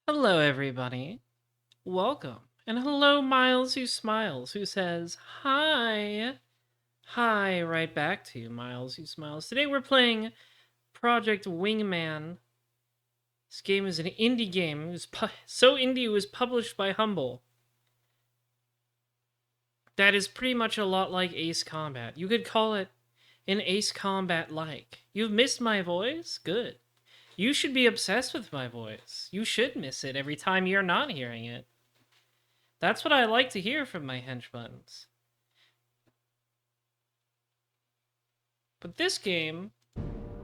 Hello, everybody. Welcome. And hello, Miles who smiles, who says, hi. Hi, right back to you, Miles who smiles. Today we're playing Project Wingman. This game is an indie game. It was so indie it was published by Humble. That is pretty much a lot like Ace Combat. You could call it an Ace Combat-like. You've missed my voice? Good. You should be obsessed with my voice. You should miss it every time you're not hearing it. That's what I like to hear from my henchbuns. But this game...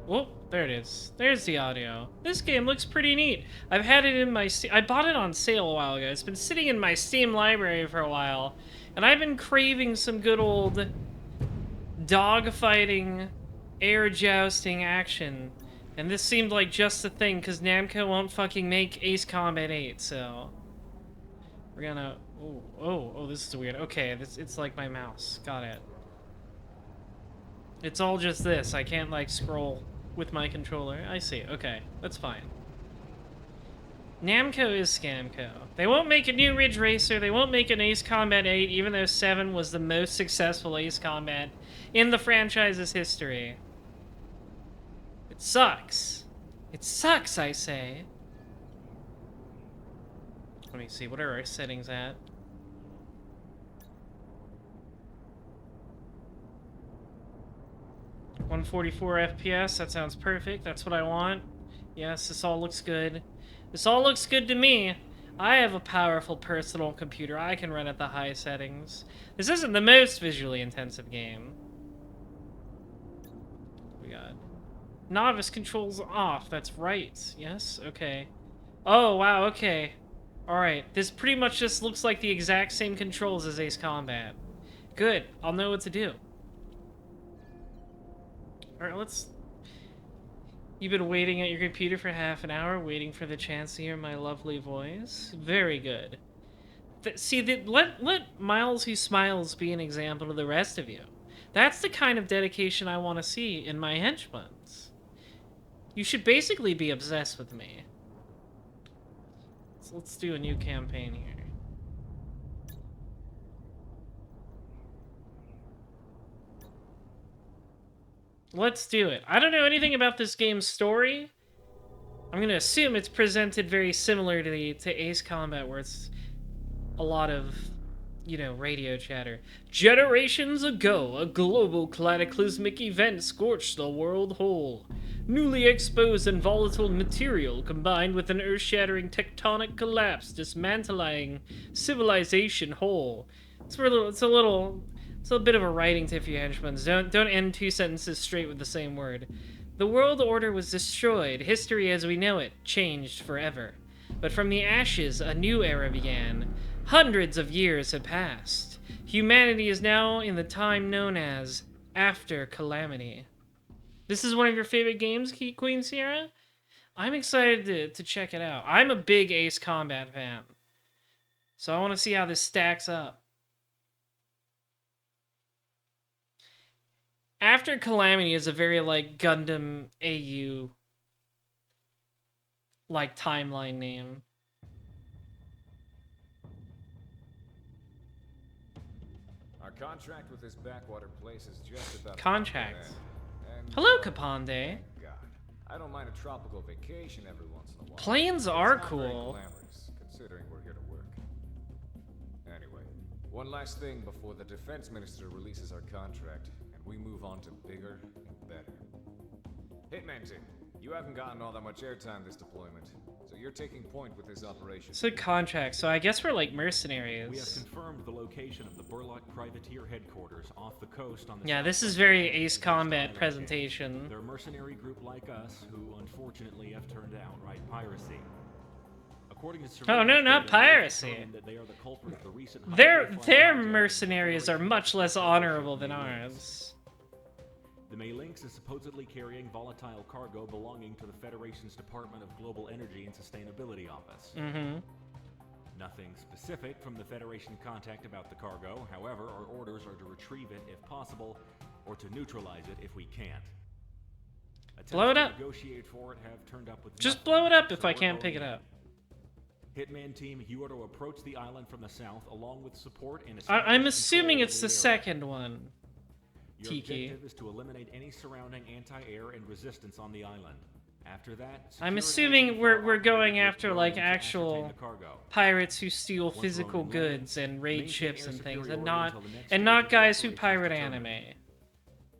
Whoa, there it is. There's the audio. This game looks pretty neat. I've had it in my... I bought it on sale a while ago. It's been sitting in my Steam library for a while. And I've been craving some good old dogfighting, air jousting action. And this seemed like just the thing, because Namco won't fucking make Ace Combat 8, so... We're gonna... Oh, this is weird. Okay, it's like my mouse. Got it. It's all just this. I can't, like, scroll with my controller. I see. Okay, that's fine. Namco is Scamco. They won't make a new Ridge Racer. They won't make an Ace Combat 8, even though 7 was the most successful Ace Combat in the franchise's history. It sucks. It sucks, I say. Let me see. What are our settings at? 144 FPS, that sounds perfect. That's what I want. Yes, this all looks good. This all looks good to me. I have a powerful personal computer. I can run at the high settings. This isn't the most visually intensive game. We got novice controls off. That's right. Yes? Okay. Oh, wow, okay. Alright, this pretty much just looks like the exact same controls as Ace Combat. Good. I'll know what to do. Alright, let's... You've been waiting at your computer for half an hour, waiting for the chance to hear my lovely voice? Very good. Let Miles Who Smiles be an example to the rest of you. That's the kind of dedication I want to see in my henchbuns. You should basically be obsessed with me. So let's do a new campaign here. Let's do it. I don't know anything about this game's story. I'm gonna assume it's presented very similarly to Ace Combat, where it's a lot of, you know, radio chatter. Generations ago, a global cataclysmic event scorched the world whole. Newly exposed and volatile material combined with an earth-shattering tectonic collapse, dismantling civilization whole. It's a bit of a writing tip for you henchmans. Don't end two sentences straight with the same word. The world order was destroyed. History as we know it changed forever. But from the ashes, a new era began. Hundreds of years had passed. Humanity is now in the time known as After Calamity. This is one of your favorite games, Queen Sierra? I'm excited to check it out. I'm a big Ace Combat fan. So I want to see how this stacks up. After Calamity is a very, like, Gundam AU, like, timeline name. Our contract with this backwater place is just about Contract. And, Hello, Kapande. Thank God. I don't mind a tropical vacation every once in a while. Planes are cool. Considering we're here to work. Anyway, one last thing before the defense minister releases our contract. We move on to bigger and better. Hitman team, you haven't gotten all that much airtime this deployment, so you're taking point with this operation. It's a contract, so I guess we're like mercenaries. We have confirmed the location of the Burlock Privateer headquarters off the coast on the Yeah, this is very Ace Combat presentation. They're a mercenary group like us who unfortunately have turned outright piracy. Oh no, not piracy. Their mercenaries are much less honorable than ours. The Maylynx is supposedly carrying volatile cargo belonging to the Federation's Department of Global Energy and Sustainability Office. Nothing specific from the Federation contact about the cargo. However, our orders are to retrieve it if possible, or to neutralize it if we can't. Blow it up. Negotiate for it have turned up with Just nothing, blow it up so if I we're can't going pick it in. up. Hitman team, you are to approach the island from the south along with support and I'm assuming control it's the of area. second one. Your Tiki. objective is to eliminate any surrounding anti-air and resistance on the island. After that, I'm secure assuming an we're identified going operator after group like going to actual ascertain the cargo. pirates who steal Once physical roaming land, goods and raid maintain ships air and things, superiority and until the next not phase of guys who operations pirate determined. anime.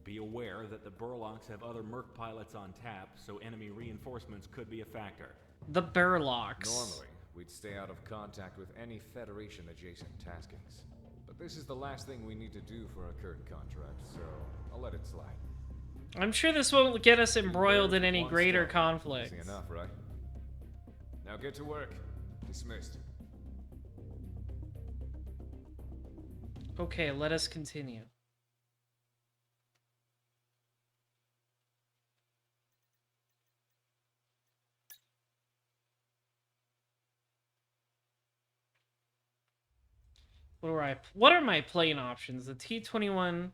Be aware that the Burlocks have other merc pilots on tap, so enemy reinforcements could be a factor. The Burlocks. Normally, we'd stay out of contact with any Federation-adjacent taskings. But this is the last thing we need to do for our current contract, so I'll let it slide. I'm sure this won't get us embroiled in any One greater step. conflict. Easy enough, right? Now get to work. Dismissed. Okay, let us continue. What are my plane options? The T-21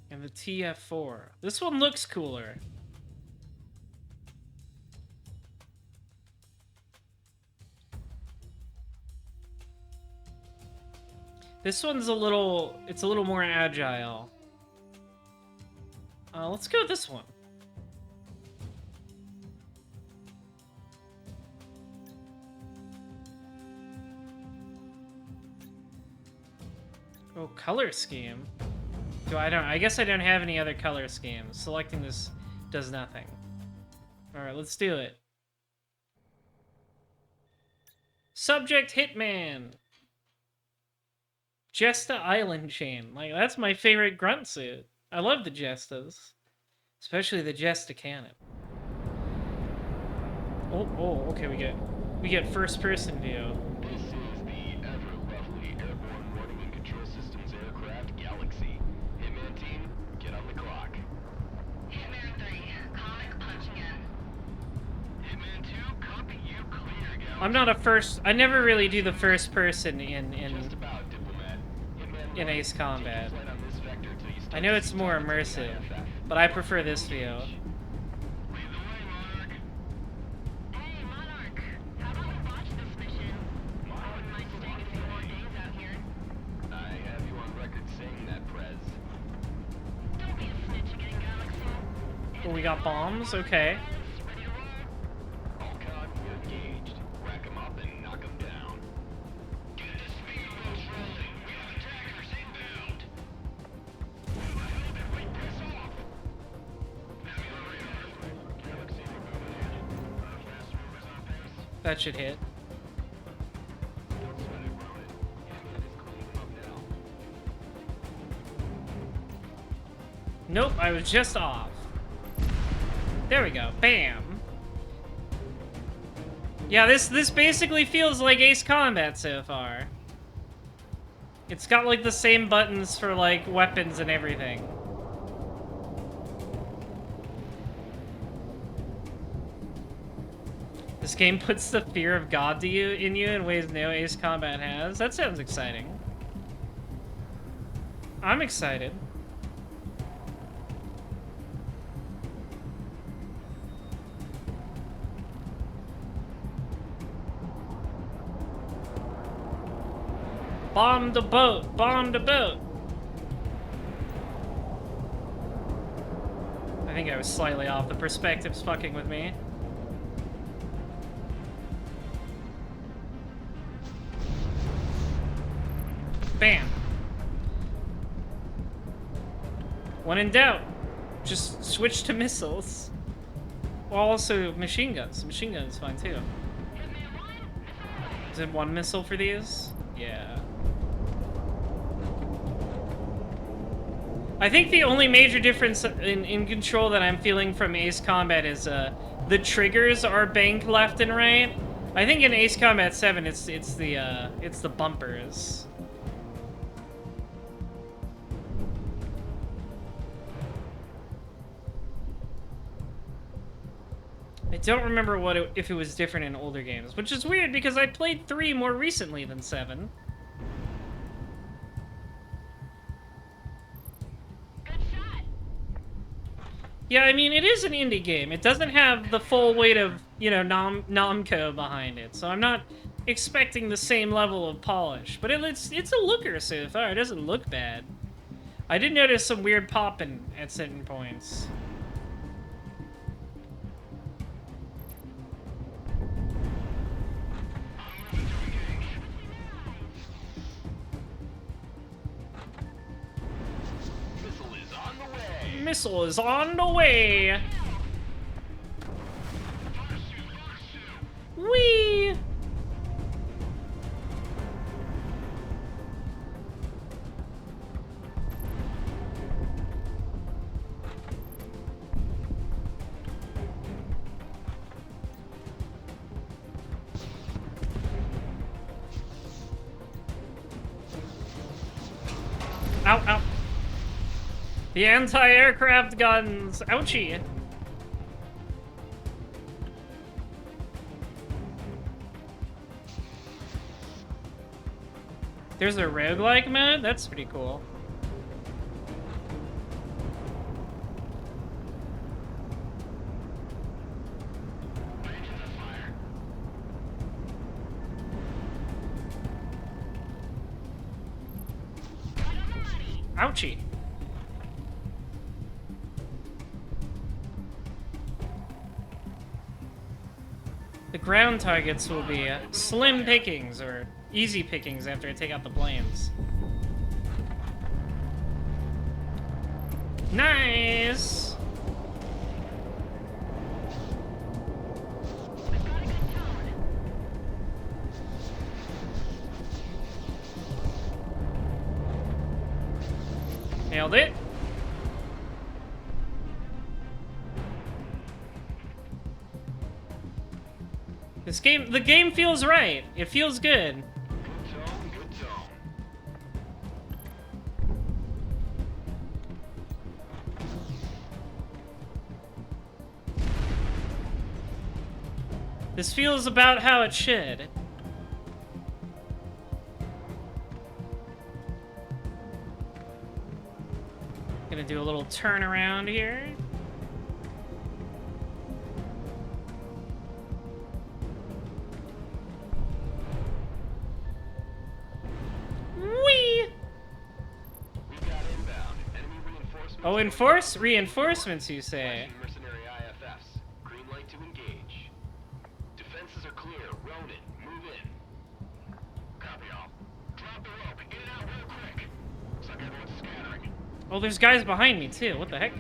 and the TF4. This one looks cooler. This one's it's a little more agile. Let's go with this one. Oh, color scheme. I guess I don't have any other color schemes. Selecting this does nothing. Alright, let's do it. Subject Hitman. Jesta Island Chain. Like, that's my favorite grunt suit. I love the Jestas. Especially the Jesta cannon. Oh, okay, we get first person view. This is the ever-lovely airborne running and control systems aircraft Galaxy. Hitman team, get on the clock. Hitman 3, comic punch again. Hitman 2, copy you clear, Galaxy. I'm not a first... I never really do the first person in Just about, Diplomat. Hitman in 1, Ace Combat. take flight on this vector till you I know it's more immersive, but I prefer this view. Lead the way, Monarch. Hey, Monarch, how about we botch this mission? I wouldn't mind staying a few more days out here. I have you on record saying that, Prez. Don't be a snitch again, Galaxy. Oh, we got bombs? Okay. Ready to roll? All caught, we're engaged. Rack 'em up and knock 'em down. Get the speed boats rolling. We have attackers inbound. Who the hell did we piss off? Galaxy, we're moving in. Fast movers on pace. That should hit. Don't sweat it, Ronan. Hitman is cleaning them up now. Nope, I was just off. There we go. Bam. Yeah, this basically feels like Ace Combat so far. It's got like the same buttons for like weapons and everything. This game puts the fear of God in you in ways no Ace Combat has. That sounds exciting. I'm excited. Bomb the boat! Bomb the boat! I think I was slightly off. The perspective's fucking with me. Bam! When in doubt, just switch to missiles. Well, also machine guns. Machine gun is fine too. Is it one missile for these? Yeah. I think the only major difference in control that I'm feeling from Ace Combat is the triggers are banked left and right. I think in Ace Combat 7 it's the bumpers. I don't remember if it was different in older games, which is weird because I played 3 more recently than 7. Good shot. Yeah, I mean, it is an indie game. It doesn't have the full weight of, you know, Namco behind it, so I'm not expecting the same level of polish. But it's a looker so far. It doesn't look bad. I did notice some weird popping at certain points. Missile is on the way. Missile is on the way. Whee! Ow, ow. The anti-aircraft guns. Ouchie. There's a roguelike mode? That's pretty cool. Ouchie. The ground targets will be slim pickings or easy pickings after I take out the planes. Nice! Nailed it. The game feels right. It feels good. Good tone, good tone. This feels about how it should. Gonna do a little turnaround here. Whee! We got inbound. Enemy reinforcements. Oh, reinforcements, you say? Mercenary IFFs. Green light to engage. Defenses are clear. Ronin, move in. Copy all. Drop the rope. In and out real quick. Looks like everyone's scattering. Oh, there's guys behind me, too. What the heck?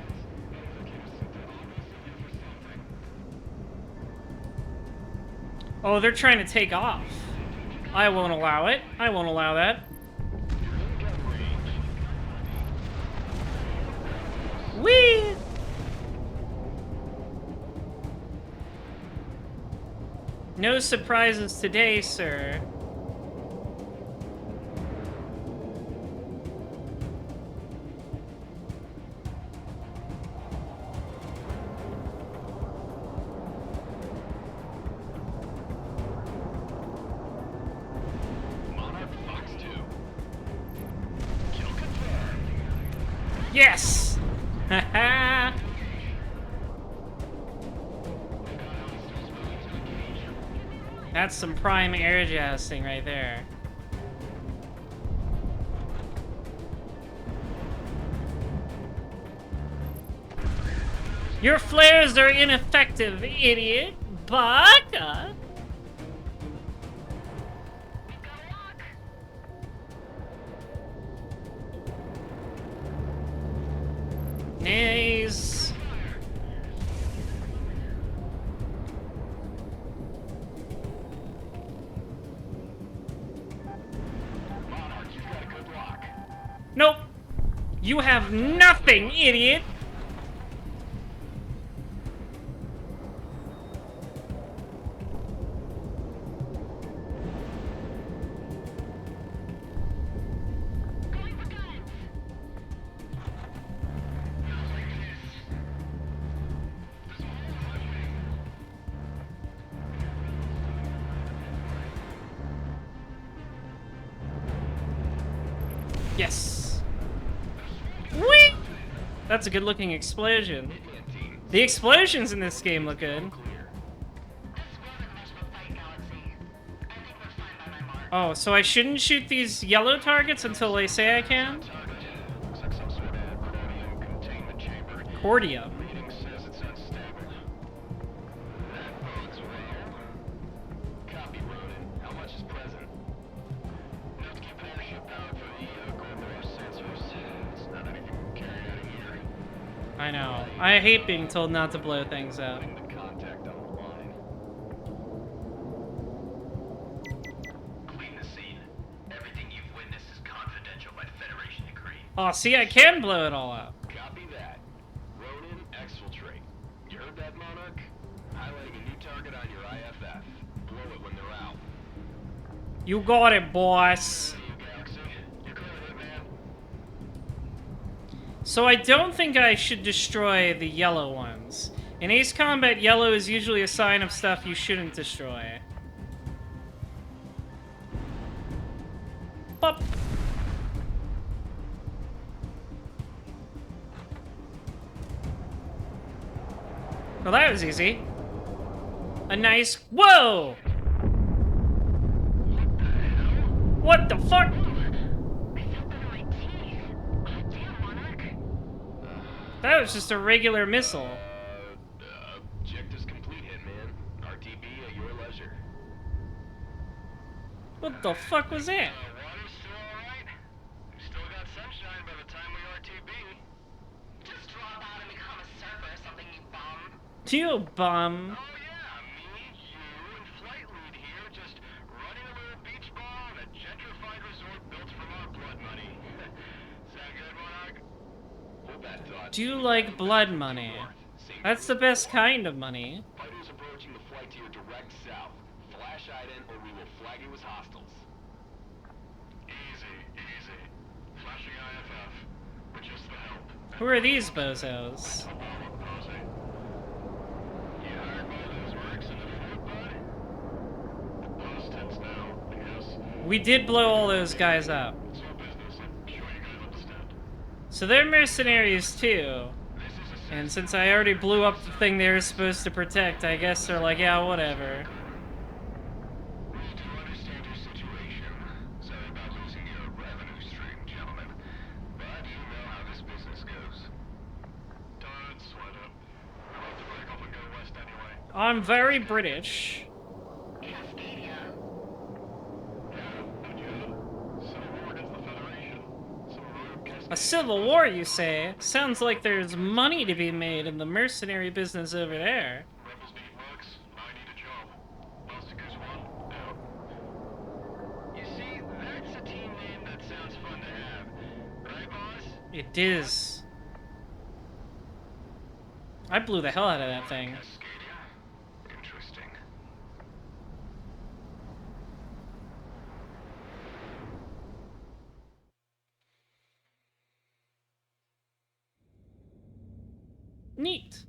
Oh, they're trying to take off. I won't allow it. I won't allow that. Whee! No surprises today, sir. Monarch Fox 2. Kill confirmed. Yes! Haha! That's some prime air jousting right there. Your flares are ineffective, idiot! Baka! Nice! Monarch, you've got a good lock. Nope! You have nothing, idiot! Going for guns. Yes! Whee! That's a good looking explosion. Hitman team, The explosions in this game look good. Oh, so I shouldn't shoot these yellow targets until they say I can? Looks like some sort of chromium containment chamber. Cordium. Reading says it's unstable. That bodes well. Copy, Ronan. How much is present? Enough to keep ownership power for the Gormor sensors. It's not anything we can carry out of here. I know. I hate being told not to blow things up. Putting the contact on the line. Clean the scene. Everything you've witnessed is confidential by Federation decree. Oh, see, I can blow it all up. Copy that. Ronan, exfiltrate. You heard that, Monarch? Highlighting a new target on your IFF. Blow it when they're out. You got it, boss. You, Galaxy. You're good at it, man. So I don't think I should destroy the yellow ones. In Ace Combat, yellow is usually a sign of stuff you shouldn't destroy. Pop. Well, that was easy. A nice... Whoa! What the fuck? I felt that in my teeth. Oh, damn, Monarch. That was just a regular missile. Objectives complete, Hitman. RTB at your leisure. What the fuck was that? Water's still alright? We still got sunshine by the time we RTB. Just drop out and become a surfer or something, you bum. You bum. Oh yeah, me, you, and Flight Lead here just running a little beach ball in a gentrified resort built from our blood money. Sound good, Monarch? Hold that thought. Do you like blood money? That's the best kind of money. Fighters approaching the flight to your direct south. Flash ident or we will flag you as hostiles. Easy, easy. Flashing IFF. We're just the help. Who are these bozos? You hired by those mercs in the fort, bud? The post hits now, yes. We did blow all those guys up. It's our business. I'm sure you guys understand. So they're mercenaries too. And since I already blew up the thing they were supposed to protect, I guess they're like, yeah, whatever. We do understand your situation. Sorry about losing your revenue stream, gentlemen. But you know how this business goes. Don't sweat it. We're about to break off and go west anyway. I'm very British. Cascadia. Yeah, and you? Civil war against the Federation. Some rogue Cascadia. A civil war, you say? Sounds like there's money to be made in the mercenary business over there. Rebels need mercs. I need a job. Master 1, out. You see, that's a team name that sounds fun to have. Right, boss? It is. I blew the hell out of that thing. Cascadia? Interesting. Neat.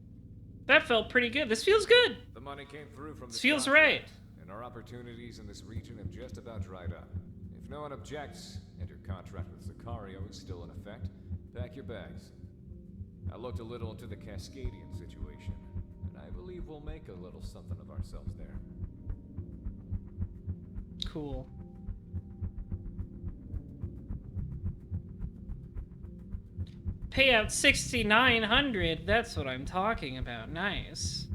That felt pretty good. This feels good. The money came through from This the feels contract, right. and our opportunities in this region have just about dried up. If no one objects, and your contract with Sicario is still in effect, pack your bags. I looked a little into the Cascadian situation, and I believe we'll make a little something of ourselves there. Cool. Payout 6,900. That's what I'm talking about. Nice.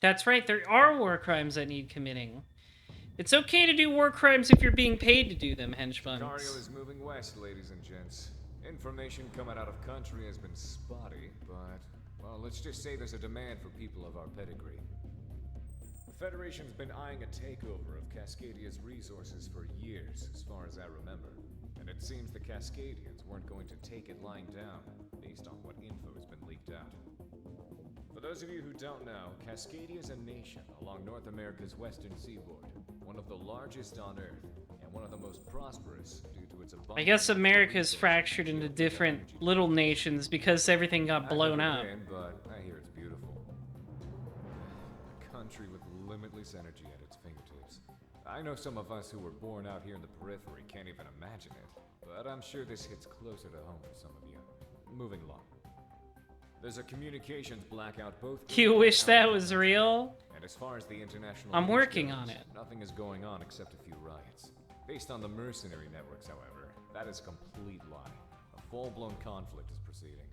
That's right, there are war crimes that need committing. It's okay to do war crimes if you're being paid to do them, hench funds. Sicario is moving west, ladies and gents. Information coming out of country has been spotty, but, well, let's just say there's a demand for people of our pedigree. The Federation's been eyeing a takeover of Cascadia's resources for years, as far as I remember. And it seems the Cascadians weren't going to take it lying down, based on what info has been leaked out. For those of you who don't know, Cascadia is a nation along North America's western seaboard, one of the largest on Earth, and one of the most prosperous due to its abundance. I guess America's fractured into different little nations because everything got blown up. But I hear it's beautiful. A country with limitless energy at its fingertips. I know some of us who were born out here in the periphery can't even imagine it, but I'm sure this hits closer to home for some of you. Moving along. There's a communications blackout both. You wish that was real? And as far as the international I'm news working goes, on it. Nothing is going on except a few riots. Based on the mercenary networks, however, that is a complete lie. A full-blown conflict is proceeding.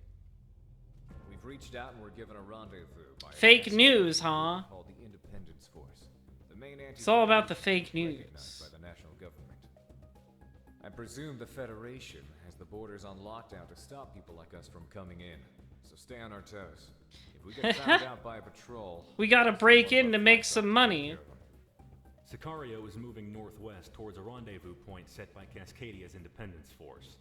We've reached out and we're given a rendezvous by Fake a news, huh? called the Independence Force. The main It's all about the fake recognized news. by the national government. I presume the Federation has the borders on lockdown to stop people like us from coming in. So stay on our toes. If we get found out by a patrol, We gotta break in to make some money. Sicario is moving northwest towards a rendezvous point set by Cascadia's Independence Force.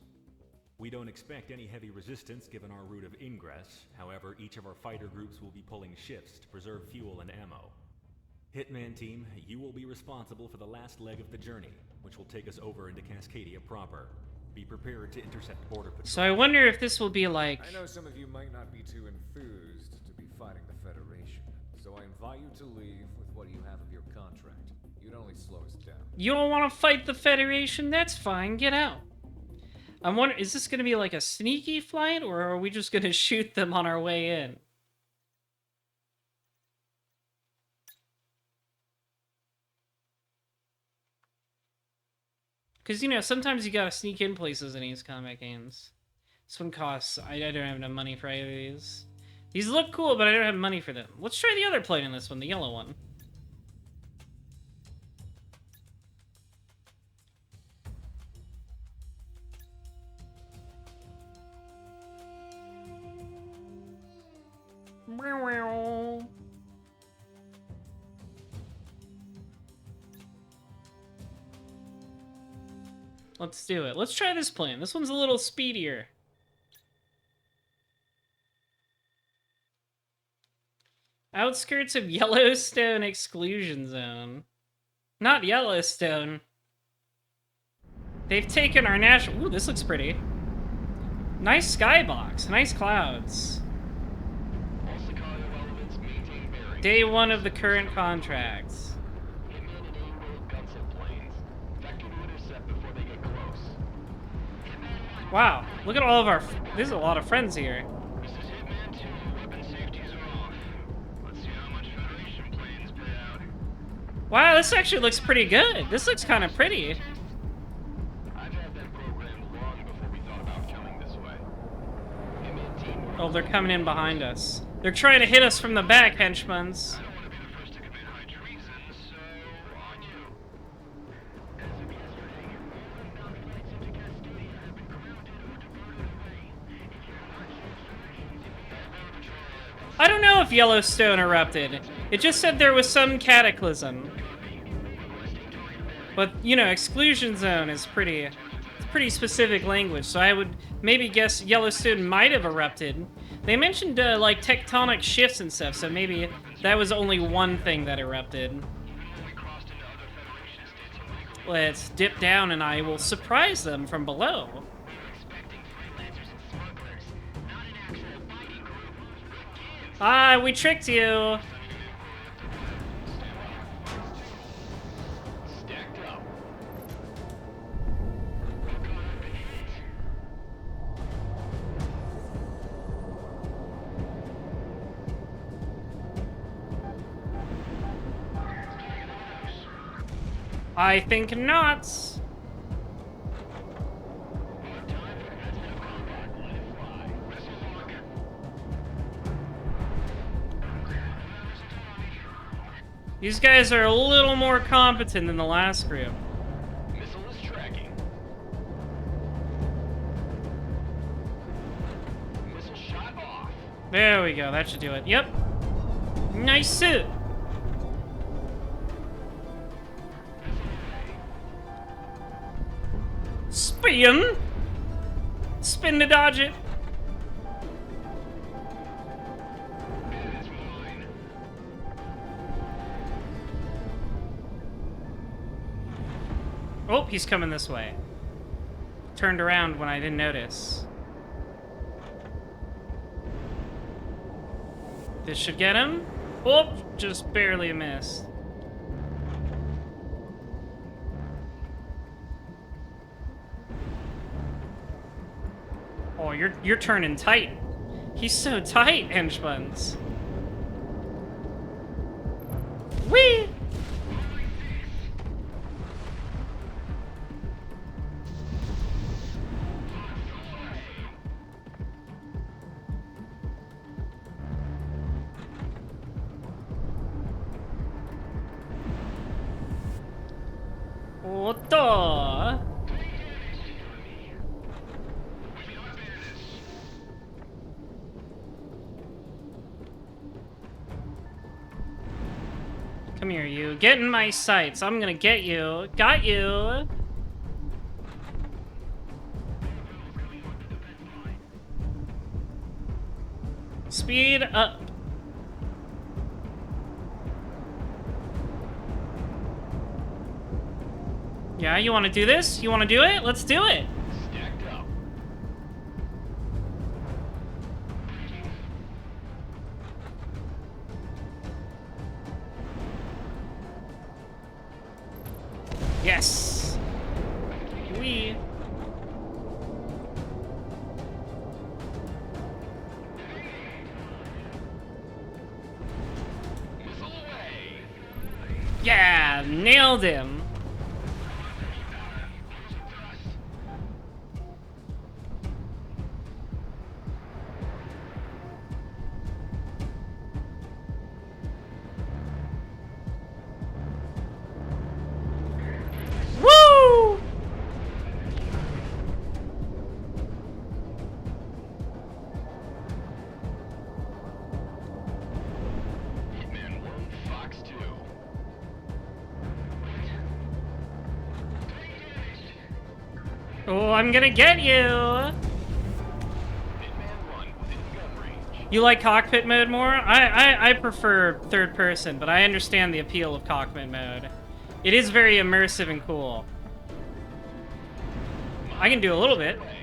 We don't expect any heavy resistance given our route of ingress. However, each of our fighter groups will be pulling shifts to preserve fuel and ammo. Hitman team, you will be responsible for the last leg of the journey, which will take us over into Cascadia proper. Be prepared to intercept border patrol. So I wonder if this will be like... I know some of you might not be too enthused to be fighting the Federation, so I invite you to leave with what you have of your contract. You'd only slow us down. You don't want to fight the Federation? That's fine, get out. I'm wondering, is this going to be like a sneaky flight, or are we just going to shoot them on our way in? Because, you know, sometimes you gotta sneak in places in these combat games. This one costs... I don't have enough money for either of these. These look cool, but I don't have money for them. Let's try the other plane in this one, the yellow one. Let's do it. Let's try this plane. This one's a little speedier. Outskirts of Yellowstone exclusion zone. Not Yellowstone. They've taken our national... Ooh, this looks pretty. Nice skybox. Nice clouds. All Sicario elements maintain bearing. Day 1 of the current contracts. Hitman and AIM will have guns and planes. Vector to intercept before they get close. Wow, look at all of our... There's a lot of friends here. This is Hitman 2. Weapon safeties are off. Let's see how much Federation planes pay out. Wow, this actually looks pretty good. This looks kind of pretty. I've had that programmed long before we thought about coming this way. Hitman team, we're Oh, they're coming in behind us. They're trying to hit us from the back, henchmans. I don't want to be the first to commit high treason, so on you. As of yesterday, all inbound flights into Cascadia have been grounded or diverted away. If you're not situations, if you I don't know if Yellowstone erupted. It just said there was some cataclysm. But, you know, exclusion zone is pretty specific language, so I would maybe guess Yellowstone might have erupted. They mentioned, like, tectonic shifts and stuff, so maybe that was only one thing that erupted. Let's dip down and I will surprise them from below. Ah, we tricked you! stacked up. I think not. These guys are a little more competent than the last group. Missile is tracking. Missile shot off. There we go, that should do it. Yep. Nice suit. Spin! Spin to dodge it. It's mine. Oh, he's coming this way. Turned around when I didn't notice. This should get him. Oh, just barely missed. Oh, you're turning tight. He's so tight, Henchbuns. Whee! What the? Come here, you. Get in my sights. I'm gonna get you. Got you. Speed up. Yeah, you want to do this? You want to do it? Let's do it. Stacked up. Yes. We. Missile away. Yeah, nailed him. Woo! Hitman 1, Fox 2. Oh, I'm gonna get you. Hitman 1 within gun range. You like cockpit mode more? I prefer third person, but I understand the appeal of cockpit mode. It is very immersive and cool. I can do a little bit. Away.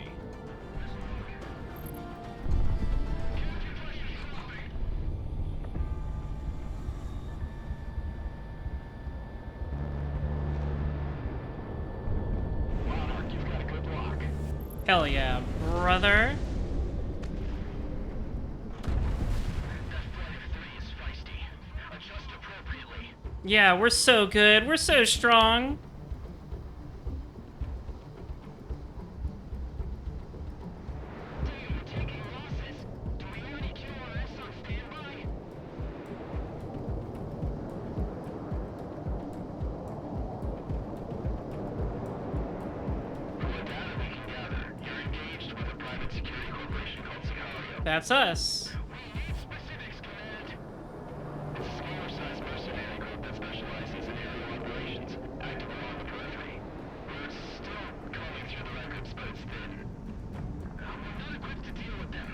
Monarch, you've got a good lock. Hell yeah, brother. That flight of 3 is feisty. Adjust appropriately. Yeah, we're so good. We're so strong. Damn, we're taking losses. Do we have any QRS on standby? From the data we can gather, you're engaged with a private security corporation called Sicario. That's us. We need specifics, Command. It's a smaller-sized mercenary group that specializes in aerial operations, active along the periphery. We're still combing through the records, but it's thin. We're not equipped to deal with them.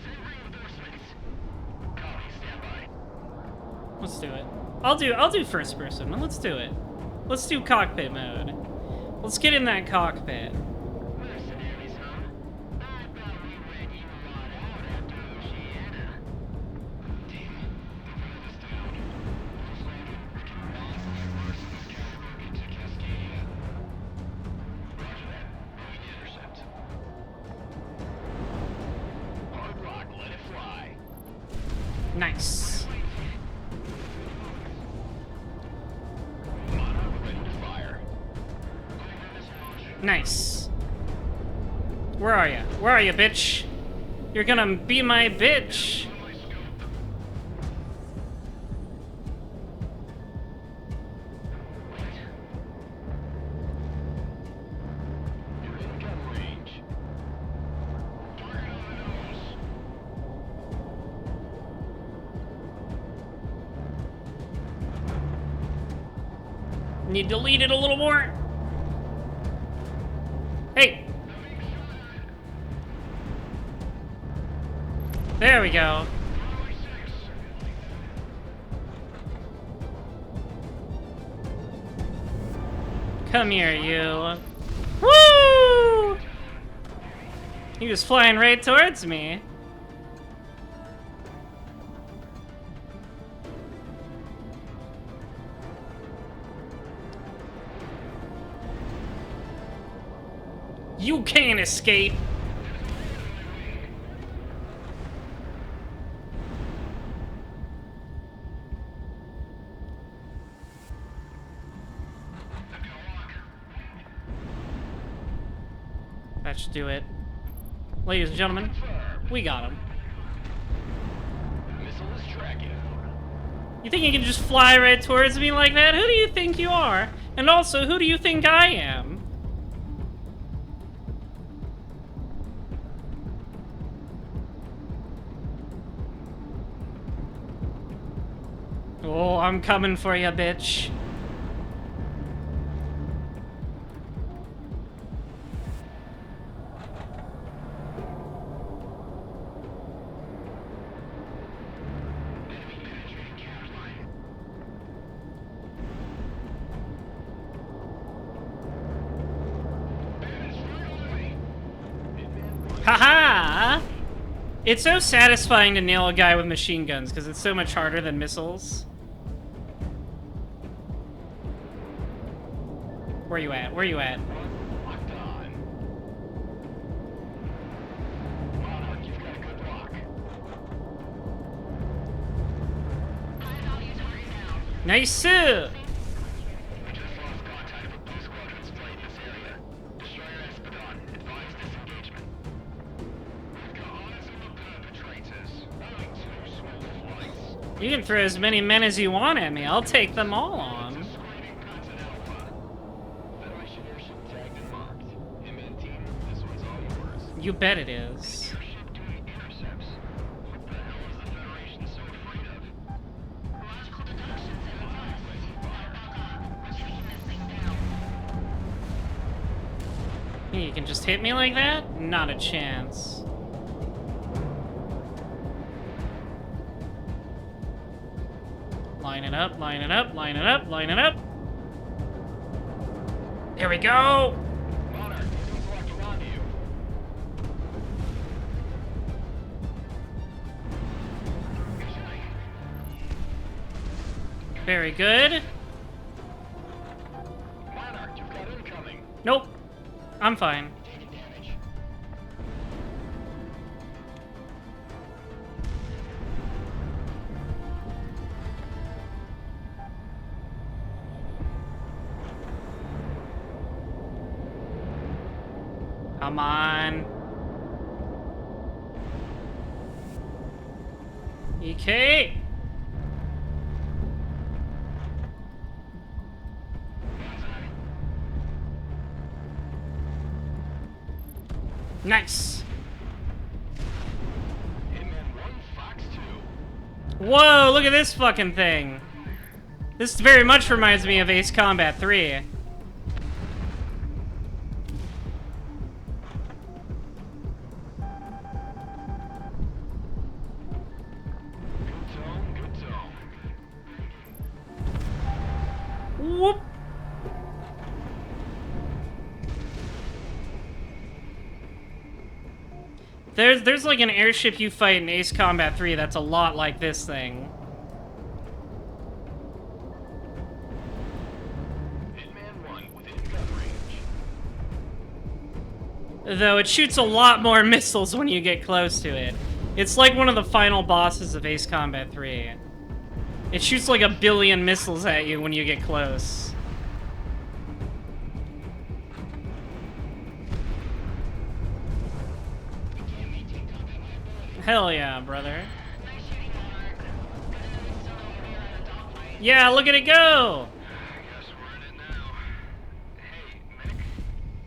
Send reinforcements. Copy, stand by. Let's do it. I'll do first person. Let's do it. Let's do cockpit mode. Let's get in that cockpit. Mercenaries, huh? I thought we read you lot out after Oceana. Team, we'll pull this down. Once landed, we can balance the reverse of this caliber into Cascadia. Roger that. Moving to intercept. Hard rock, let it fly. Nice. Monarch ready to fire. Nice. Where are you? Where are you, bitch? You're gonna be my bitch. My scope. You're in gun range. Target on the nose. Need to lead it a little more. Hey. There we go. Come here, you. Woo! He was flying right towards me. You can't escape. That should do it. Ladies and gentlemen, we got him. Missile is tracking. You think you can just fly right towards me like that? Who do you think you are? And also, who do you think I am? Oh, I'm coming for you, bitch. Haha! It's so satisfying to nail a guy with machine guns because it's so much harder than missiles. Where you at? Where you at? Locked on. Monarch, you've got a good lock. High value target down. Nice! We just lost contact with Blue Squadron's flight in this area. Destroyer Espadon, advise disengagement. We've got eyes on the perpetrators. Only 2 small flights. You can throw as many men as you want at me. I'll take them all on. Screening Content Alpha. Federation airship tagged and marked. Hitman team, this one's all yours. You bet it is. Airship doing intercepts. What the hell is the Federation so afraid of? Logical deductions in the west. Back up. We're taking this thing down. You can just hit me like that? Not a chance. Line it up, line it up, line it up, line it up. There we go! Monarch, everyone's locking onto you. Very good. Monarch, you've got incoming. Nope. I'm fine. Taking damage. Come on. EK! Nice! Hitman 1, Fox 2. Whoa, look at this fucking thing! This very much reminds me of Ace Combat 3. Good tone, good tone. Whoop! There's like an airship you fight in Ace Combat 3 that's a lot like this thing. Hitman 1 within gun range. Though it shoots a lot more missiles when you get close to it. It's like one of the final bosses of Ace Combat 3. It shoots like 1 billion missiles at you when you get close. Hell yeah, brother. Nice shooting, Monarch. Good to know we still don't veer in a dogfight. Yeah, look at it go! I guess we're in it now. Hey, Mick,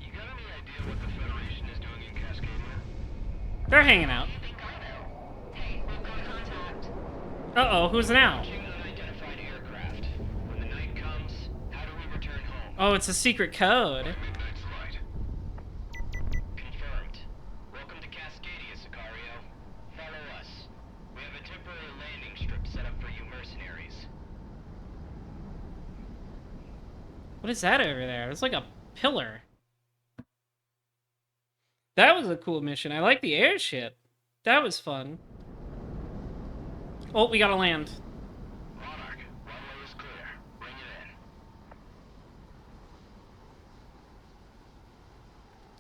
you got any idea what the Federation is doing in Cascadia? They're hanging out. You think I know? Hey, we've got contact. Uh-oh, who's now? Launching unidentified aircraft. When the night comes, how do we return home? Oh, it's a secret code. Midnight's light. Confirmed. Welcome to Cascadia, Sicario. Follow us. We have a temporary landing strip set up for you mercenaries. What is that over there? It's like a pillar. That was a cool mission. I like the airship. That was fun. Oh, we gotta land. Monarch, runway is clear. Bring it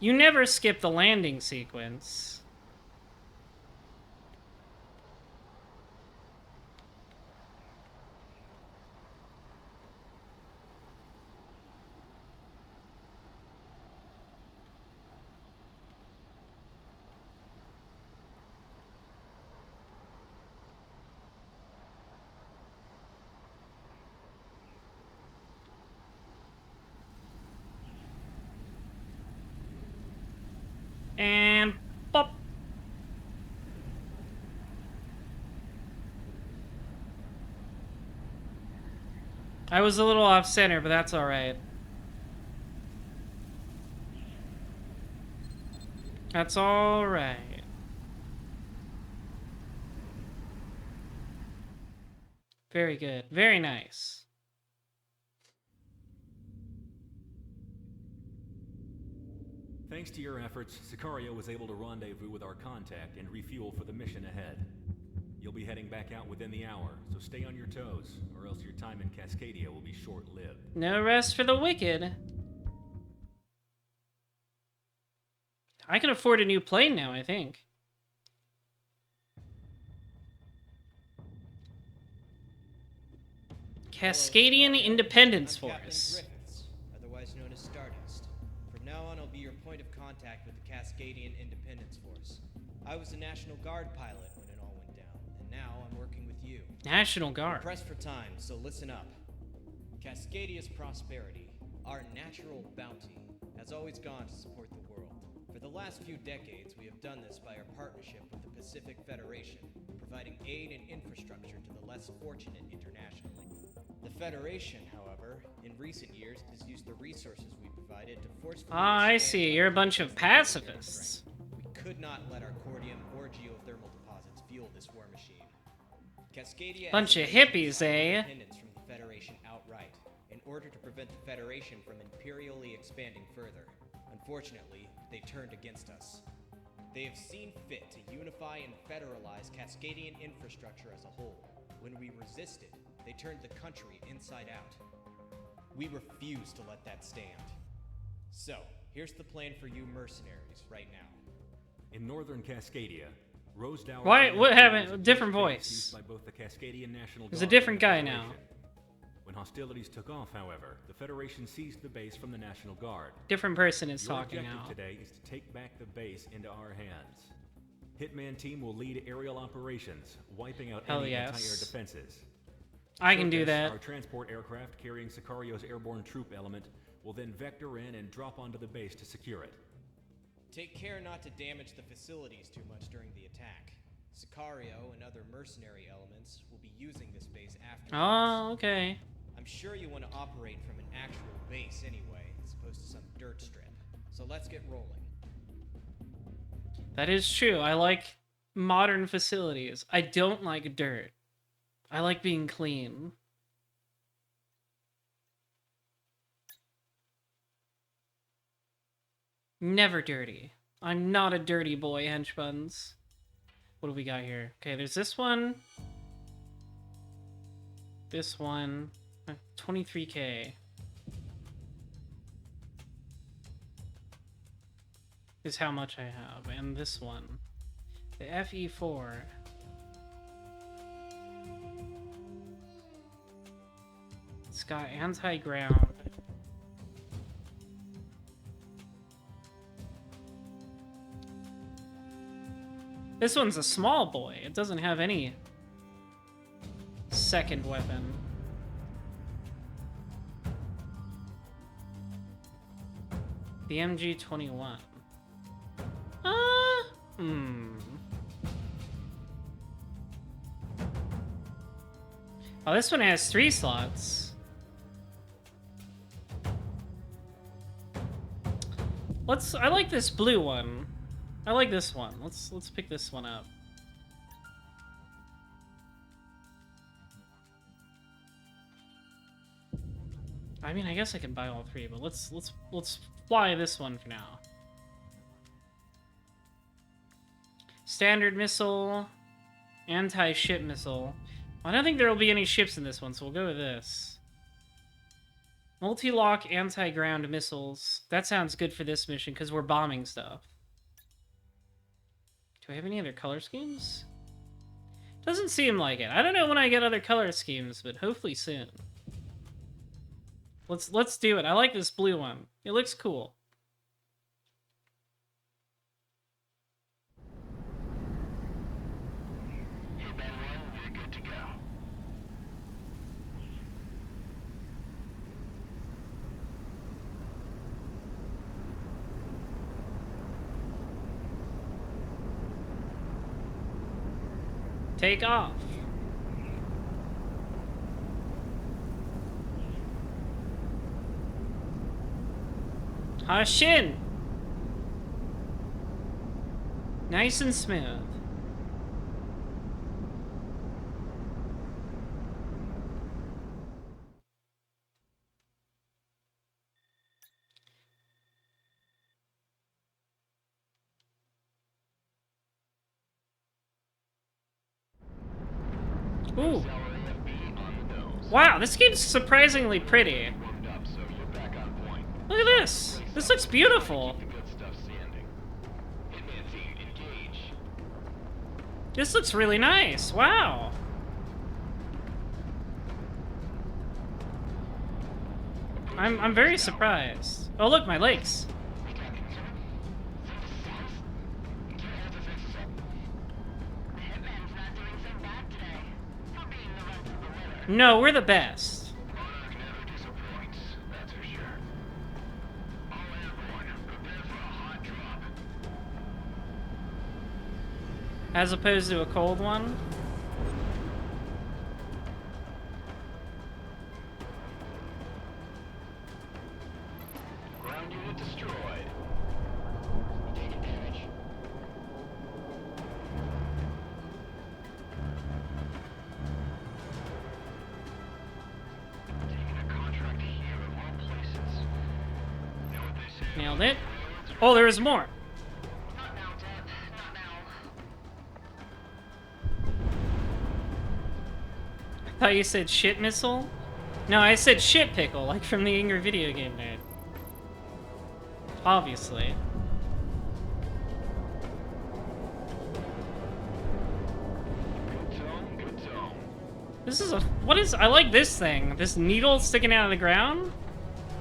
in. You never skip the landing sequence. I was a little off center, but that's alright. That's alright. Very good. Very nice. Thanks to your efforts, Sicario was able to rendezvous with our contact and refuel for the mission ahead. You'll be heading back out within the hour, so stay on your toes, or else your time in Cascadia will be short-lived. No rest for the wicked. I can afford a new plane now, I think. Cascadian Independence Force. Griffiths, otherwise known as Stardust. From now on, I'll be your point of contact with the Cascadian Independence Force. I was a National Guard pilot when it all went down, and now I'm working with you. National We're Guard. pressed for time, so listen up. Cascadia's prosperity, our natural bounty, has always gone to support the world. For the last few decades, we have done this by our partnership with the Pacific Federation, providing aid and infrastructure to the less fortunate internationally. The Federation, however, in recent years has used the resources we provided to forcefully Ah, I expand see. our You're a bunch of military pacifists. strength. We could not let our cordium or geothermal deposits fuel this war machine. Cascadia Bunch has of embraced hippies, independence from the Federation outright, in order to prevent the Federation from imperially expanding further. Unfortunately, they turned against us. They have seen fit to unify and federalize Cascadian infrastructure as a whole. When we resisted, they turned the country inside out. We refuse to let that stand. So, here's the plan for you mercenaries right now. In northern Cascadia, Rosedower... Why- what happened? was a Different base voice. used by both the Cascadian National There's a Guard different and the guy now. Federation. When hostilities took off, however, the Federation seized the base from the National Guard. Different person is Your talking objective now. today is to take back the base into our hands. Hitman team will lead aerial operations, wiping out Hell any yes. anti-air defenses. I can do Circus, that. Our transport aircraft carrying Sicario's airborne troop element will then vector in and drop onto the base to secure it. Take care not to damage the facilities too much during the attack. Sicario and other mercenary elements will be using this base afterwards. Oh, okay. I'm sure you want to operate from an actual base anyway, as opposed to some dirt strip. So let's get rolling. That is true. I like modern facilities. I don't like dirt. I like being clean. Never dirty. I'm not a dirty boy, henchbuns. What do we got here? Okay, there's this one. This one. 23K. Is how much I have. And this one. The FE4. It's got anti-ground. This one's a small boy. It doesn't have any second weapon. The MG-21. Oh, this one has 3 slots. I like this blue one. I like this one. Let's pick this one up. I mean, I guess I can buy all 3, but let's fly this one for now. Standard missile, anti-ship missile. I don't think there will be any ships in this one, so we'll go with this. Multi-lock anti-ground missiles. That sounds good for this mission because we're bombing stuff. Do I have any other color schemes? Doesn't seem like it. I don't know when I get other color schemes, but hopefully soon. Let's do it. I like this blue one. It looks cool. Hitman 1, you're good to go. Take off. Hashin! Nice and smooth. Ooh. Wow, this game's surprisingly pretty. Look at this. This looks beautiful. This looks really nice. Wow. I'm very surprised. Oh look, my lakes. No, we're the best. As opposed to a cold one? Ground unit destroyed. Nailed it. Oh, there is more. Not now, Deb. Not now. I thought you said shit missile? No, I said shit pickle, like from the Angry Video Game Nerd. Obviously. Good tone, good tone. This is a... What is... I like this thing. This needle sticking out of the ground?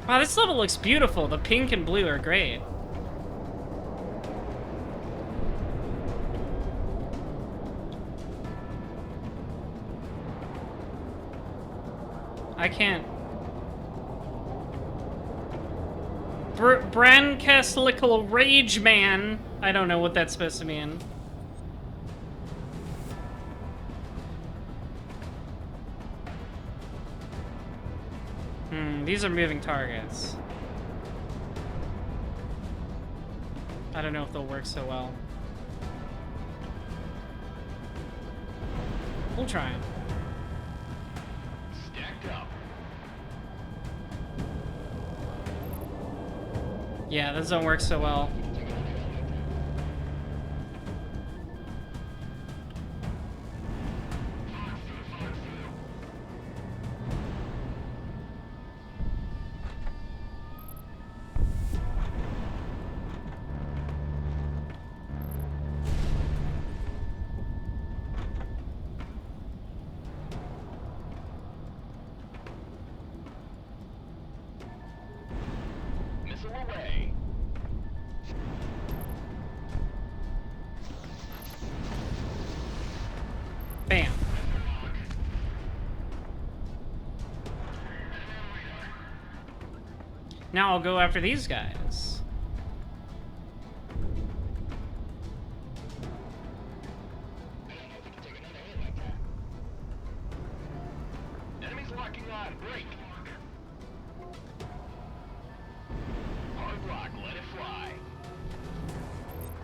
Wow, this level looks beautiful. The pink and blue are great. I can't... Brancaslical Rage Man. I don't know what that's supposed to mean. These are moving targets. I don't know if they'll work so well. We'll try them. Stacked up. Yeah, those don't work so well. Missile away. Bam. Now I'll go after these guys. Enemies locking on. Break. Hard block. Let it fly.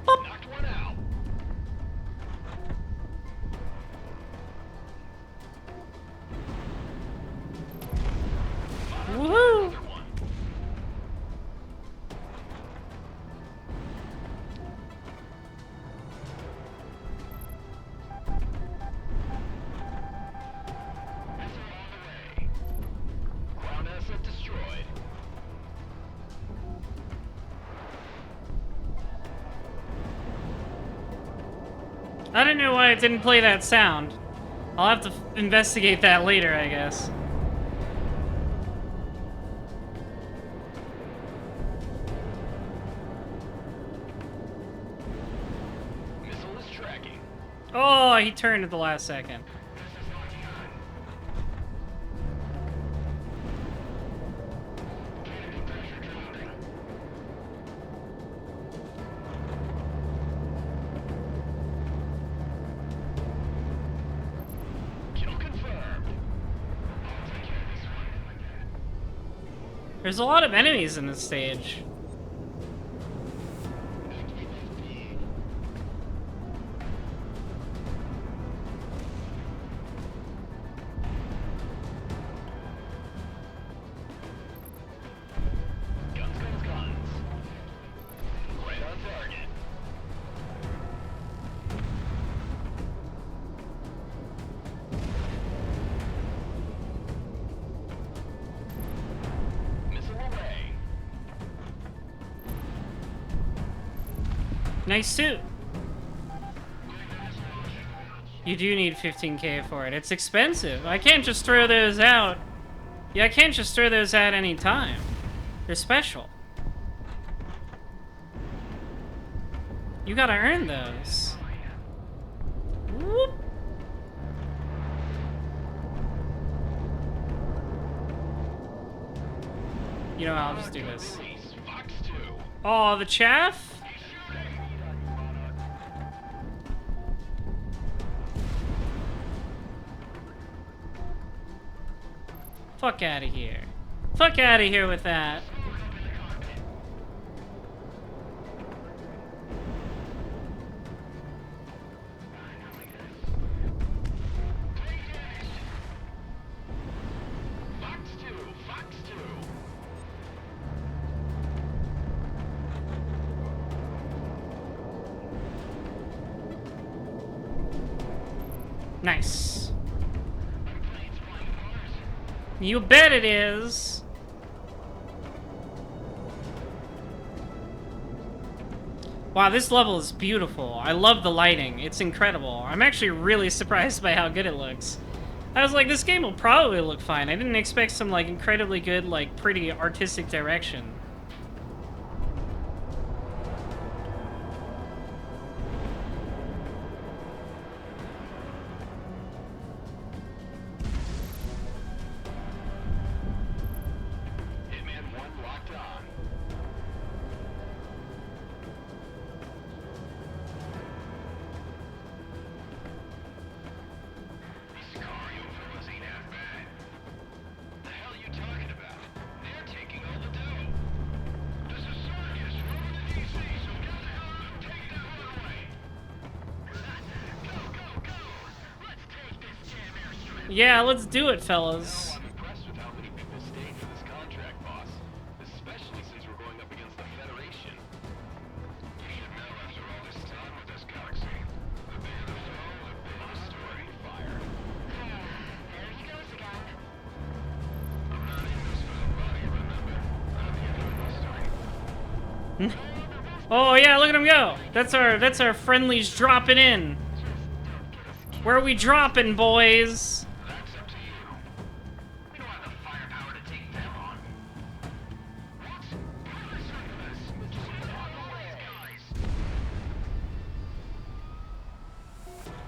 Knocked one out. Woohoo! Another one. Missile on the way. Ground asset destroyed. I don't know why it didn't play that sound. I'll have to investigate that later, I guess. Missile is tracking. Oh, he turned at the last second. Kill confirmed. There's a lot of enemies in this stage. Nice suit. You do need 15K for it. It's expensive. I can't just throw those out. Yeah, I can't just throw those out any time. They're special. You gotta earn those. Whoop. You know, I'll just do this. Oh, the chaff? Fuck out of here. Fuck out of here with that. Nice. You bet it is. Wow, this level is beautiful. I love the lighting. It's incredible. I'm actually really surprised by how good it looks. I was like, this game will probably look fine. I didn't expect some, like, incredibly good, like, pretty artistic direction. Yeah, let's do it, fellas. I'm impressed with how many people stayed for this contract, boss. Especially since we're going up against the Federation. You should know after all this time with this galaxy. The bigger the foe, the bigger the story to fire. There he goes again. I'm not in this for the body, remember? I'm here for the story. Oh yeah, look at him go. That's our friendlies dropping in. Where are we dropping, boys? That's up to you. We don't have the firepower to take them on. What? Listen to this. Just on the way, guys.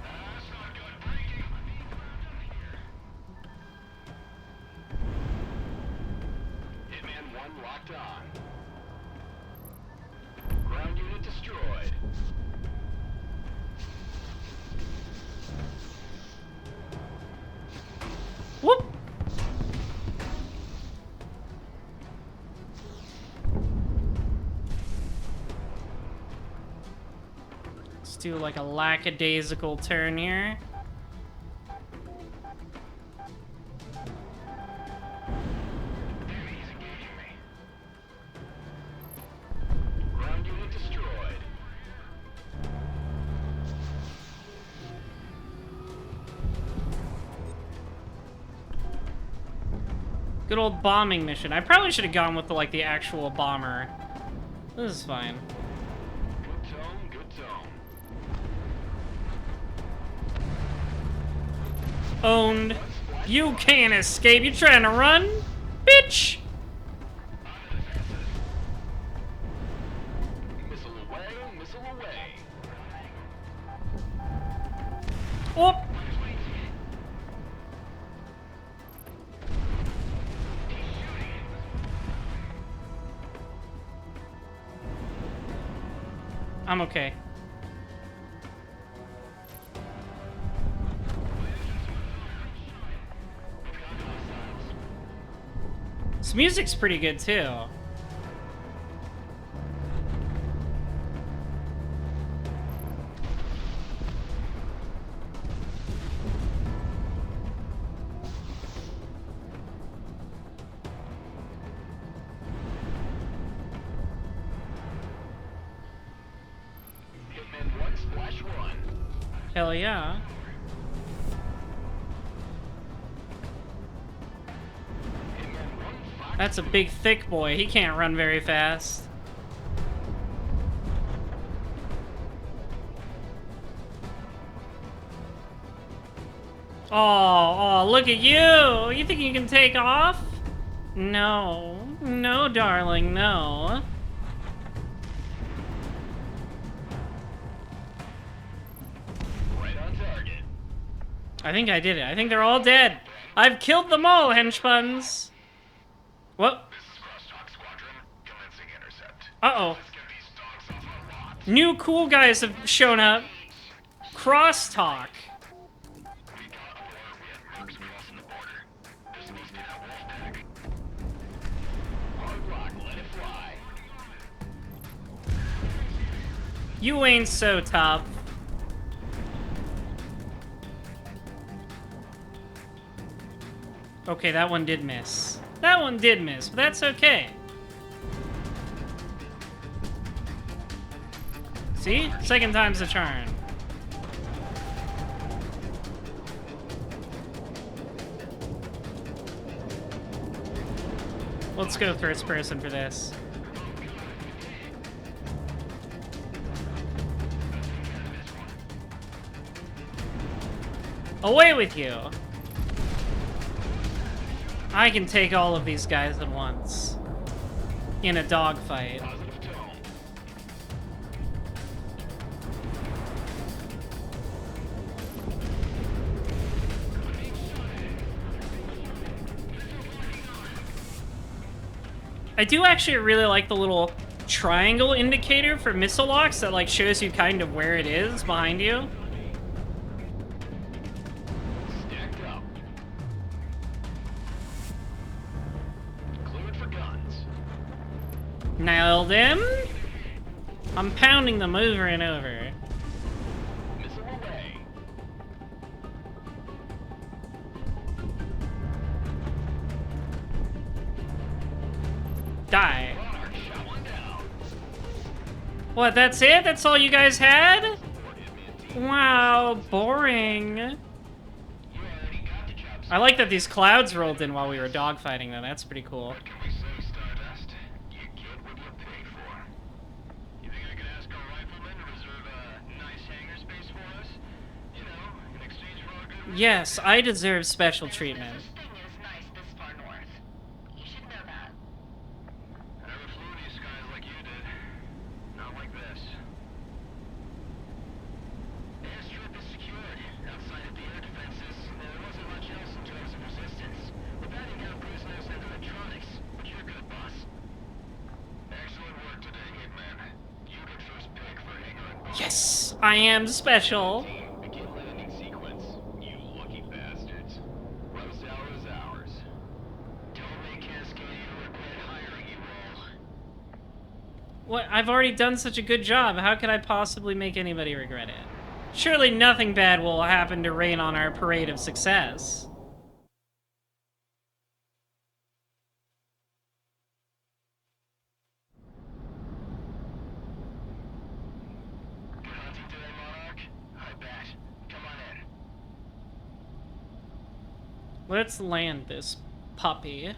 That's not good. Breaking. I'm being found out here. Hitman 1 locked on. Ground unit destroyed. Whoop. Let's do like a lackadaisical turn here. He's engaging me. Ground unit destroyed. Good old bombing mission. I probably should have gone with the actual bomber. This is fine. Good tone, good tone. Owned. You can't escape. You trying to run? Bitch! Missile away, missile away. Whoop! I'm okay. This music's pretty good too. Hitman 1 splash 1. Hell yeah. Hitman 1 Fox. That's a big thick boy. He can't run very fast. Oh, look at you! You think you can take off? No. No, darling, no. Right on target. I think I did it. I think they're all dead. I've killed them all, henchbuns. What? This is Crosstalk Squadron. Commencing intercept. Uh-oh. Let's get these dogs off our lot. New cool guys have shown up. Crosstalk. We got alert. We have mercs crossing the border. They're supposed to be that wolf pack. Hard rock, let it fly. You ain't so tough. Okay, that one did miss. That one did miss, but that's okay. See? Second time's the charm. Let's go first person for this. Away with you! I can take all of these guys at once. In a dogfight. Positive tone. I do actually really like the little triangle indicator for missile locks that like shows you kind of where it is behind you. Stacked up. Cleared for guns. Nailed him. I'm pounding them over and over. Missile away. Die. Monarch shot one down. What, that's it? That's all you guys had? Hit me a deep. Wow, boring. You already got the job. I like that these clouds rolled in while we were dogfighting though. That's pretty cool. What can we say, Stardust? You get what you pay for. You think I could ask our riflemen to reserve a nice hangar space for us? You know, in exchange for our good. Yes, I deserve special treatment. This thing is nice this far north. You should know that. I never flew these skies like you did. Not like this. Airstrip is secured. Outside of the air defenses, there wasn't much else in terms of resistance. We're batting down prisoners and electronics, but you're good, boss. Excellent work today, Hitman. You get first pick for hangar and bomb. Yes, I am special. Team, begin landing sequence. You lucky bastards. Rose hour is ours. Don't make Cascadia regret hiring you all. What? I've already done such a good job. How could I possibly make anybody regret it? Surely nothing bad will happen to rain on our parade of success. Good hunting today, Monarch? I bet. Come on in. Let's land this puppy.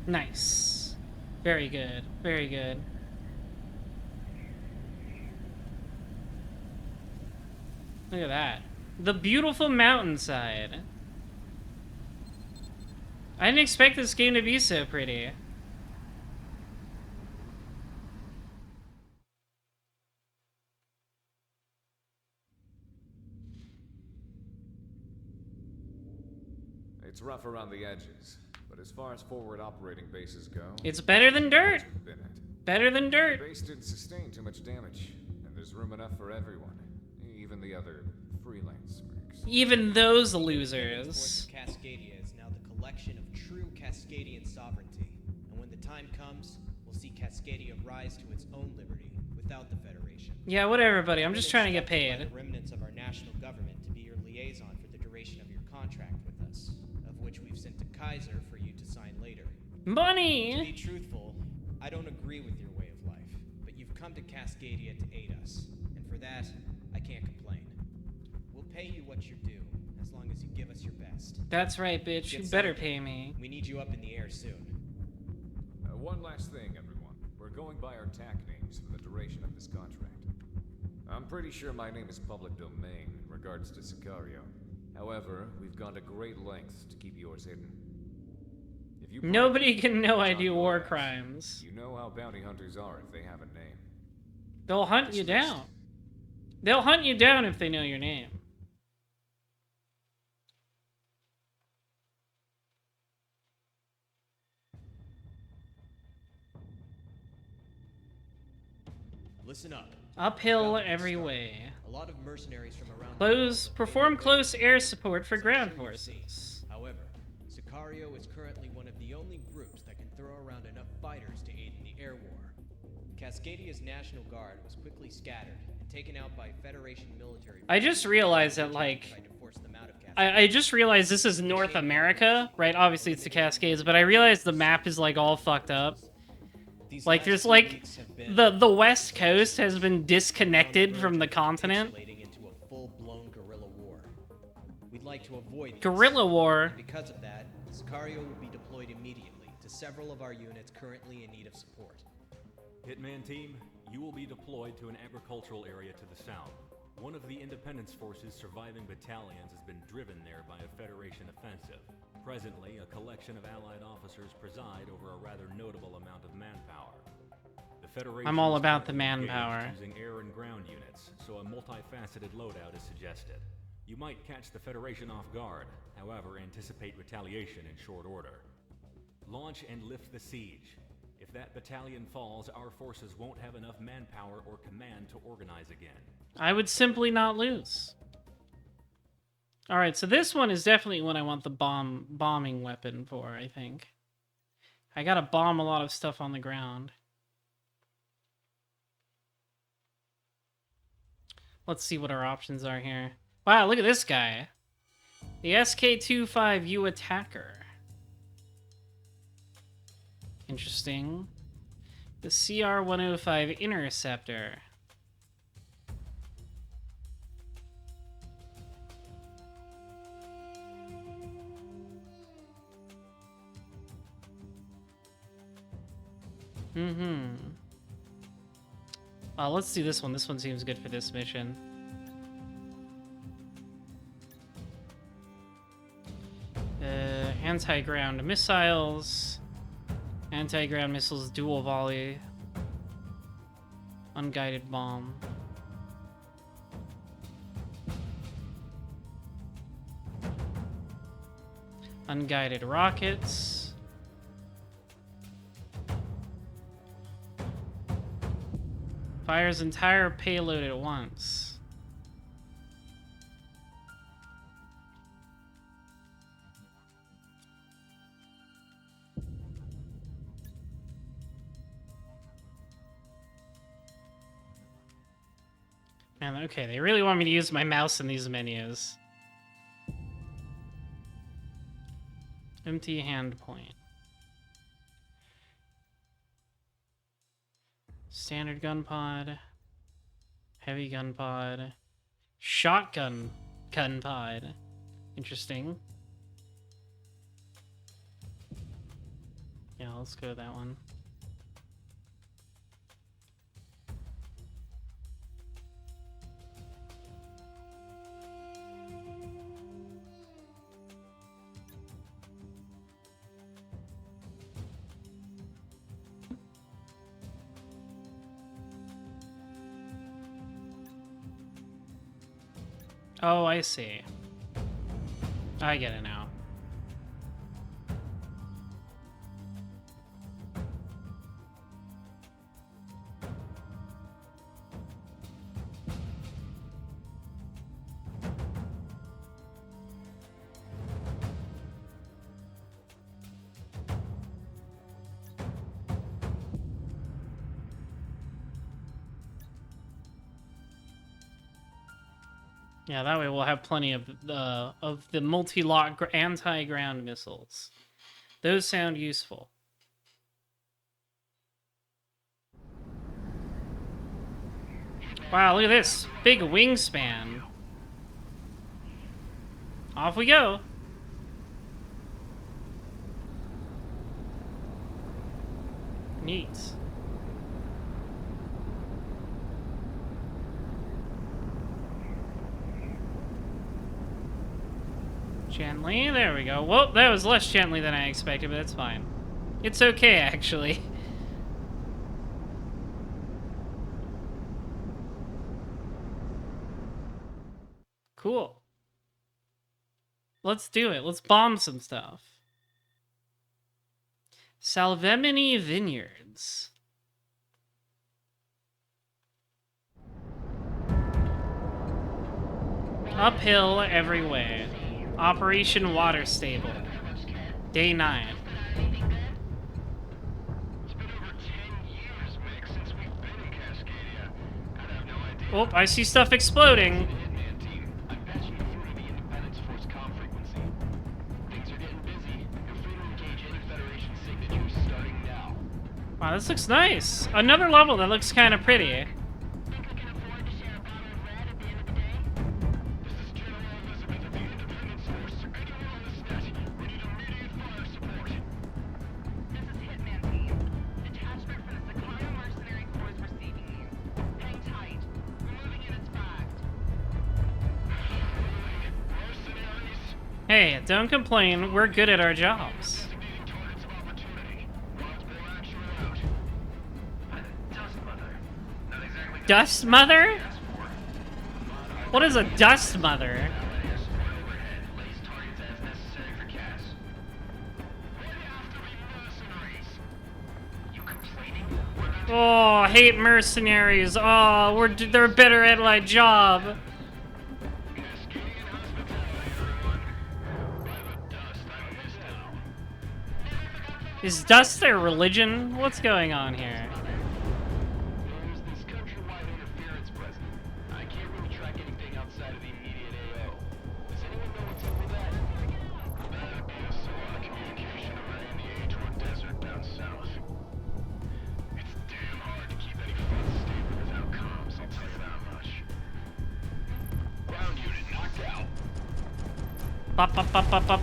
Nice. Very good. Very good. Look at that. The beautiful mountainside. I didn't expect this game to be so pretty. It's rough around the edges, but as far as forward operating bases go, It's better than dirt. you've been it. Better than The dirt. base didn't sustain too much damage, and there's room enough for everyone, even the other freelance mercs. Even those Force losers. of Cascadia is now the collection of true Cascadian sovereignty, and when the time comes, we'll see Cascadia rise to its own liberty, with without the Federation. Yeah, whatever, buddy. I'm just You've trying to been get instructed by paid. the remnants of our national government to be your liaison for the duration of your contract with us, of which we've sent to Kaiser for you to sign later. To be Money! truthful, I don't agree with your way of life, but you've come to Cascadia to aid us, and for that, I can't complain. We'll pay you what you're due, as long as you give us your best. That's right, bitch. You Get better something. pay me. We need you up in the air soon. One last thing, everyone. We're going by our TAC names for the duration of this contract. I'm pretty sure my name is public domain in regards to Sicario. However, we've gone to great lengths to keep yours hidden. If you Nobody can know I John do war Boaz, crimes. You know how bounty hunters are if they have a name. They'll hunt you down. They'll hunt you down if they know your name. Listen up. Uphill About to get every started. way. A lot of mercenaries from around Close. the world Perform are close ready. air support for As I'm ground sure you've seen. forces. However, Sicario is currently one of the only groups that can throw around enough fighters to aid in the air war. Cascadia's National Guard was quickly scattered and taken out by Federation military. I just realized that, like, tried to force them out of Cascadia. I just realized this is North America, right? Obviously it's the Cascades, but I realized the map is like all fucked up. These Like last there's few like weeks have been the West Coast has been on the disconnected verge from the of continent. escalating into a full-blown guerrilla war. We'd like to avoid this. Guerrilla war. And because of that, Sicario will be deployed immediately to several of our units currently in need of support. Hitman team, you will be deployed to an agricultural area to the south. One of the Independence Force's surviving battalions has been driven there by a Federation offensive. Presently, a collection of Allied officers preside over a rather notable amount of manpower. The Federation I'm all is about the currently engaged manpower. using air and ground units, so a multifaceted loadout is suggested. You might catch the Federation off guard, however, anticipate retaliation in short order. Launch and lift the siege. If that battalion falls, our forces won't have enough manpower or command to organize again. I would simply not lose. Alright, so this one is definitely what I want the bombing weapon for, I think. I gotta bomb a lot of stuff on the ground. Let's see what our options are here. Wow, look at this guy. The SK-25U Attacker. Interesting. The CR-105 Interceptor. Let's do this one. This one seems good for this mission. Anti-ground missiles. Anti-ground missiles dual volley. Unguided bomb. Unguided rockets. Fires entire payload at once. Man, okay, they really want me to use my mouse in these menus. Empty hand point. Standard gun pod. Heavy gun pod. Shotgun gun pod. Interesting. Yeah, let's go with that one. Oh, I see. I get it now. Yeah, that way we'll have plenty of the multi-lot anti-ground missiles. Those sound useful. Wow, look at this. Big wingspan. Off we go. Neat. Gently, there we go. Well, that was less gently than I expected, but that's fine. It's okay, actually. Cool. Let's do it. Let's bomb some stuff. Salvemini Vineyards. Uphill every way. Operation Water Stable. Day 9. Oh, I see stuff exploding. Wow, this looks nice. Another level that looks kind of pretty. Hey, don't complain. We're good at our jobs. Dust Mother? What is a Dust Mother? Oh, I hate mercenaries. Oh, they're better at my job. Is dust their religion? What's going on here? There's this countrywide interference present. I can't really track anything outside of the immediate AO. Does anyone know what's up with that? That'd be a lot of communication around the Pt.1 desert down south. It's damn hard to keep any fronts stable without comms, I'll tell you that much. Ground unit knocked out. Pop, pop, pop, pop, pop.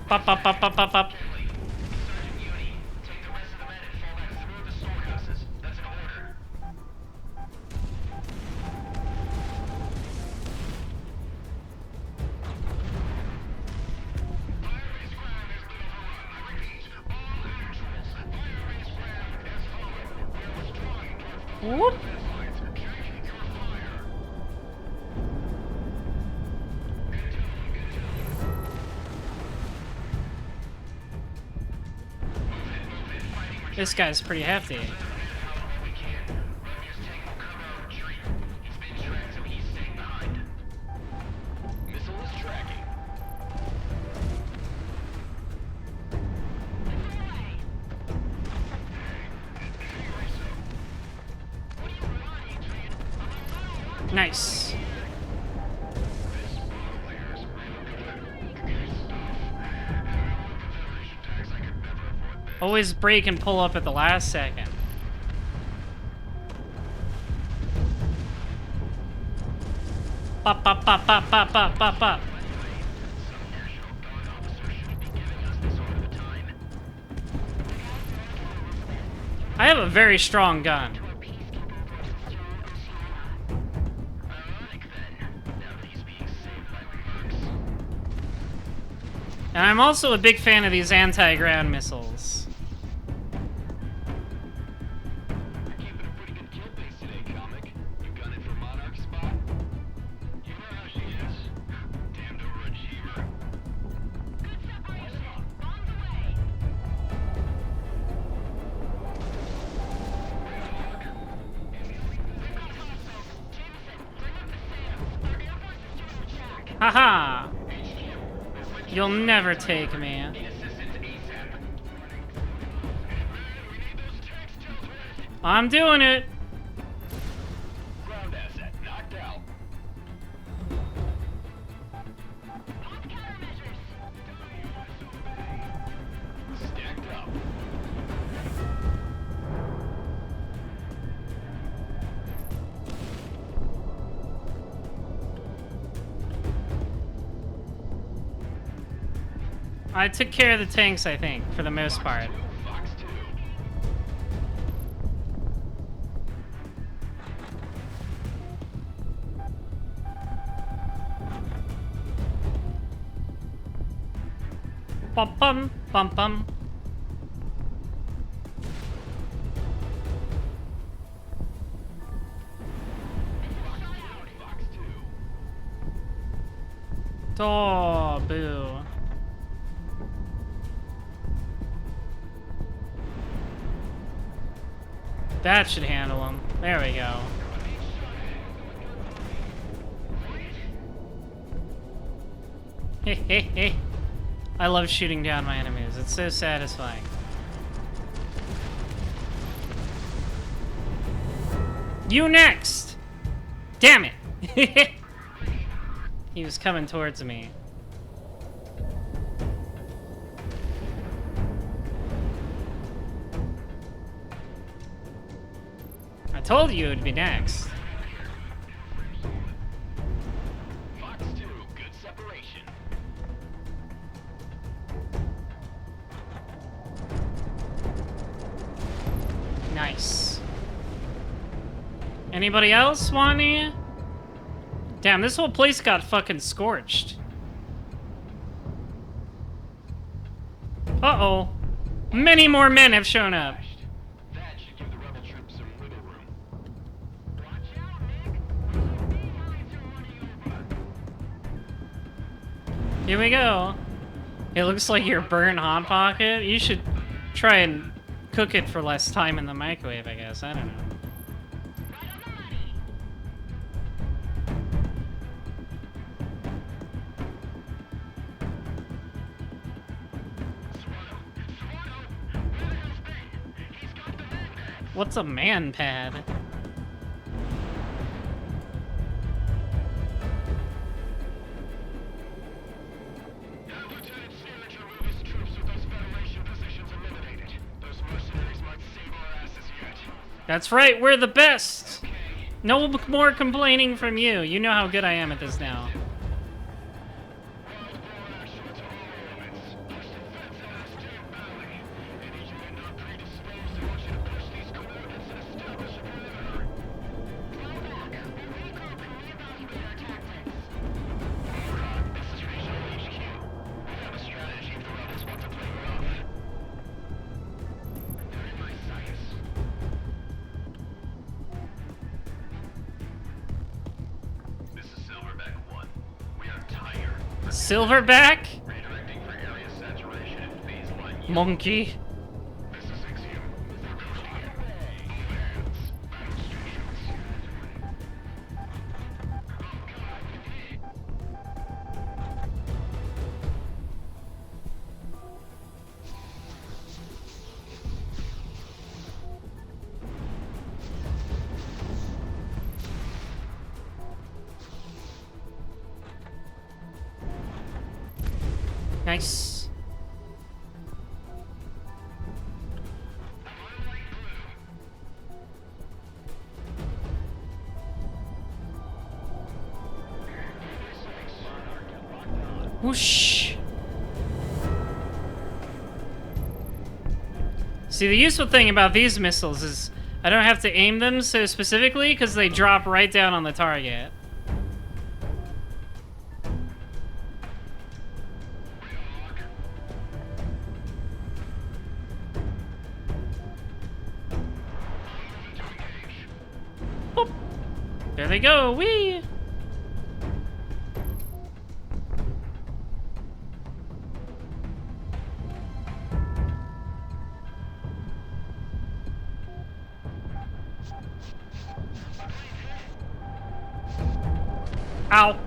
Pop, pop, pop, pop, pop, pop. Sergeant Uni, take the rest of the men and fall back through the storehouses. That's an order. Firebase ground has been overrun. I repeat, all neutrals. Firebase ground has fallen. We're withdrawing towards Whoop. lines. Changing your fire. This guy's pretty hefty. Missile is tracking. Nice. Always break and pull up at the last second. Pop, pop, pop, pop, pop, pop, pop, pop. I have a very strong gun. And I'm also a big fan of these anti-ground missiles. You're keeping a pretty good kill pace today, comic. You gunning for Monarch spot? You know how she is. Damned overachiever. Good separation. Bombs away. Haha! You'll never take me. I'm doing it. Ground asset. I took care of the tanks, I think, for the most part. Fox 2. Bum bum bum bum. Fox 2. Oh, boo. That should handle him. There we go. Hey. I love shooting down my enemies. It's so satisfying. You next! Damn it! He was coming towards me. I told you it would be next. Fox 2, good separation. Nice. Anybody else want any? Damn, this whole place got fucking scorched. Uh-oh. Many more men have shown up. That should give the rebel troops some wiggle room. Watch out, Nick. Behinds are running over. Here we go. It looks like your burnt Hot Pocket. You should try and cook it for less time in the microwave, I guess. I don't know. What's a man pad? Have Lieutenant Steerage remove his troops with those Federation positions eliminated. Those mercenaries might save our asses yet. That's right, we're the best! No more complaining from you. You know how good I am at this now. Wild-born action to all elements. Push defenses to your belly. Any unit not predisposed, I want you to push these coordinates and establish a perimeter. Fall back. We'll regroup and reevaluate our tactics. Warhawk, this is Regional HQ. We have a strategy if the rebels want to play rough. They're in my sights. This is Silverback 1. We are tired. Silverback? Redirecting for area saturation in phase 1. Monkey. This is Axiom. We're coasting in. All hands. Battle stations. Nice. Whoosh. See, the useful thing about these missiles is I don't have to aim them so specifically because they drop right down on the target. Boop. There they go. Whee! Ow.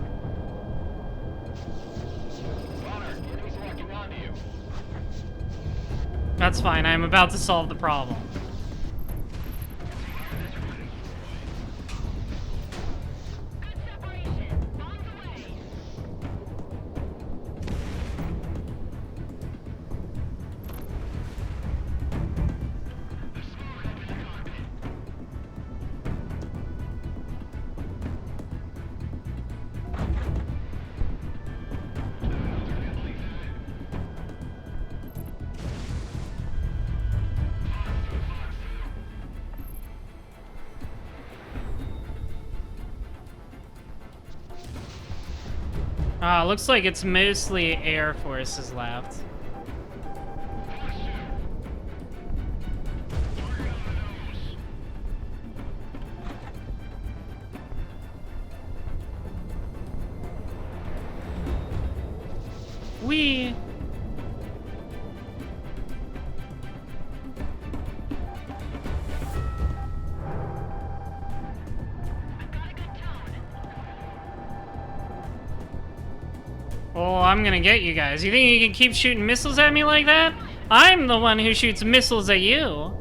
That's fine. I'm about to solve the problem. Good separation. Bombs away. Looks like it's mostly Air Forces left. We. Oh, I'm gonna get you guys. You think you can keep shooting missiles at me like that? I'm the one who shoots missiles at you.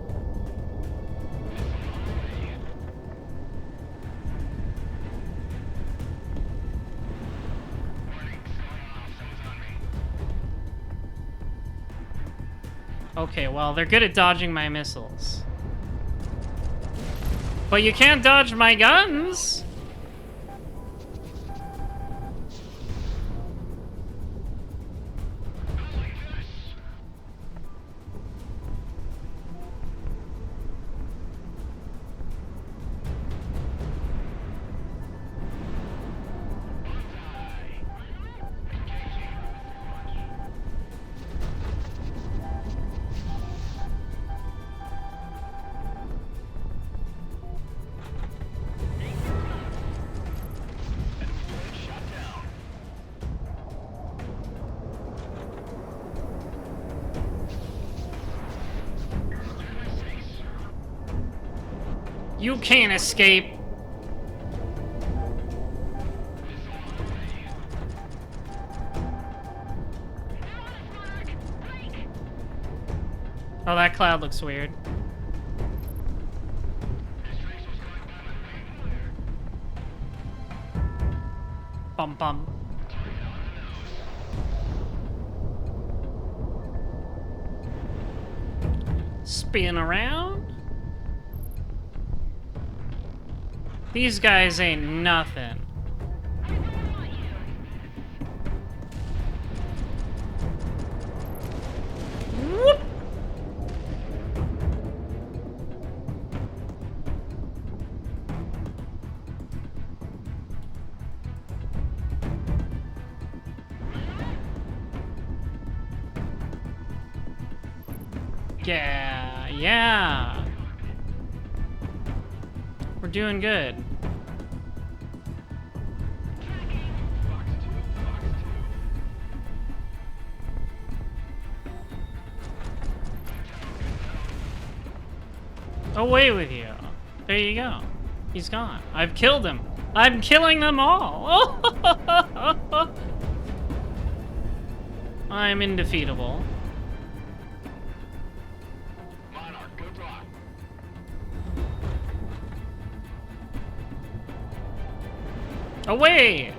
Okay, well, they're good at dodging my missiles. But you can't dodge my guns! You can't escape. Oh, that cloud looks weird. Bum bum. Spin around. These guys ain't nothing. Whoop. Yeah, yeah. We're doing good. Away with you. There you go. He's gone. I've killed him. I'm killing them all. I'm indefeatable. Monarch, good luck. Away!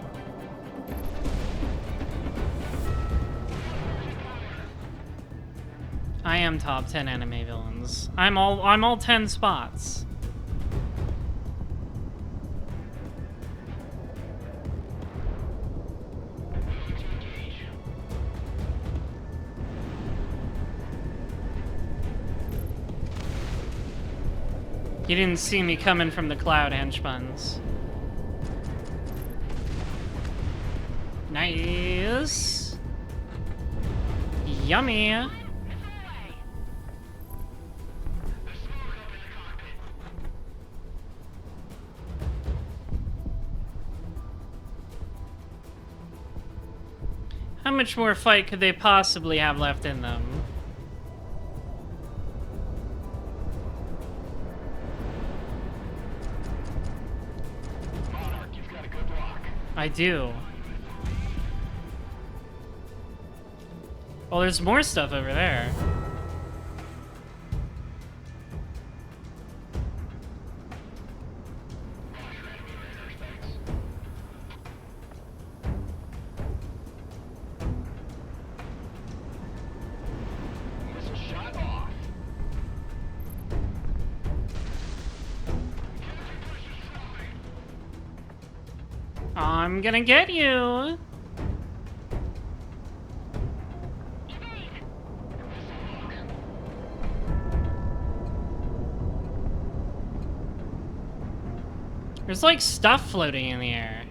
I am top 10 anime villains. I'm all 10 spots. You didn't see me coming from the cloud, henchbuns. Nice. Yummy. How much more fight could they possibly have left in them? Monarch, you've got a good lock. I do. Oh, there's more stuff over there. Missile shot off. I'm gonna get you. There's like stuff floating in the air.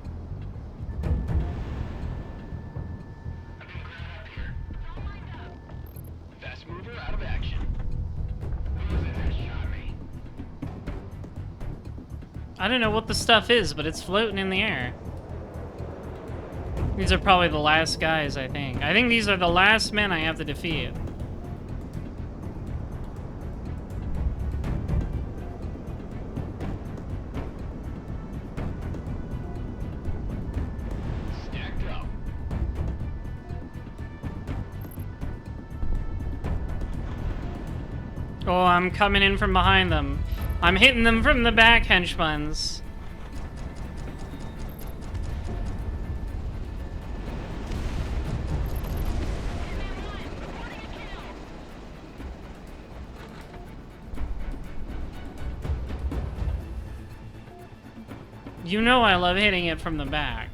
I don't know what the stuff is, but it's floating in the air. These are probably the last guys, I think. I think these are the last men I have to defeat. Stacked up. Oh, I'm coming in from behind them. I'm hitting them from the back, henchbuns. You know I love hitting it from the back.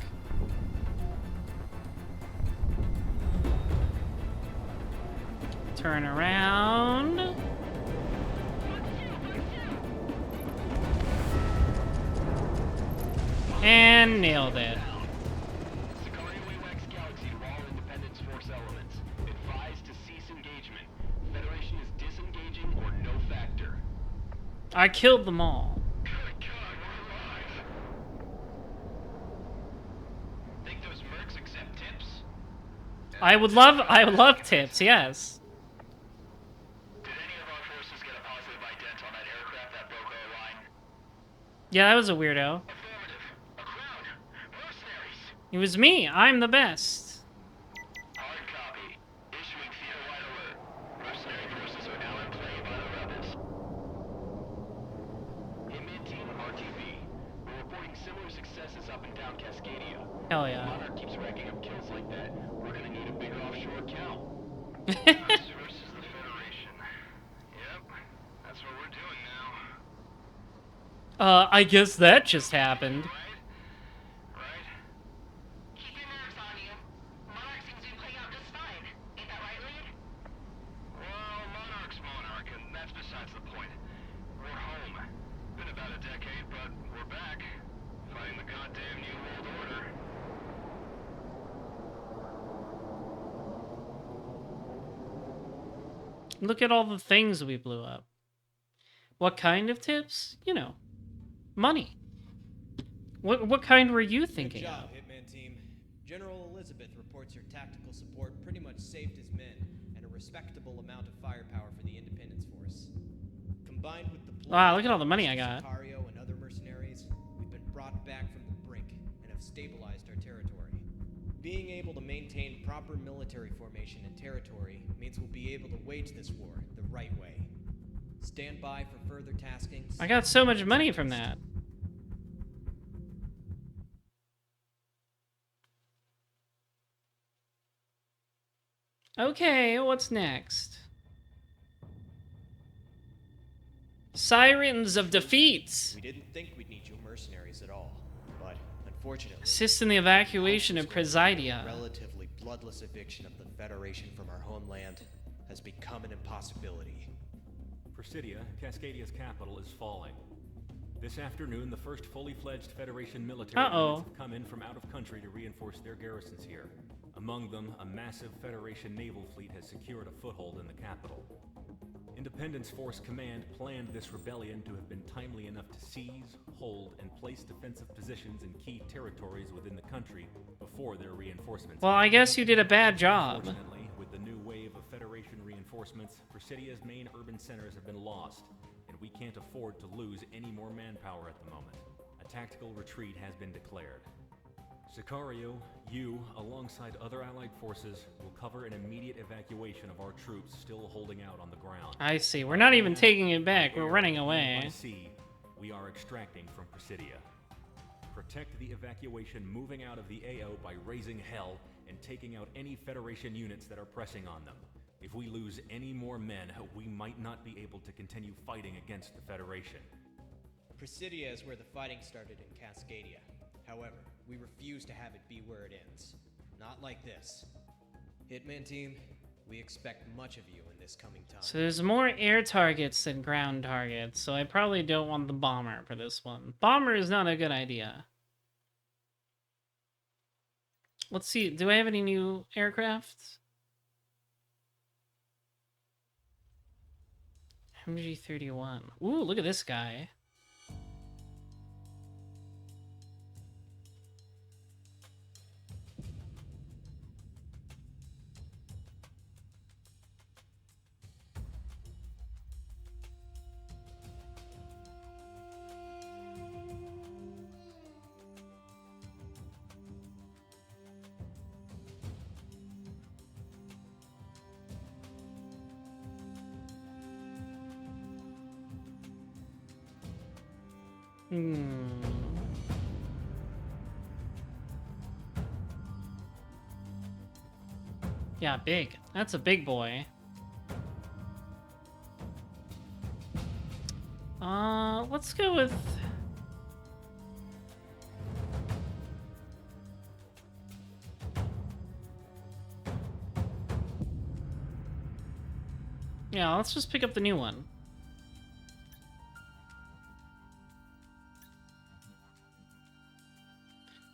Turn around. And nailed it. Sicario AWACS Galaxy to all Independence Force elements. Advised to cease engagement. Federation is disengaging or no factor. I killed them all. Good God, we're alive. Think those mercs accept tips? I would love tips, yes. Did any of our forces get a positive ident on that aircraft that broke our line? Yeah, that was a weirdo. Affirmative. A crowd. Mercenaries. It was me. I'm the best. Hard copy. Issuing theater-wide alert. Mercenary forces are now in play by the rebels. Hitman team RTV. We're reporting similar successes up and down Cascadia. Hell If yeah. Monarch keeps racking up kills like that, we're gonna need a bigger offshore account. Us versus the Federation. Yep, that's what we're doing now. I guess that just happened. Right? Keep your nerves on you. Monarch seems to be playing out just fine. Ain't that right, Lead? Well, Monarch's Monarch, and that's besides the point. We're home. Been about a decade, but we're back. Fighting the goddamn New World Order. Look at all the things we blew up. What kind of tips? You know, money. What kind were you Good thinking job, of? Hitman team. General Elizabeth reports your tactical support pretty much saved his men and a respectable amount of firepower for the Independence Force. Combined with the Wow, look at all the money I got. Sicario and other mercenaries, we've been brought back from the brink and have stabilized our territory. Being able to maintain proper military formation and territory means we'll be able to wage this war the right way. Stand by for further taskings. I got so much money from that. Okay, what's next? Sirens of Defeat. We didn't think we'd need you mercenaries at all, but unfortunately, Assist in the evacuation of the Presidia. relatively bloodless eviction of the Federation from our homeland has become an impossibility. Presidia, Cascadia's capital, is falling. This afternoon, the first fully fledged Federation military units have come in from out of country to reinforce their garrisons here. Among them, a massive Federation naval fleet has secured a foothold in the capital. Independence Force Command planned this rebellion to have been timely enough to seize, hold, and place defensive positions in key territories within the country before their reinforcements. Well, I guess you did a bad job. Unfortunately, with the new wave of Federation reinforcements, Presidia's main urban centers have been lost, and we can't afford to lose any more manpower at the moment. A tactical retreat has been declared. Sicario, you, alongside other allied forces, will cover an immediate evacuation of our troops still holding out on the ground. I see. We're not even taking it back. We're running By away. sea, we are extracting from Presidia. Protect the evacuation moving out of the AO by raising hell and taking out any Federation units that are pressing on them. If we lose any more men, we might not be able to continue fighting against the Federation. Presidia is where the fighting started in Cascadia. However, we refuse to have it be where it ends. Not like this. Hitman team, we expect much of you in this coming time. So there's more air targets than ground targets, so I probably don't want the bomber for this one. Bomber is not a good idea. Let's see, do I have any new aircraft? MG-31. Ooh, look at this guy. Hmm. Yeah, big. That's a big boy. Let's go with... Yeah, let's just pick up the new one.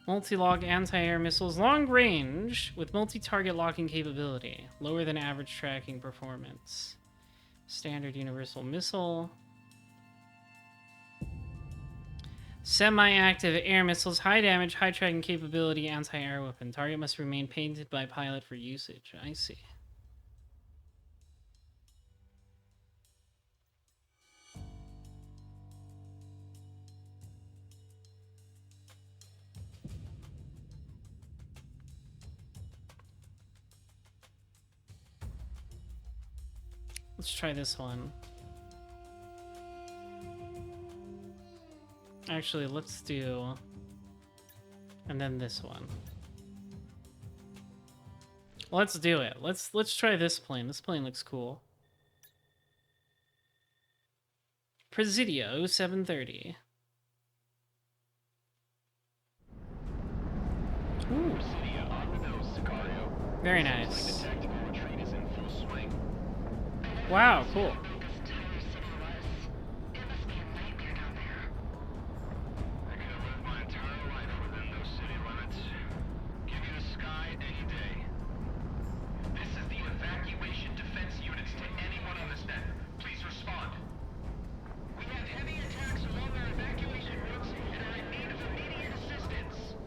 Multi-log anti-air missiles, long range with multi-target locking capability, lower than average tracking performance. Standard universal missile. Semi-active air missiles, high damage, high tracking capability, anti-air weapon. Target must remain painted by pilot for usage. I see. Let's try this one. Actually, let's do... And then this one. Let's do it. Let's try this plane. This plane looks cool. Presidio 730. Ooh. Presidio on the nose, Sicario. Very Seems nice. like the tactical retreat is in full swing. Wow, cool. I could have lived my entire life within those city limits. Give me the sky any day. This is the evacuation defense units to anyone on this net. Please respond. We have heavy attacks along our evacuation routes and are in need of immediate assistance.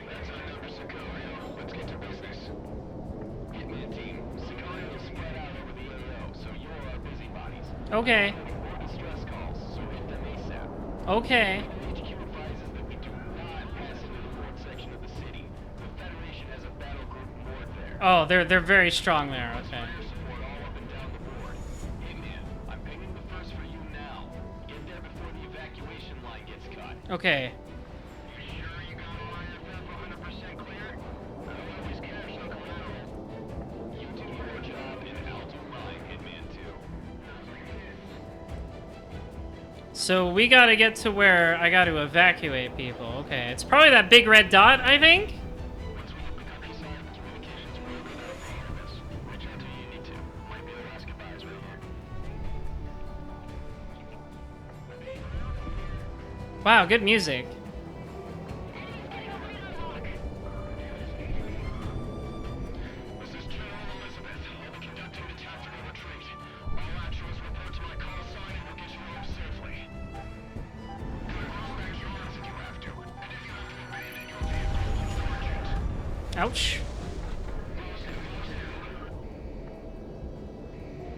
That's our number, Sicario. Let's get to business. Hitman team, Sicario is spread out over the AO, so you are our busybodies. Okay. Important stress calls, so hit them ASAP. Okay. HQ advises that we do not pass into the port section of the city. The Federation has a battle group moored there. Oh, they're very strong there. Okay. Fire support all up and down the board. Hitman, I'm pinging the first for you now. Get there before the evacuation line gets cut. Okay. You sure you got all IFF 100% clear? I don't always cash on collateral. You do your job and I'll do mine, Hitman 2. So we gotta get to where I gotta evacuate people. Okay. It's probably that big red dot, I think? Once we hit the countryside, the communications will be out for all of us. Reach out to you need to. Might be the last goodbyes right here. Wow, good music. This is General Elizabeth. I'll be conducting the tactical retreat. All actuals report to my call sign and we'll get you home safely. Cut across backyards if you have to. And if you have to abandon your vehicle, it's urgent. Ouch.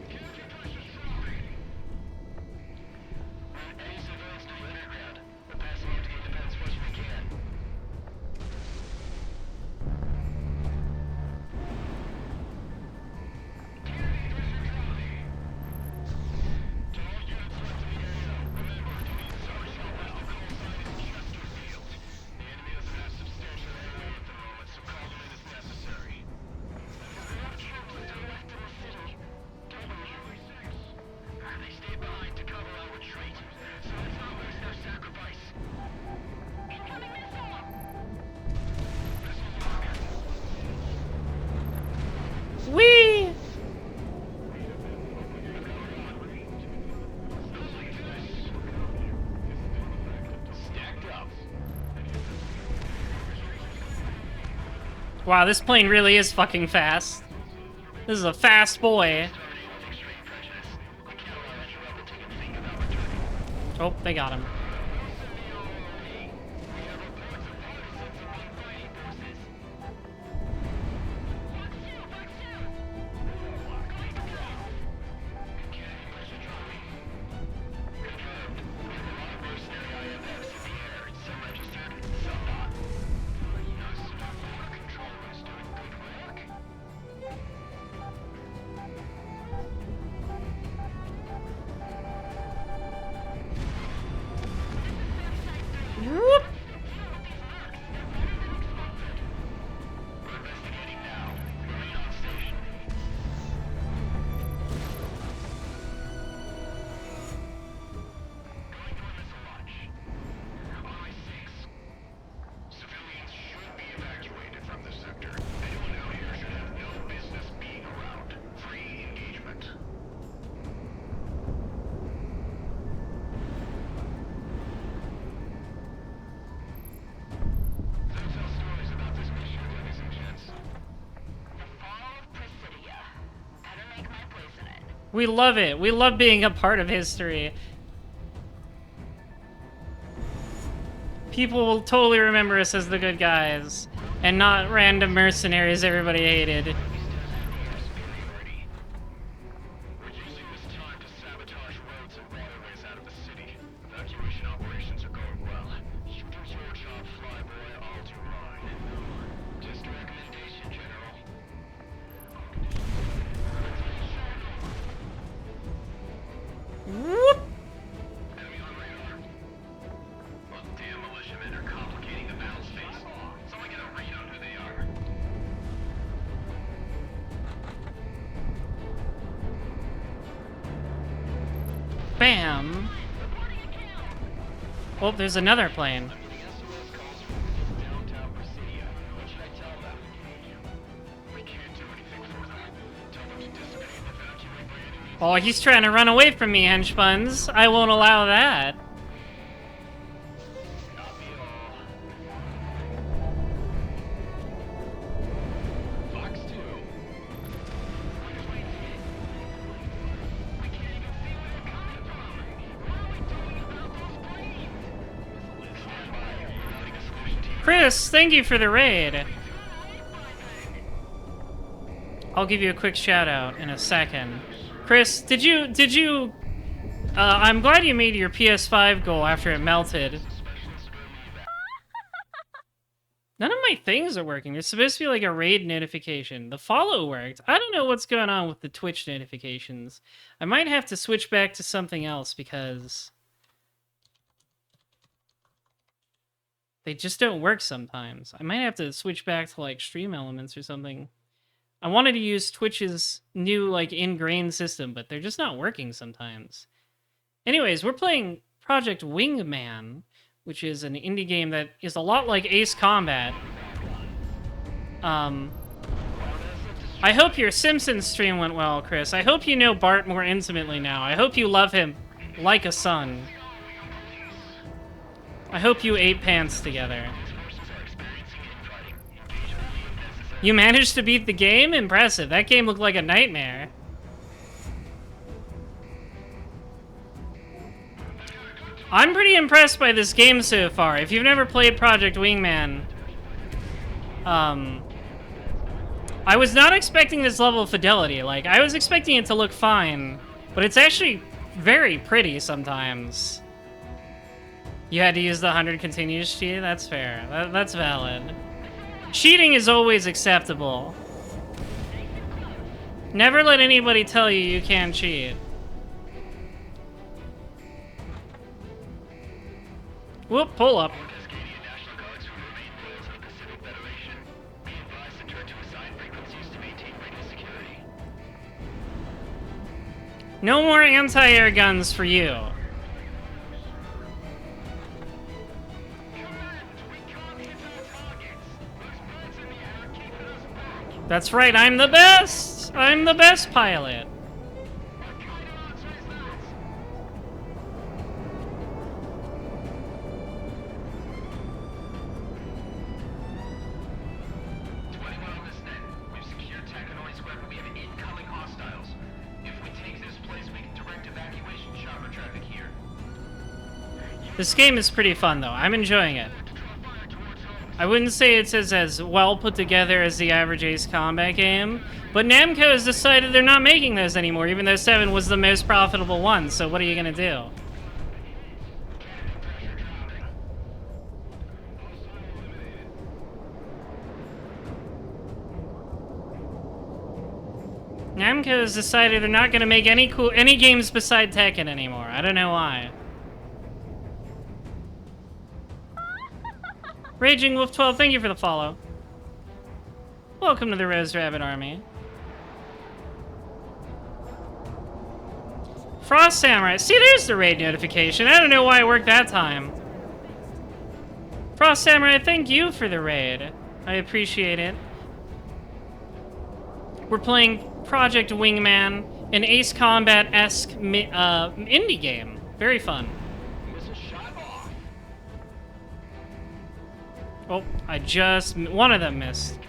Capture pressure slowly. Any civilians to the underground. We're passing out to get defense as much as we can. To all units left in the AO, remember, to meet Sarge Southwest, the call sign is Chesterfield. The enemy doesn't have substantial area at the moment, so call them in as necessary. We have troops to the left of the city. They stayed behind to cover our retreat, so let's not waste their sacrifice. Incoming missile! Missile lock. Whee! Stacked up. Wow, this plane really is fucking fast. This is a fast boy. Oh, they got him. We love it. We love being a part of history. People will totally remember us as the good guys, and not random mercenaries everybody hated. We're using this time to sabotage roads and waterways out of the city. Evacuation operations are going well. You do your job, Flyboy, I'll do mine. Just a recommendation, General. Whoop! Enemy on radar. Those damn militiamen are complicating the battle space. Someone get a read on who they are. Bam! Oh, there's another plane. The SOS calls from downtown Presidia. What should I tell them? We can't do anything for them. Tell them to dissipate and evacuate by any means. Oh, he's trying to run away from me, henchbuns. I won't allow that. Copy all. Fox 2. We can't even see where they're coming from. What are we doing about those planes? Stand by. We're routing a solution team. Chris, thank you for the raid. I'll give you a quick shout out in a second. Chris, did you I'm glad you made your PS5 goal after it melted. None of my things are working. There's supposed to be like a raid notification. The follow worked. I don't know what's going on with the Twitch notifications. I might have to switch back to something else because they just don't work sometimes. I might have to switch back to like Stream Elements or something. I wanted to use Twitch's new like ingrained system, but they're just not working sometimes. Anyways, we're playing Project Wingman, which is an indie game that is a lot like Ace Combat. I hope your Simpsons stream went well, Chris. I hope you know Bart more intimately now. I hope you love him like a son. I hope you ate pants together. You managed to beat the game? Impressive. That game looked like a nightmare. I'm pretty impressed by this game so far. If you've never played Project Wingman, I was not expecting this level of fidelity. Like, I was expecting it to look fine, but it's actually very pretty sometimes. You had to use the 100 continues cheat? That's fair. That's valid. Cheating is always acceptable. Never let anybody tell you you can't cheat. Whoop, pull up. Cascadian National Guards who remain loyal to the Pacific Federation. Be advised to turn to assigned frequencies to maintain radio security. No more anti-air guns for you. Command, we can't hit our targets. Those birds in the air are keeping us back. That's right, I'm the best! I'm the best pilot. What kind of answer is that? 21 on this net. We've secured Takanoy Square, but we have incoming hostiles. If we take this place, we can direct evacuation chopper traffic here. This game is pretty fun, though. I'm enjoying it. I wouldn't say it's as well put together as the average Ace Combat game, but Namco has decided they're not making those anymore, even though 7 was the most profitable one, so what are you gonna do? Namco has decided they're not gonna make any games beside Tekken anymore. I don't know why. Raging Wolf 12, thank you for the follow. Welcome to the Rose Rabbit Army. Frost Samurai. See, there's the raid notification. I don't know why it worked that time. Frost Samurai, thank you for the raid. I appreciate it. We're playing Project Wingman, an Ace Combat-esque indie game. Very fun. Oh, one of them missed.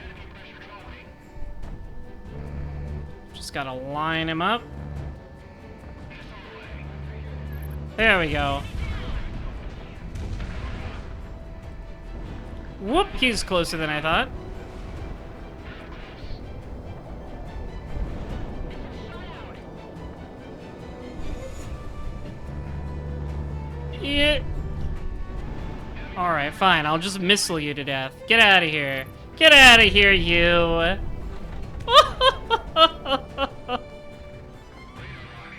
Just gotta line him up. There we go. Whoop, he's closer than I thought. Yeah. Alright, fine. I'll just missile you to death. Get out of here. Get out of here, you.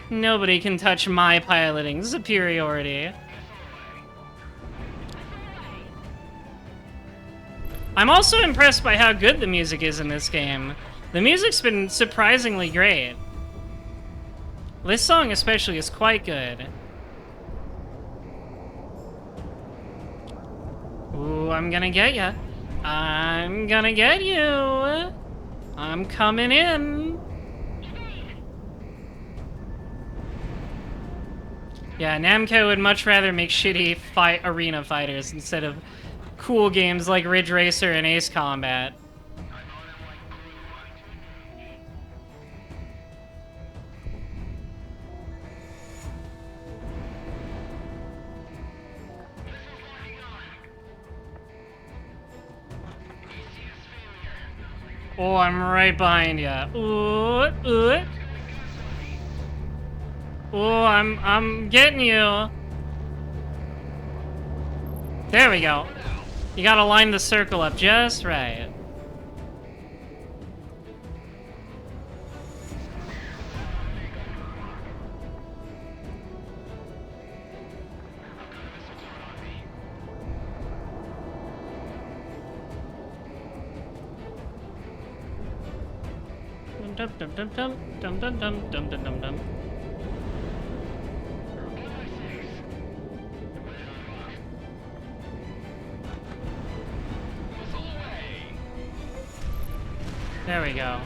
Nobody can touch my piloting superiority. I'm also impressed by how good the music is in this game. The music's been surprisingly great. This song especially is quite good. Ooh, I'm gonna get ya. I'm gonna get you. I'm coming in. Yeah, Namco would much rather make shitty arena fighters instead of cool games like Ridge Racer and Ace Combat. Oh, I'm right behind ya. Ooh. Oh, I'm getting you. There we go. You gotta line the circle up just right. Dum dum dum dum dum dum dum dum dum dum dum. There we go.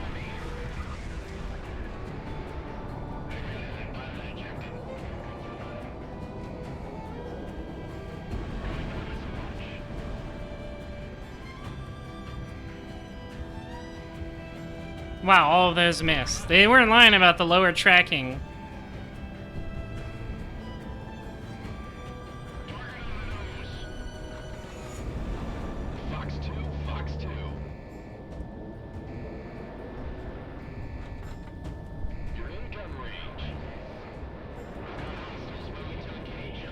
Wow, all of those missed. They weren't lying about the lower tracking. Fox 2, Fox 2. You're in gun range. Hostiles moving to engage.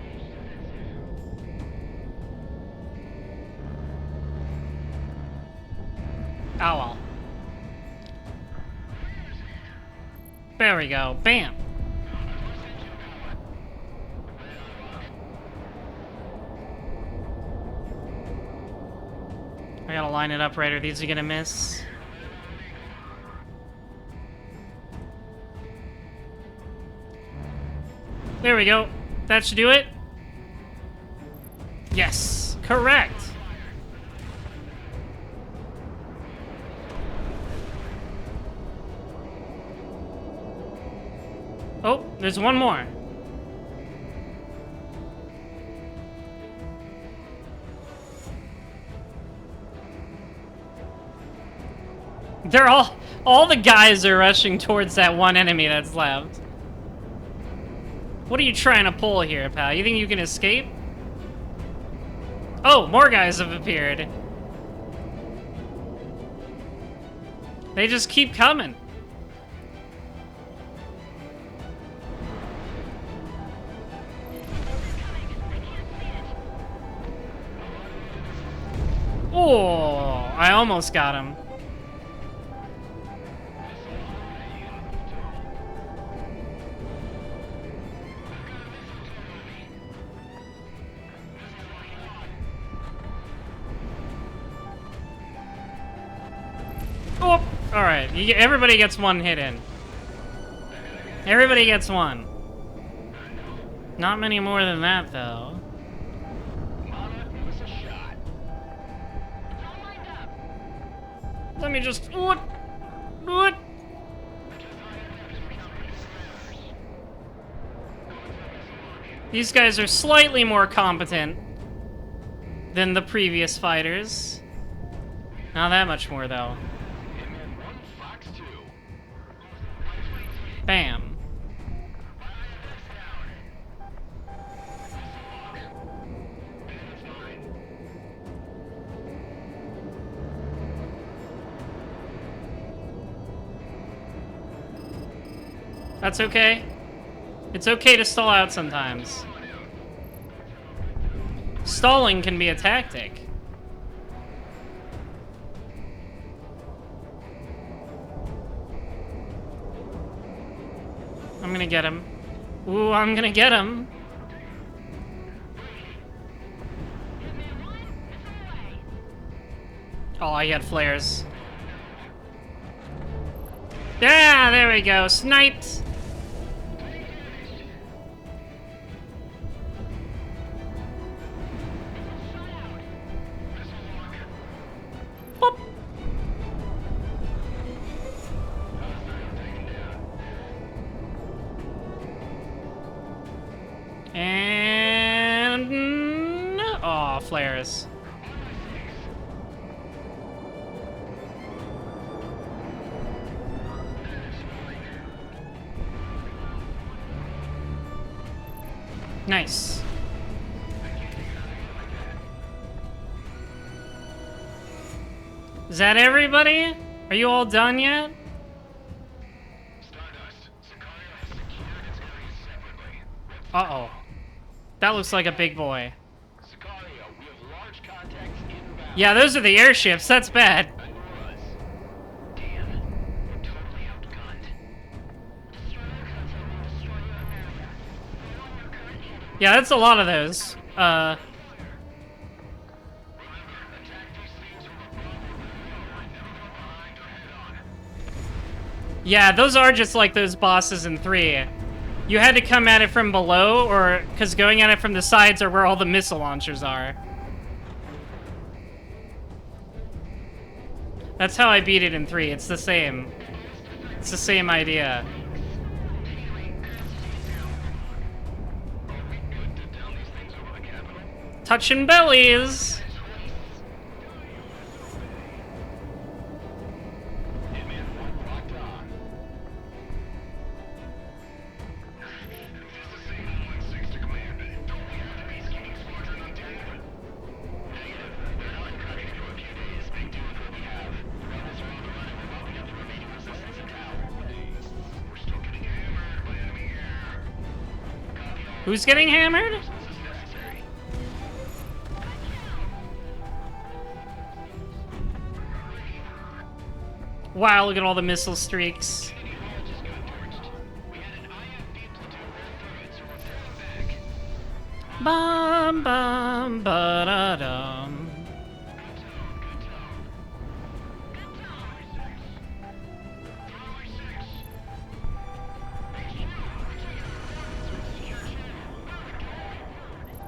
Oh well. There we go. Bam. I gotta line it up right or these are gonna miss. There we go. That should do it. Yes. Correct. Oh, there's one more. They're all the guys are rushing towards that one enemy that's left. What are you trying to pull here, pal? You think you can escape? Oh, more guys have appeared. They just keep coming. Oh, I almost got him. Oh, all right. Everybody gets one hit in. Everybody gets one. Not many more than that, though. Let me just... What? These guys are slightly more competent than the previous fighters. Not that much more, though. That's okay. It's okay to stall out sometimes. Stalling can be a tactic. I'm gonna get him. Ooh, I'm gonna get him. Oh, he had flares. Yeah, there we go. Sniped. Boop. And... oh, flares. Nice. Is that everybody? Are you all done yet? Stardust, Sicario has secured its areas separately. Uh-oh. That looks like a big boy. Sicario, we have large contacts inbound. Yeah, those are the airships. That's bad. Ignore us. Damn. We're totally outgunned. Yeah, that's a lot of those. Yeah, those are just like those bosses in 3. You had to come at it from below, or... because going at it from the sides are where all the missile launchers are. That's how I beat it in 3. It's the same. It's the same idea. Touching bellies! Who's getting hammered? Wow, look at all the missile streaks. Bum bum ba da dum.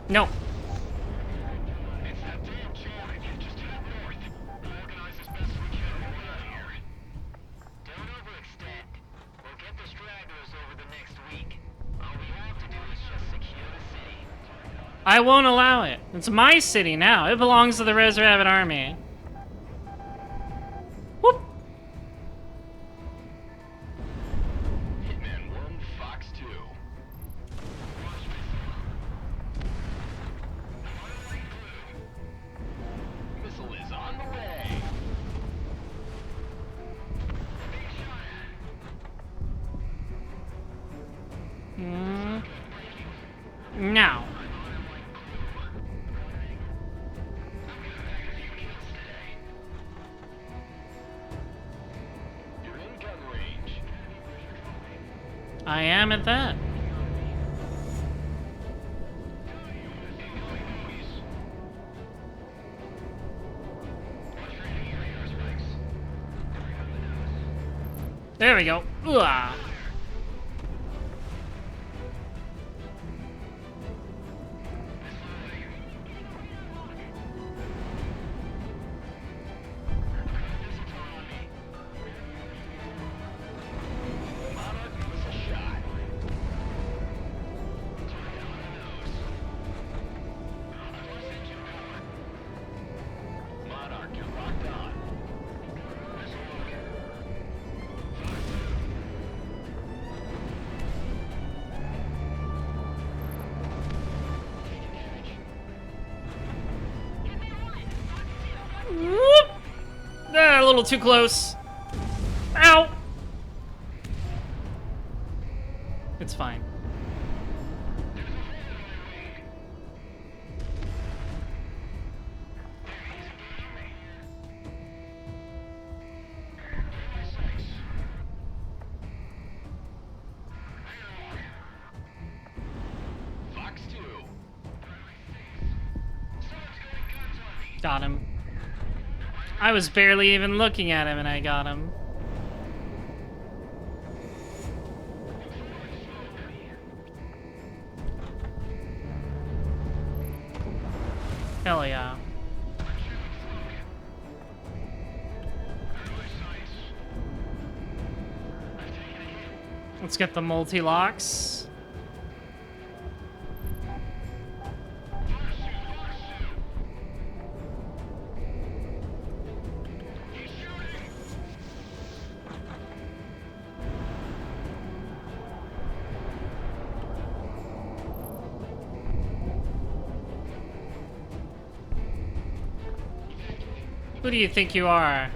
No. I won't allow it. It's my city now. It belongs to the Res Rabbit Army. Whoop. Hitman 1, Fox 2. Missile is on the way. Now. You're in gun range. I am at that. There we go. Ooh-ah. Whoop! Ah, a little too close. Ow! It's fine. Fox 2. Got him. I was barely even looking at him and I got him. Hell yeah. Let's get the multi-locks. Who do you think you are?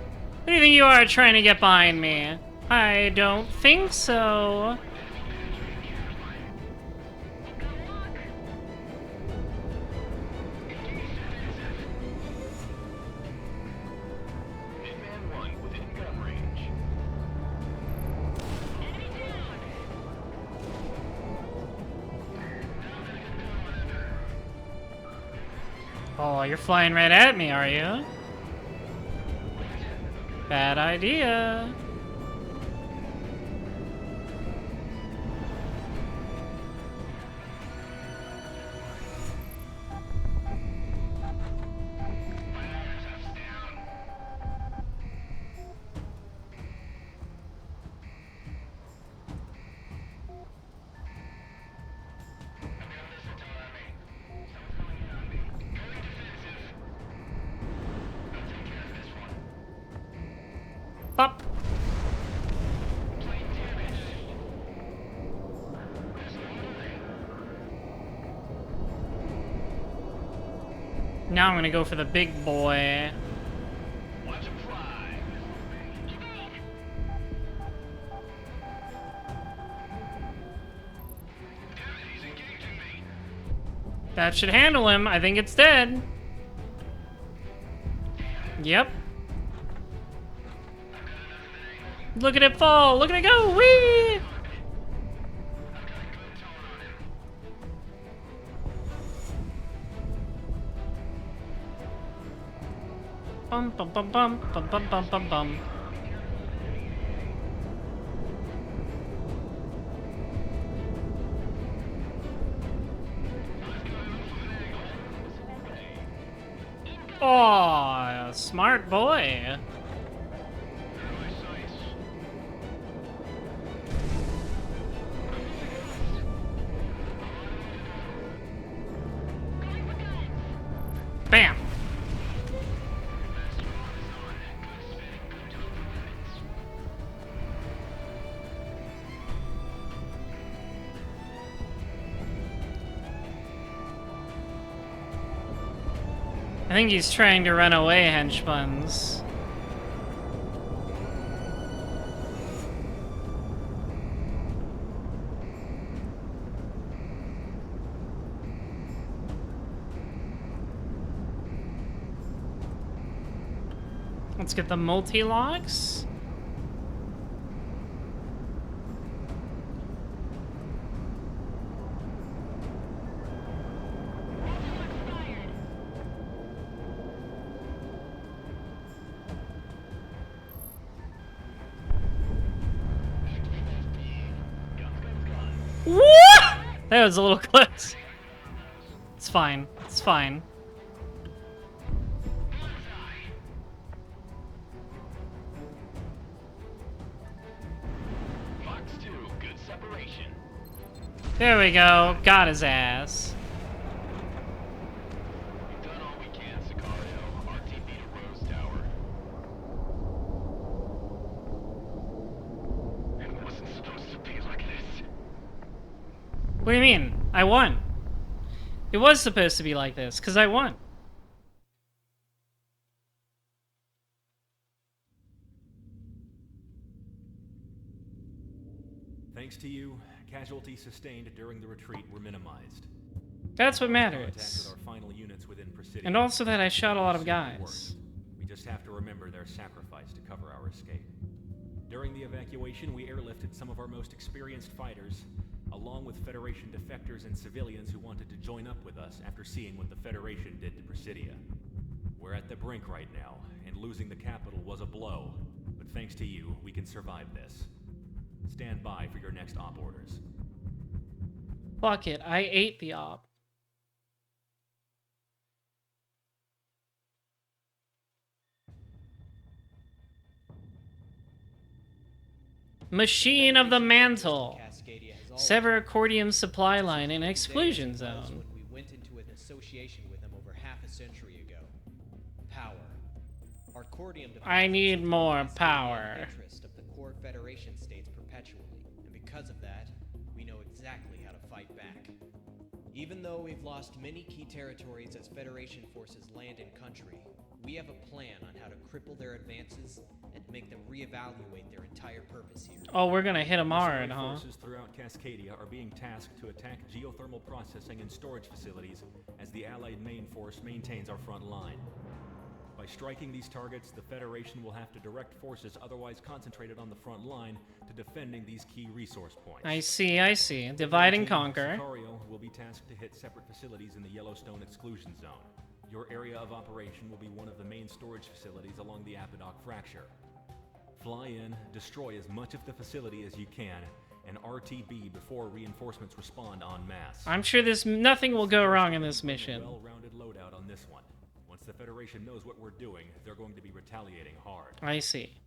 Who do you think you are trying to get behind me? I don't think so. Hitman 1 within gun range. Oh, you're flying right at me, are you? Bad idea. Pop. Now I'm gonna go for the big boy. Watch him fly. He's engaging me. That should handle him. I think it's dead. Yep. Look at it fall. Look at it go. Whee! Bum bum bum bum bum bum bum bum bum. Oh, smart boy. Bam. I think he's trying to run away, henchbuns. Let's get the multi-locks. Woo! That was a little close. It's fine. It's fine. Fox 2, good separation. There we go. Got his ass. We've done all we can, Sicario. RTB to Rose Tower. It wasn't supposed to be like this. What do you mean? I won. It was supposed to be like this, because I won. Thanks to you, Casualties sustained during the retreat were minimized. That's what Contact matters. with our final units within Presidio. And also that I shot a lot of Simply guys. worked. We just have to remember their sacrifice to cover our escape. During the evacuation, we airlifted some of our most experienced fighters, along with Federation defectors and civilians who wanted to join up with us after seeing what the Federation did to Presidia. We're at the brink right now, and losing the capital was a blow. But thanks to you, we can survive this. Stand by for your next op orders. Fuck it, I ate the op. Machine of the Mantle. Cascadia has always Sever accordium supply line in Today exclusion was zone. when we went into an association with them over half a century ago. Power. Arcordium I need more defines the power. interest of the core Federation states perpetually, and because of that, we know exactly how to fight back. Even though we've lost many key territories as Federation forces land in country, we have a plan on how to cripple their advances and make them reevaluate their entire purpose here. Oh, we're gonna hit him hard, Mercenary huh? forces throughout Cascadia are being tasked to attack geothermal processing and storage facilities as the Allied main force maintains our front line. By striking these targets, the Federation will have to direct forces otherwise concentrated on the front line to defending these key resource points. I see, I see. Divide and Team conquer. Sicario will be tasked to hit separate facilities in the Yellowstone exclusion zone. Your area of operation will be one of the main storage facilities along the Apodoc fracture. Fly in, destroy as much of the facility as you can, and RTB before reinforcements respond en masse. I'm sure nothing will go wrong in this mission. A well-rounded loadout on this one. Once the Federation knows what we're doing, they're going to be retaliating hard. I see.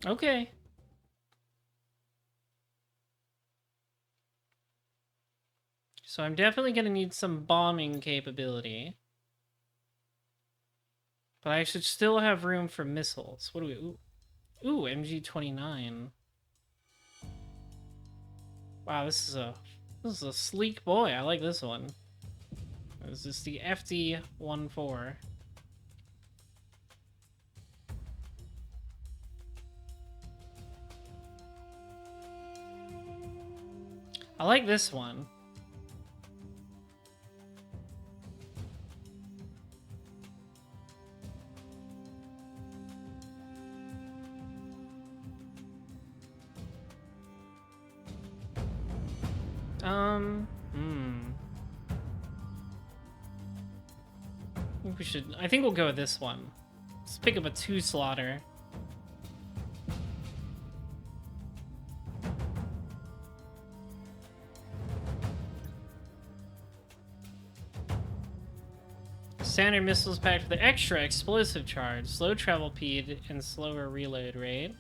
Okay. So I'm definitely gonna need some bombing capability. But I should still have room for missiles. What do we... Ooh, MG-29. Wow, this is a sleek boy. I like this one. Is this the FD-14? I like this one. I think we'll go with this one. Let's pick up a 2-slotter. Standard missiles packed with extra explosive charge, slow travel speed, and slower reload rate.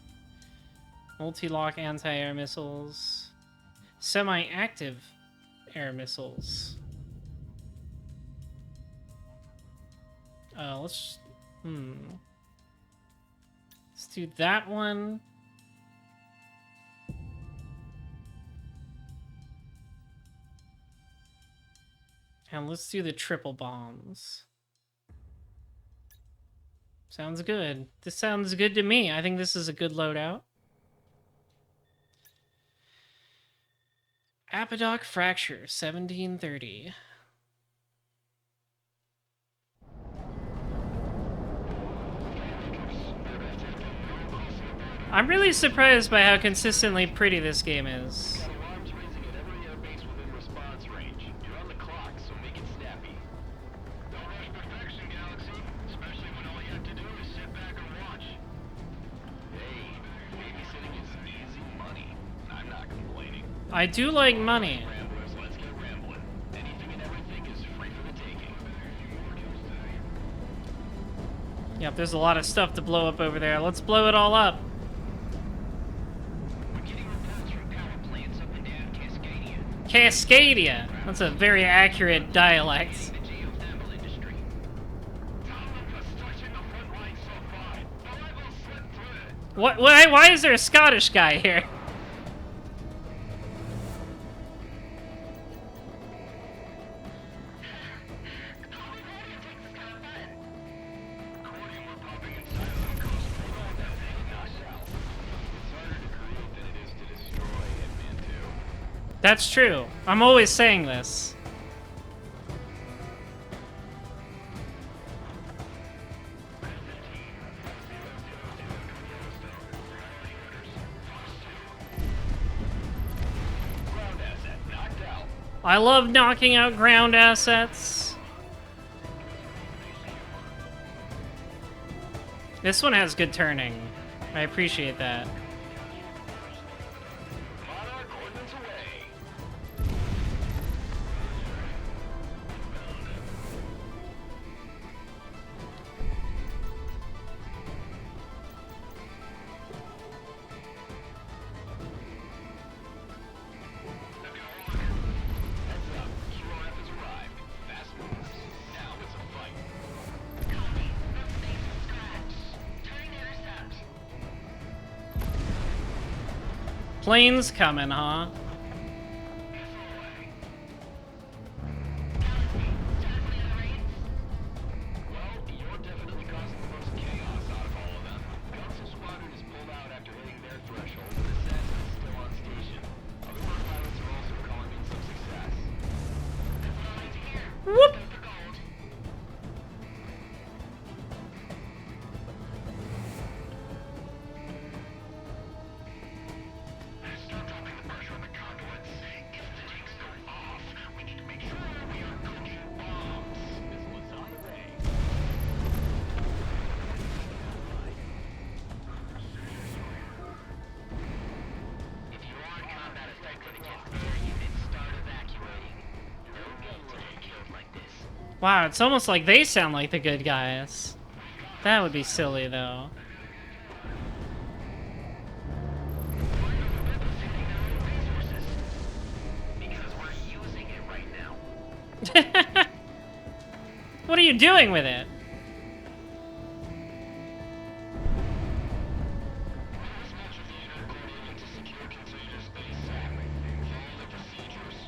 Multi-lock anti-air missiles. Semi-active air missiles. Let's do that one. And let's do the triple bombs. Sounds good. This sounds good to me. I think this is a good loadout. Apodoc Fracture, 1730. I'm really surprised by how consistently pretty this game is. Alarms raising at every air base within response range. You're on the clock, so make it snappy. Don't rush perfection, Galaxy. Especially when all you have to do is sit back and watch. Hey, babysitting is easy money. I'm not complaining. I do like money. Ramblers, let's get rambling. Anything and everything is free for the taking. Yep, there's a lot of stuff to blow up over there. Let's blow it all up. We're getting reports from power plants up and down Cascadia. Cascadia. That's a very accurate dialect. The geothermal industry. Tell them what's touching the front line so far. Don't let them slip through. Why is there a Scottish guy here? Accordion we're popping inside of the coast portal. That's heading us south. It's harder to create than it is to destroy, Hitman 2. That's true. I'm always saying this. Ground asset knocked out. I love knocking out ground assets. This one has good turning. I appreciate that. Monarch ordnance away. Heads up. QRF has arrived. Fast moves. Now it's a fight. Copy. Road base from scratch. Turning to intercept. Planes coming, huh? Galaxy, status on the other raids? Well, you're definitely causing the most chaos out of all of them. Council Squadron is pulled out after hitting their threshold, and Assassin is still on station. Other work pilots are also calling in some success. That's what I like to hear. Whoop. Go for gold. Start dropping the pressure on the conduits. If the tanks go off, we need to make sure we are cooking bombs. Missiles on the way. If you are in combat affected against air units, start evacuating. No need to get killed like this. Wow, it's almost like they sound like the good guys. That would be silly, though. Because we're using it right now. What are you doing with it? This much of the unit according into secure container space. Follow the procedures.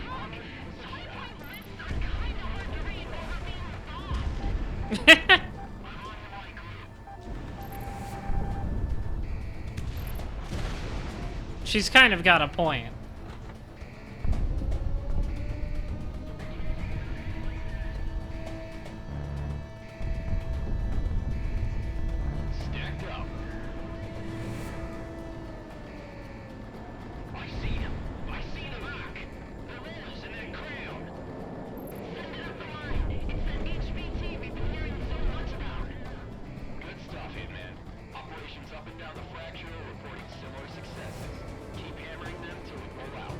We're under attack. The high point lists are kind of wondering if we're being bombed. She's kind of got a point. Stacked up. I see him. I seen him arc. There is in that crowd. Send it up the line. It's that HVT we've been hearing so much about. Good stuff, Hitman. Operations up and down the fracture are reporting similar successes. Keep hammering them till we pull out.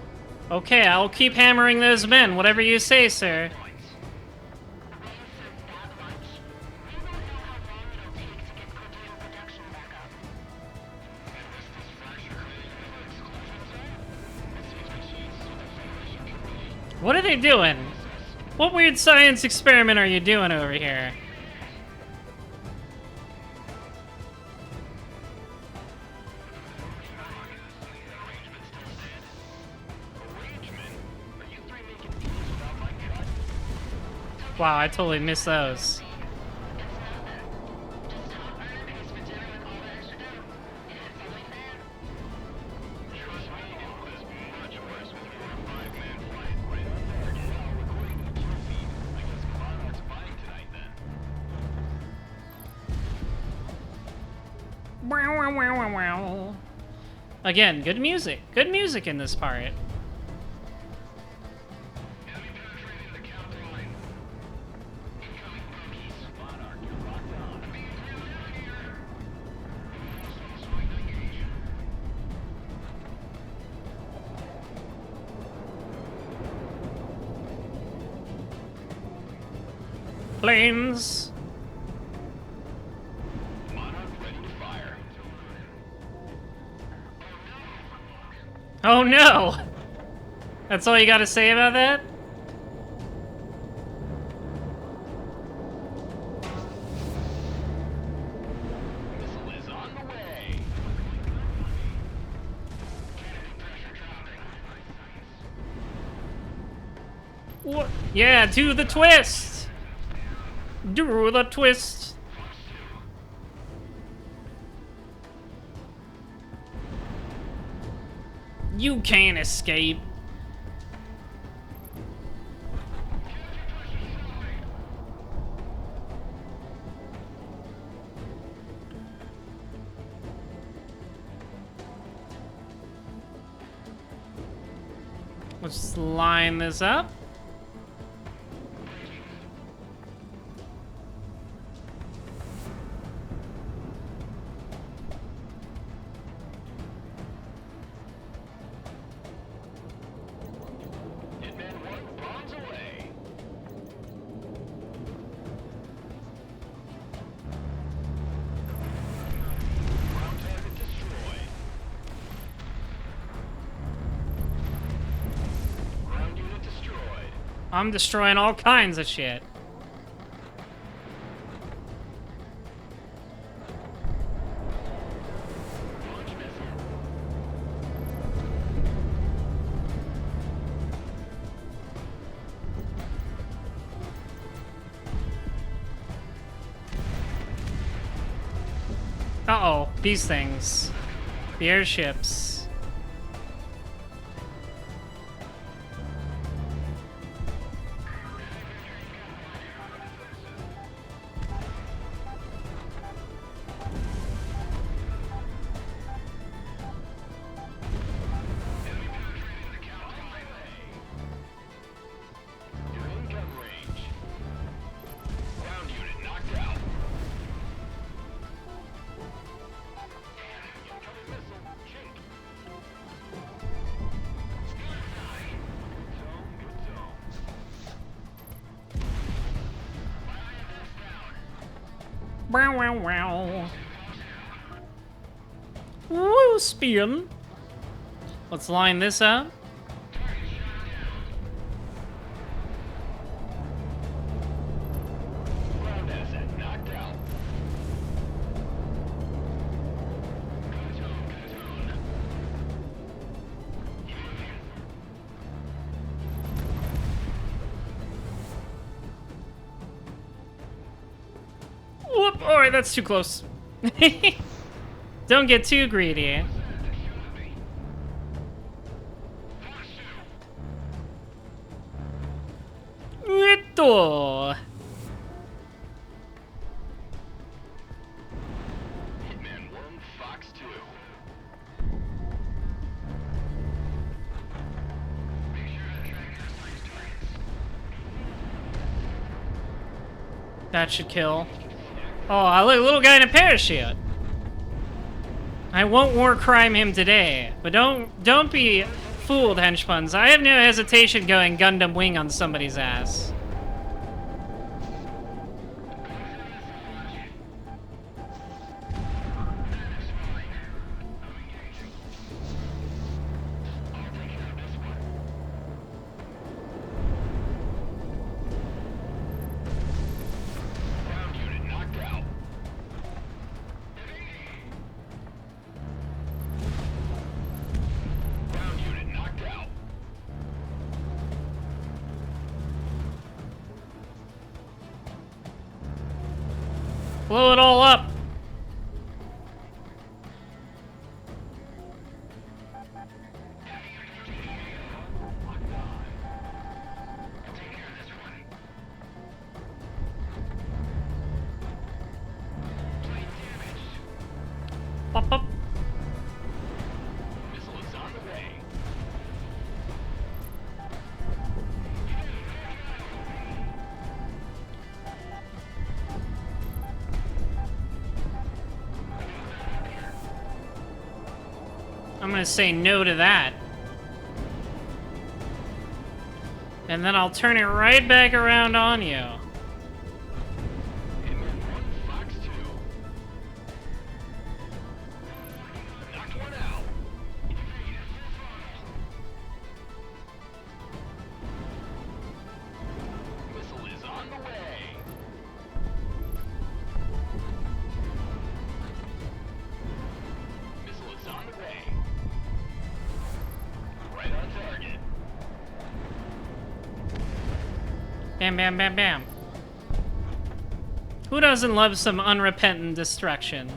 Okay, I'll keep hammering those men, whatever you say, sir. Points. Waiting for that lunch. We won't know how long it'll take to get protein production back up. Unless this fracture created another exclusion zone, it seems my chances with the Federation Committee. What are they doing? What weird science experiment are you doing over here? Wow, I totally missed those. It's nothing. Just a hot burner pays for dinner with all the extra dough. It's only fair. Trust me, it was much worse when you were a five-man flight right on there. Now, according to the kill feed, I guess Monarch's buying tonight then. Again, good music. Good music in this part. Enemy penetrating the counter line. Incoming bookies. Monarch, you're locked on. Being grilled out here. Swing to engage. Planes. Monarch ready to fire. Oh no! That's all you gotta say about that? Missile is on the way. Canopy pressure dropping. What? Yeah, do the twist! Do the twist! You can't escape. Let's line this up. Hitman 1 bombs away. Ground target destroyed. Ground unit destroyed. I'm destroying all kinds of shit. Launch missile. Uh-oh, these things. The airships. You're in gun range. Ground unit knocked out. Incoming missile. Chink. Zone, good zone. Wow, wow, wow. Woo, spin. Let's line this up. Ground asset knocked out. Good zone, good zone. Whoop! Alright, that's too close. Don't get too greedy. Esto. Hitman 1, Fox 2. Make sure to track airplane's targets. That should kill. Oh, look, little guy in a parachute. I won't war crime him today, but don't be fooled, henchpuns. I have no hesitation going Gundam Wing on somebody's ass. Ground unit knocked out. Ground unit knocked out. Blow it all up. Pop, pop. Missile is on the way. I'm gonna say no to that. And then I'll turn it right back around on you. Hitman 1, Fox 2. Knocked one out. Missile is on the way. Missile is on the way. Right on target. Bam, bam, bam, bam. Who doesn't love some unrepentant destruction?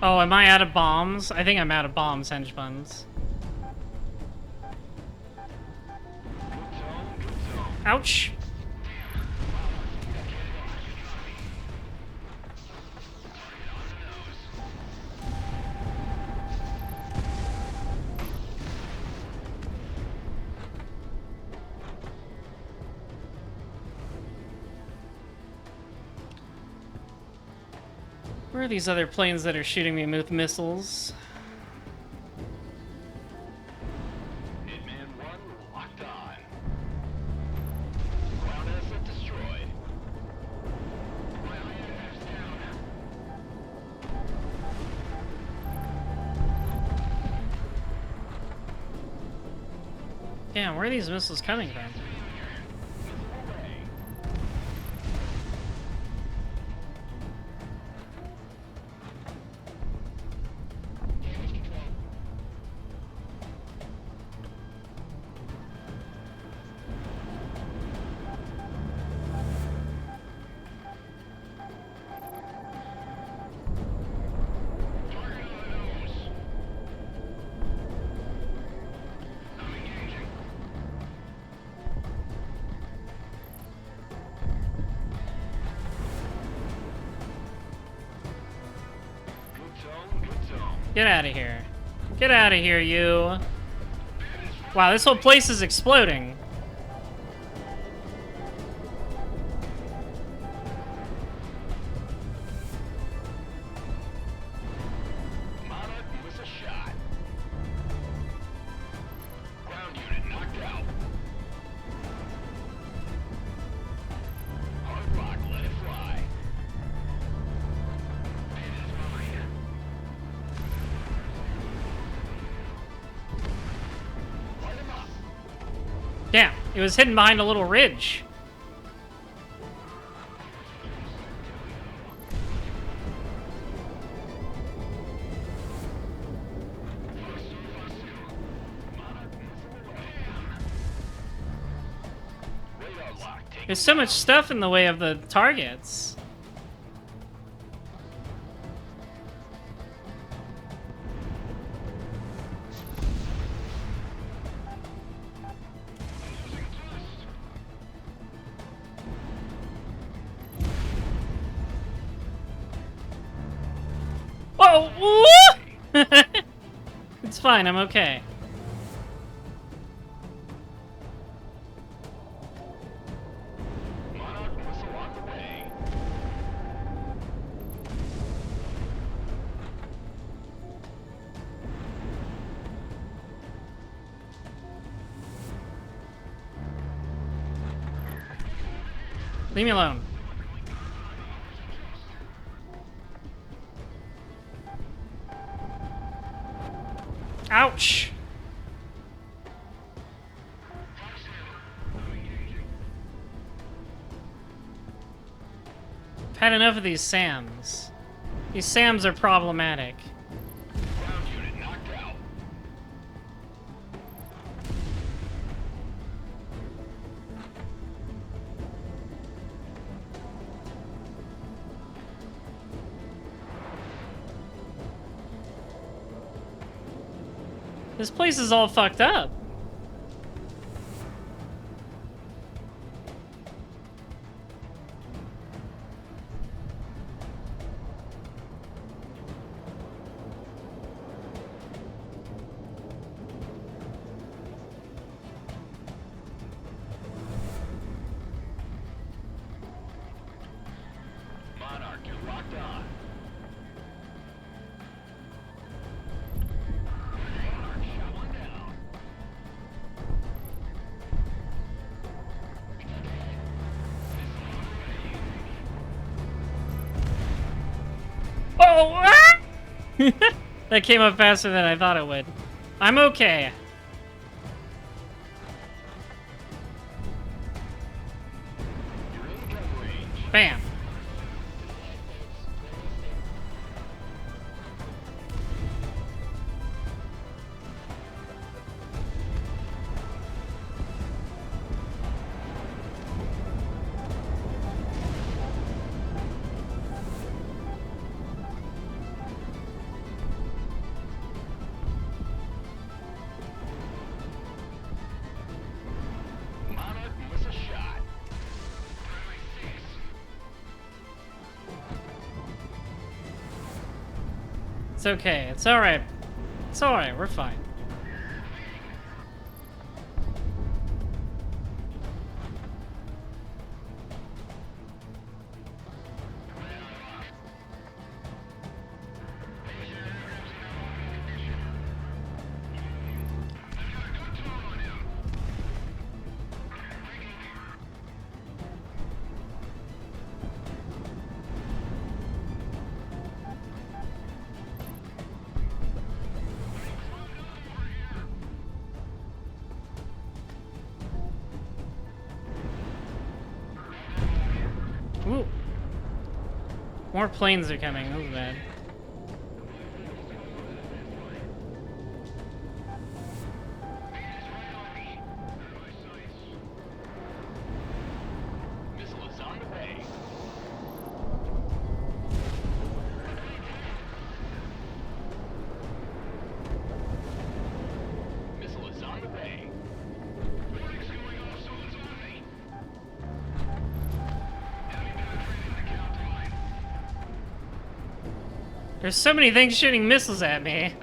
Oh, am I out of bombs? I think I'm out of bombs, Henge Buns. Ouch. Where are these other planes that are shooting me with missiles? Hitman 1 locked on. Ground asset destroyed. My IFF's down. Damn, where are these missiles coming from? Get out of here. Get out of here, you. Wow, this whole place is exploding. Monarch was a shot. Ground unit knocked out. Hard rock, let it fly. It is mine. Light him up. Damn, it was hidden behind a little ridge. Radar lock. Take There's so much stuff in the way of the targets. Whoa! Woo! It's fine, I'm okay. Monarch missile on the way. Leave me alone. Ouch! I've had enough of these SAMs. These SAMs are problematic. Ground unit knocked out. This place is all fucked up. Monarch, you're locked on. Monarch shot one down. Oh! Ah! That came up faster than I thought it would. I'm okay. You're in gun range. Bam. It's okay. It's alright. It's alright. We're fine. Ooh. More planes are coming. That was bad. Missile is on the way. Missile is on the way. Warning's going off, someone's on me. Enemy penetrating the count line. There's so many things shooting missiles at me.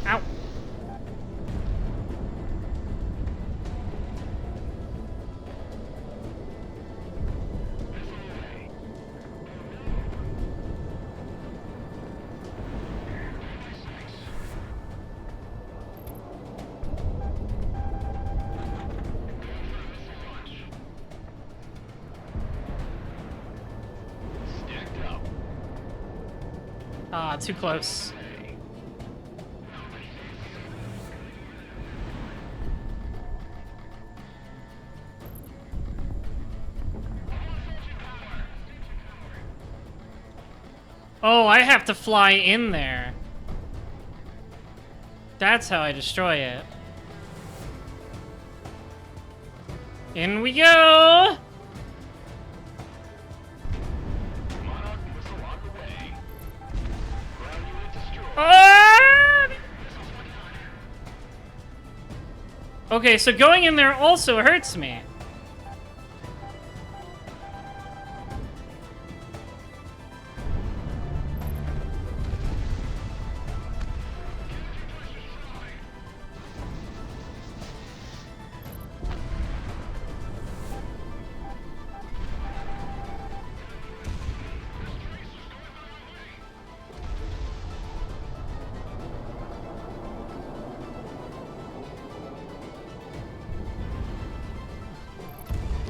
Ow. Stacked up. Ah, too close. Oh, I have to fly in there. That's how I destroy it. In we go! Monarch missile on the way. Ground unit destroyed. Ah! Okay, so going in there also hurts me.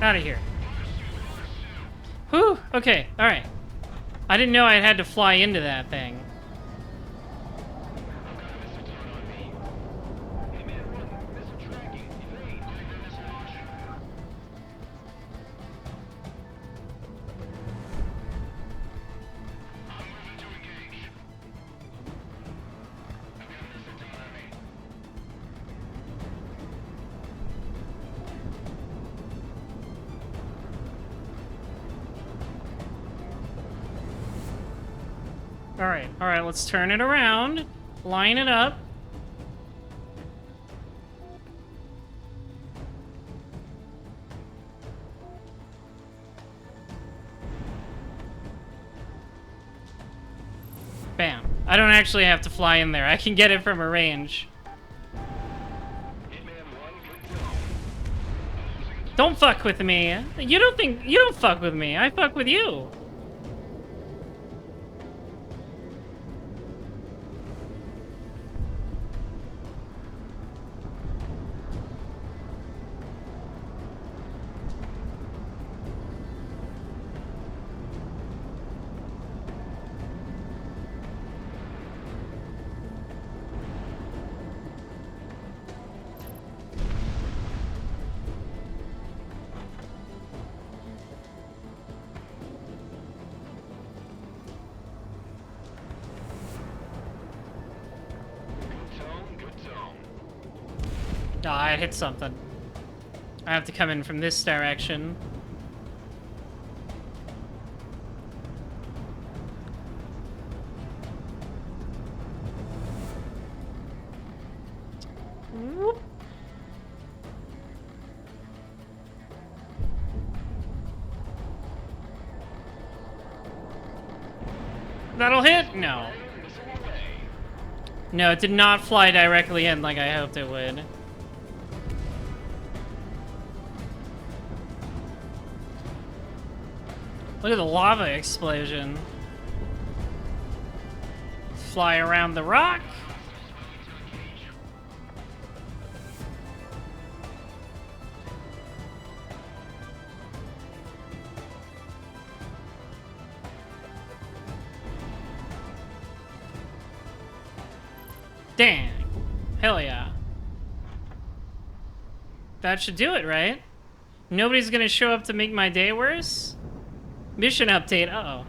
Out of here. Whew, okay, alright. I didn't know I had to fly into that thing. Alright, let's turn it around. Line it up. Bam. I don't actually have to fly in there. I can get it from a range. Don't fuck with me. You don't fuck with me. I fuck with you. Oh, I hit something. I have to come in from this direction. Whoop. That'll hit? No. No, it did not fly directly in like I hoped it would. Look at the lava explosion. Fly around the rock. Dang. Hell yeah. That should do it, right? Nobody's gonna show up to make my day worse? Mission update, uh-oh.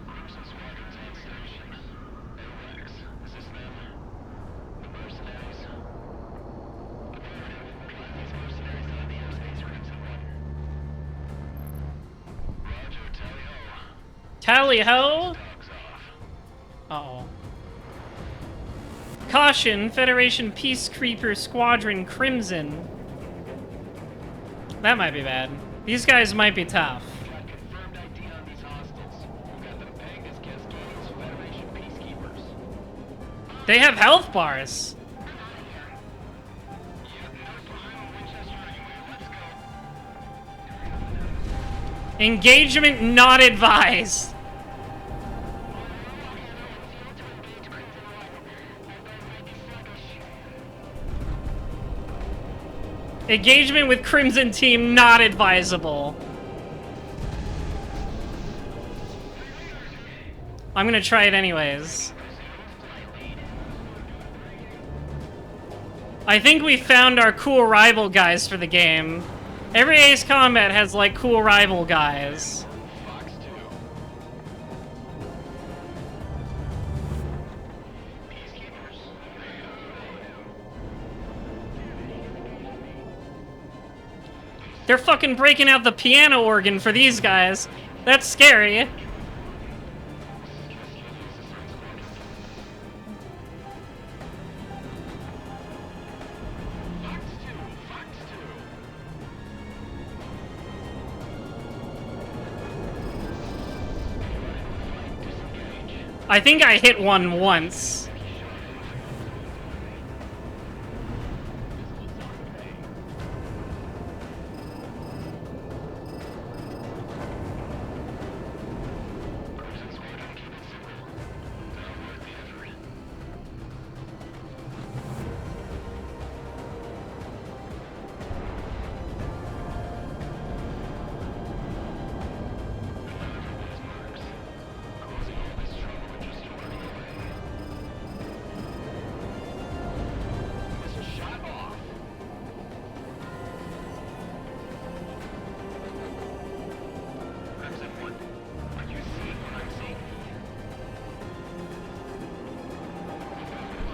Tally ho! Uh-oh. Caution, Federation Peacekeeper Squadron Crimson. That might be bad. These guys might be tough. Confirmed ID on these hostiles. We've got the Pangas Cascades Federation Peacekeepers. They have health bars. Engagement not advised. Engagement with Crimson Team not advisable. I'm gonna try it anyways. I think we found our cool rival guys for the game. Every Ace Combat has like cool rival guys. Fox 2. Peacekeepers. They're fucking breaking out the piano organ for these guys. That's scary. I think I hit one once.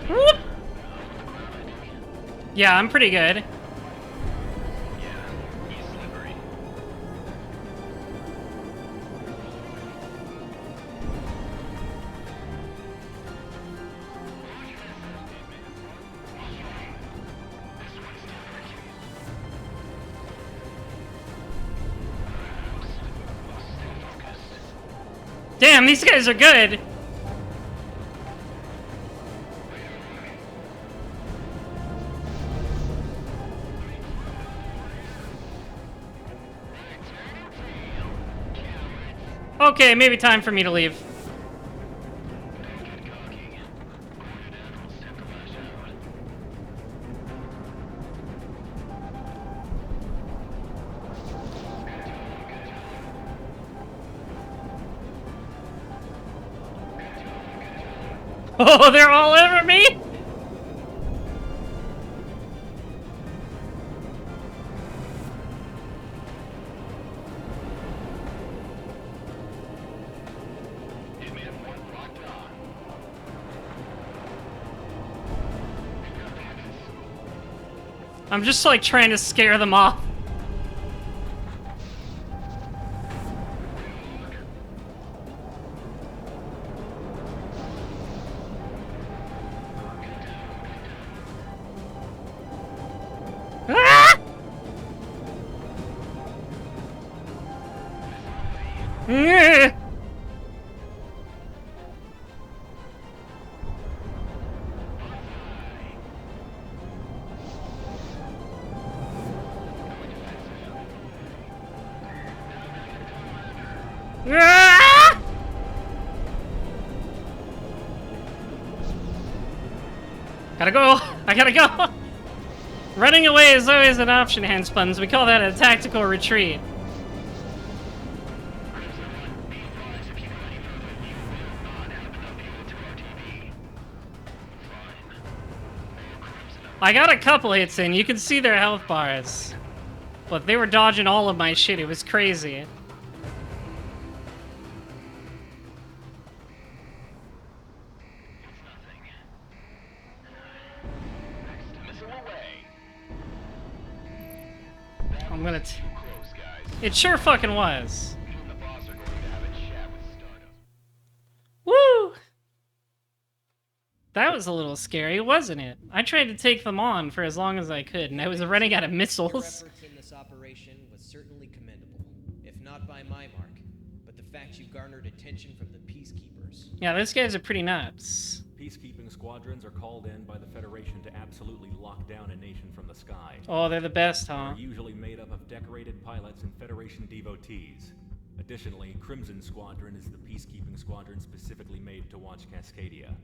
Whoop. Yeah, I'm pretty good. Damn, these guys are good. Okay, maybe time for me to leave. Oh, they're all over me? I'm just like trying to scare them off. Ah! Gotta go! I gotta go! Running away is always an option, Handspuns. We call that a tactical retreat. I got a couple hits in. You can see their health bars. But they were dodging all of my shit. It was crazy. I'm gonna. It sure fucking was. Woo! That was a little scary, wasn't it? I tried to take them on for as long as I could, and I was running out of Your missiles. efforts in this operation was certainly commendable, if not by my mark, but the fact you garnered attention from the peacekeepers. Yeah, those guys are pretty nuts. Peacekeeping squadrons are called in by the Federation to absolutely lock down a nation from the sky. Oh, they're the best, huh? They're usually made up of decorated pilots and Federation devotees. Additionally, Crimson Squadron is the peacekeeping squadron specifically made to watch Cascadia.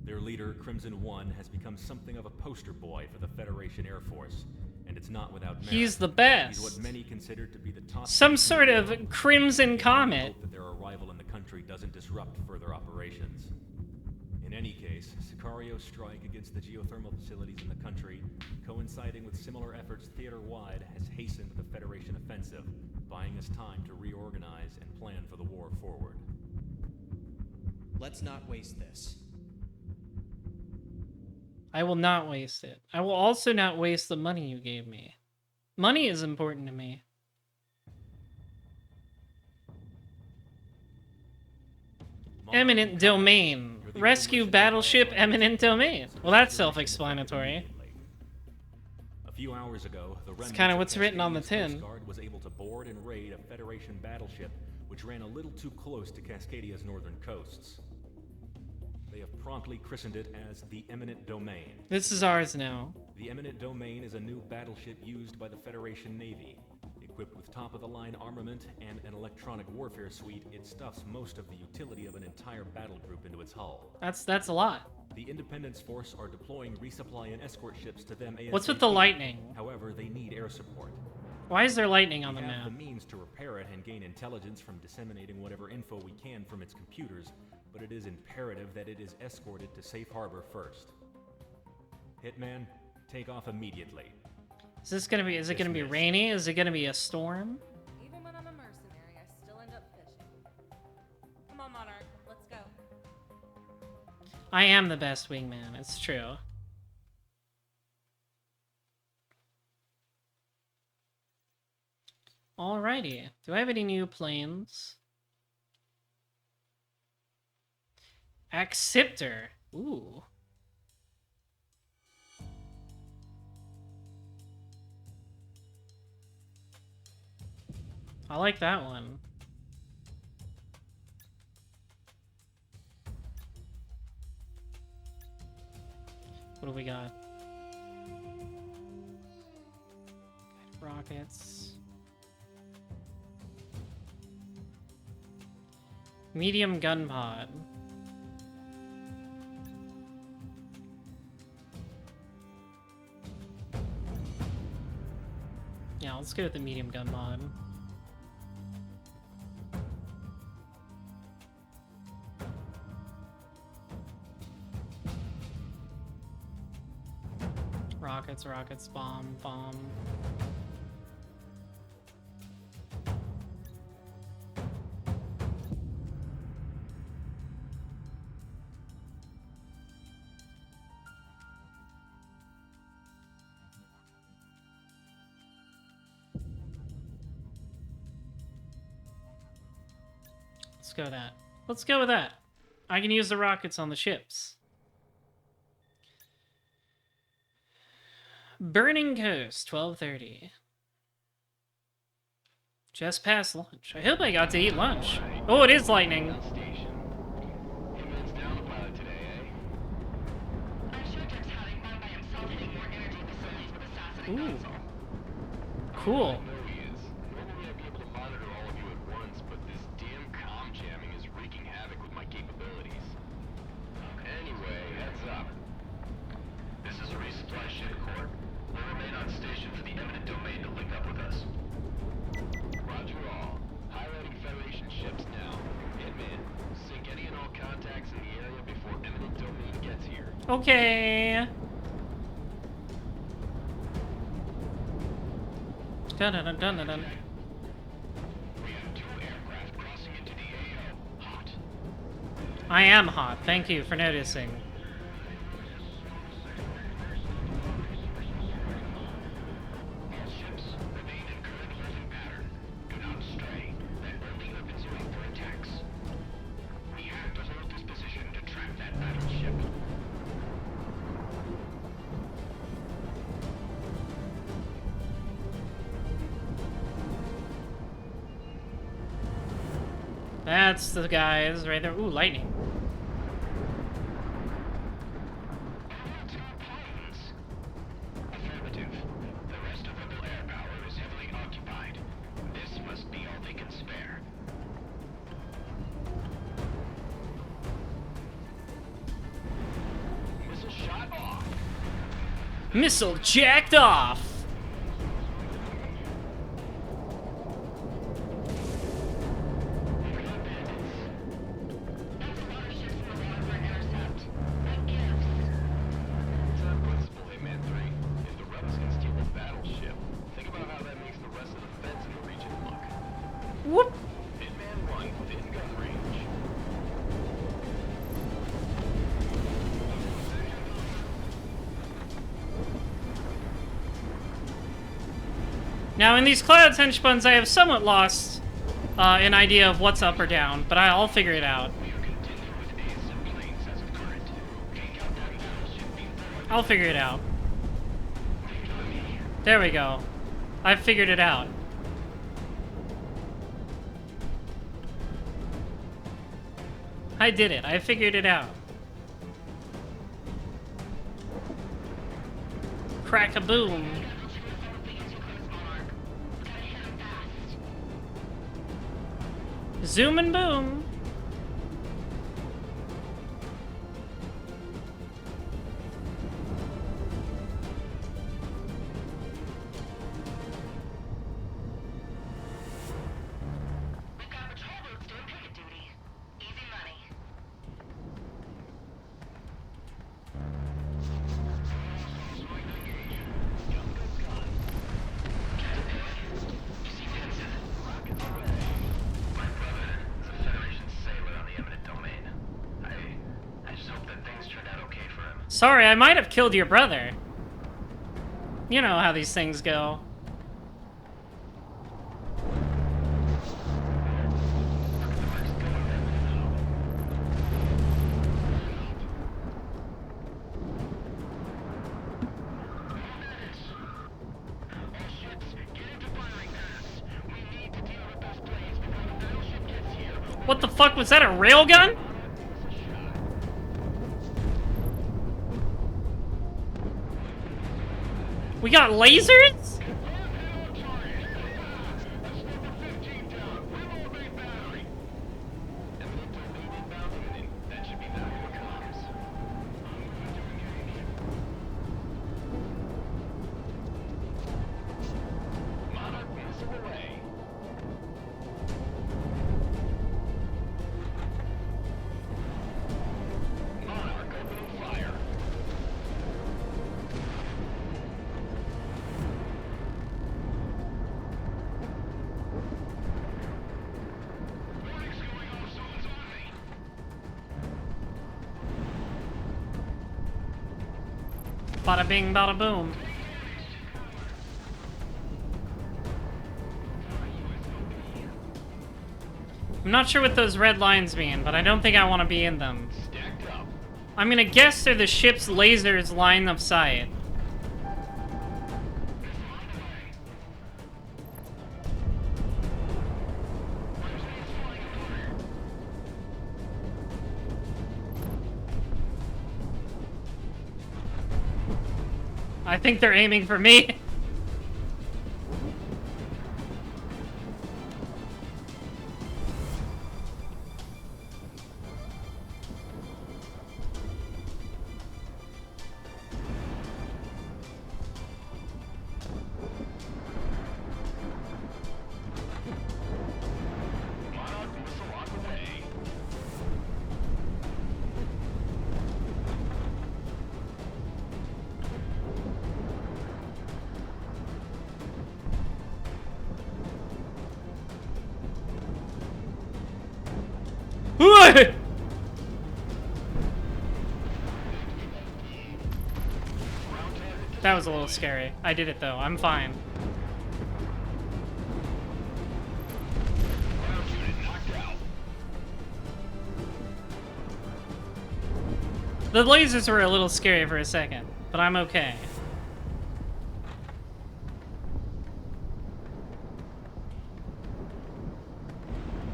Their leader, Pt.1, has become something of a poster boy for the Federation Air Force, and it's not without merit. He's the He's best. what many consider to be the top... Some sort of crimson comet. Hope that their arrival in the country doesn't disrupt further operations. In any case, Sicario's strike against the geothermal facilities in the country, coinciding with similar efforts theater-wide, has hastened the Federation offensive, buying us time to reorganize and plan for the war forward. Let's not waste this. I will not waste it. I will also not waste the money you gave me. Money is important to me. Eminent domain. Rescue battleship eminent domain. Well, that's self-explanatory. A few hours ago, the It's kind of what's written on the Cascadia's tin. Coast Guard was able to board and raid a Federation battleship which ran a little too close to Cascadia's northern coasts. They have promptly christened it as the Eminent Domain. This is ours now. The Eminent Domain is a new battleship used by the Federation Navy. Equipped with top-of-the-line armament and an electronic warfare suite, it stuffs most of the utility of an entire battle group into its hull. That's a lot. The Independence Force are deploying resupply and escort ships to them ASAP. What's with the lightning? However, they need air support. Why is there lightning on We the have map? the means to repair it and gain intelligence from disseminating whatever info we can from its computers, but it is imperative that it is escorted to safe harbor first. Hitman, take off immediately. Is this gonna be? Is it gonna be Dismissed. rainy? Is it gonna be a storm? Even when I'm a mercenary, I still end up fishing. Come on, Monarch, let's go. I am the best wingman. It's true. Alrighty. Do I have any new planes? Acceptor. Ooh. I like that one. What do we got? Rockets. Medium gun pod. Yeah, let's go with the medium gun mod. Rockets, rockets, bomb, bomb. Let's go with that. Let's go with that. I can use the rockets on the ships. Burning Coast, 12:30. Just past lunch. I hope I got to eat lunch. Oh, it is lightning. Station. Hitman's down a pilot today, eh? I'm sure Dirk's having fun by himself hitting more energy facilities with assassin Ooh. console. Cool. I know he is. Normally I'd be able to monitor all of you at once, but this damn comm jamming is wreaking havoc with my capabilities. Anyway, heads up. Okay. Dun dun dun dun dun. We have 2 aircraft crossing into the AO. Hot. I am hot. Thank you for noticing. All ships remain in current holding pattern. Do not stray. That building opens you up for attacks. We have to hold this position to trap that battleship. That's the guys right there. Ooh, lightning. Only 2 planes. Affirmative. The rest of Rebel air power is heavily occupied. This must be all they can spare. Missile shot off. Missile jacked off. That's a lot of ships in the water for an intercept. What gives? Same principle, Hitman 3. If the rebels can steal a battleship, think about how that makes the rest of the feds in the region look. Whoop. Hitman 1 within gun range. Now, in these clouds, henchbuns, I have somewhat lost an idea of what's up or down, but I'll figure it out. We are continuing with ASM planes as of current. Take out that battleship before I'll figure it out. There we go. I've figured it out. I did it. I figured it out. Crack-a-boom. Zoom and boom. We've got patrol boats doing picket duty. Easy money. My brother is a Federation sailor on the eminent domain. I just hope that things turned out okay for him. Sorry, I might have killed your brother. You know how these things go. All ships, get into firing pass. We need to deal with those planes before the battleship gets here. What the fuck was that, a railgun? We got lasers? Bada bing, bada boom. I'm not sure what those red lines mean, but I don't think I want to be in them. Stacked up. I'm gonna guess they're the ship's lasers line of sight. I think they're aiming for me. Monarch missile on the way. That was a little scary. I did it though. I'm fine. Ground unit knocked out. The lasers were a little scary for a second, but I'm okay.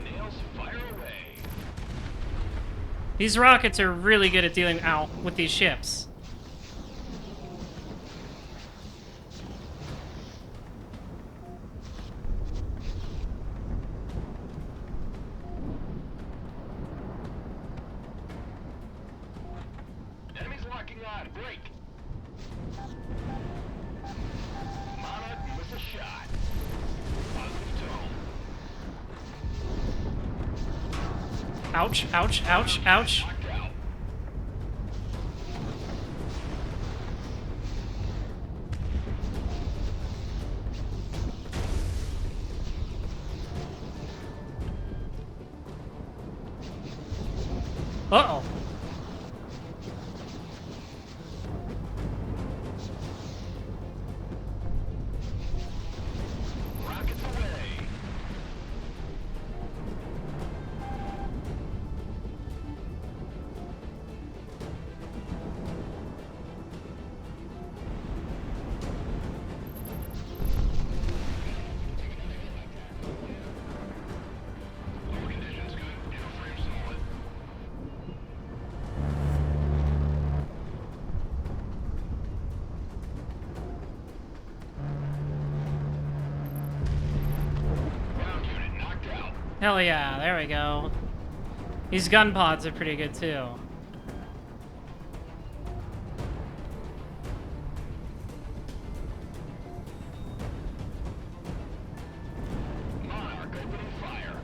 Nails, fire away. These rockets are really good at dealing out with these ships. Enemies locking on. Break. Monarch missile shot. Positive tone. Ouch, ouch, ouch, ouch. Knocked out. Uh-oh. Rockets away. Lower conditions good. Airframe solid. Ground unit knocked out. Hell yeah, there we go. These gun pods are pretty good too. Monarch opening fire.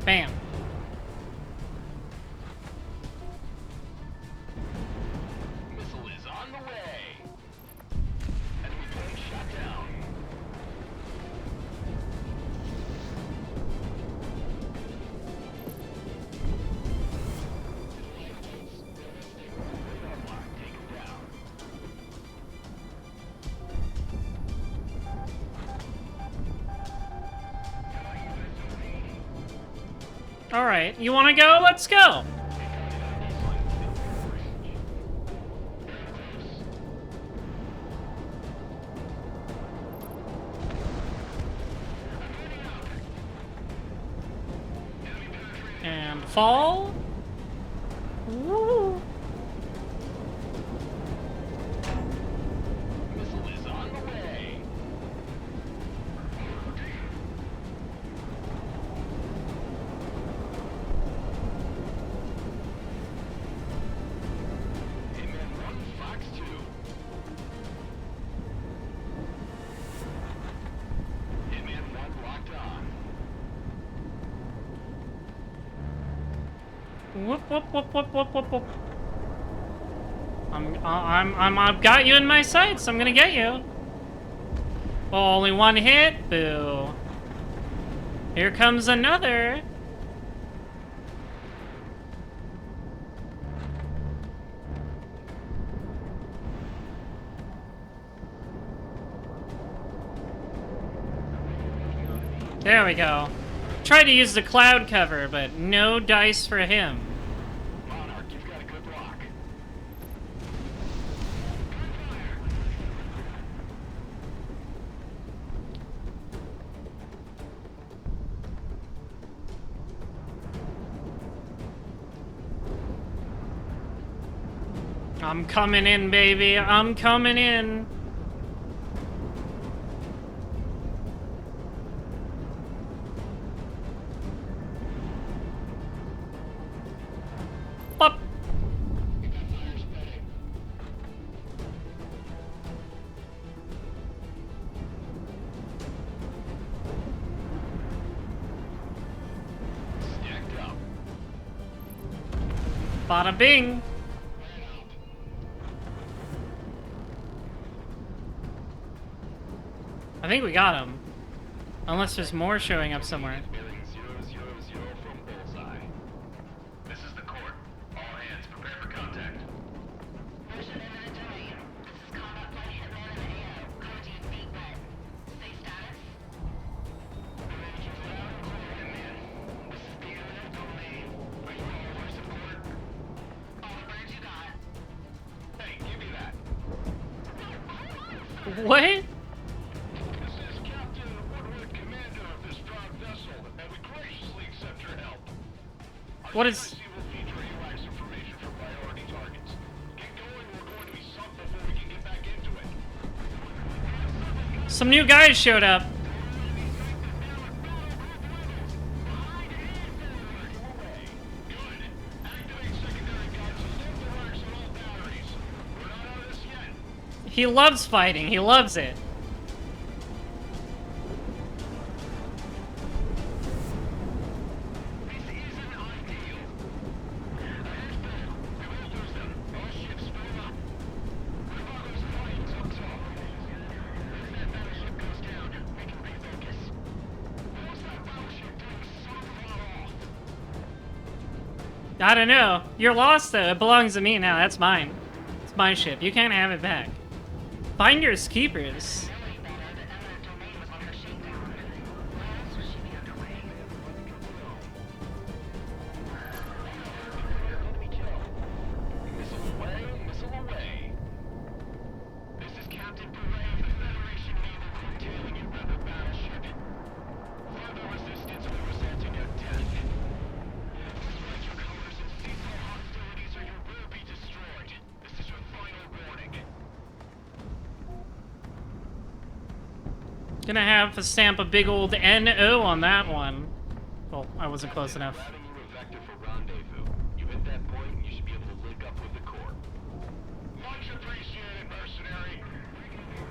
Bam. Missile is on the way. Enemy plane shot down. Radar block taken down. All right, you want to go? Let's go. And fall. Woo. Missile is on the way. Hitman 1, Fox 2. Hitman 1 locked on. Whoop whoop whoop whoop whoop whoop whoop. I've got you in my sights. I'm gonna get you. Oh, only one hit. Boo. Here comes another. There we go. Tried to use the cloud cover, but no dice for him. Monarch, you've got a good lock. I'm coming in, baby. I'm coming in. Up. Stacked up. Bada bing. think we got him. Unless there's more showing up somewhere. Bearing 000 from Bullseye. This is the court. All hands, prepare for contact. Mission imminent domain. This is combat flight Hitman and AO. Coming to you feet wet. Say status? Hitman, this is the imminent domain. Are you ready for support? All the birds you got. Hey, give me that. What? This is Captain Woodward, commander of this proud vessel, and we graciously accept your help. What Our is... CIC will feature AWACS information for priority targets. Get going, we're going to be sunk before we can get back into it. Some new guys showed up. Good. Activate secondary guns and lift the racks on all batteries. We're not out of this yet. He loves fighting. He loves it. This isn't ideal. Ahead, Bill. We will lose them. All ships move up. Cargo's flying up top. As that battleship goes down, we can refocus. How's that battleship doing so far off? I don't know. You're lost, though. It belongs to me now. That's mine. It's my ship. You can't have it back. Finders keepers. Really better that eminent domain was on her shakedown. Why else would she be underway? Missile away, missile away. This is Captain Beret of the Federation Naval Crew tailing you, brother battleship. Further resistance will result in your death. Display your colors and cease all hostilities or you will be destroyed. This is your final warning. Gonna have to stamp a big old NO on that one. Well, I wasn't close enough. Routing you a vector for rendezvous. You hit that point and you should be able to link up with the Corps. Much appreciated, mercenary.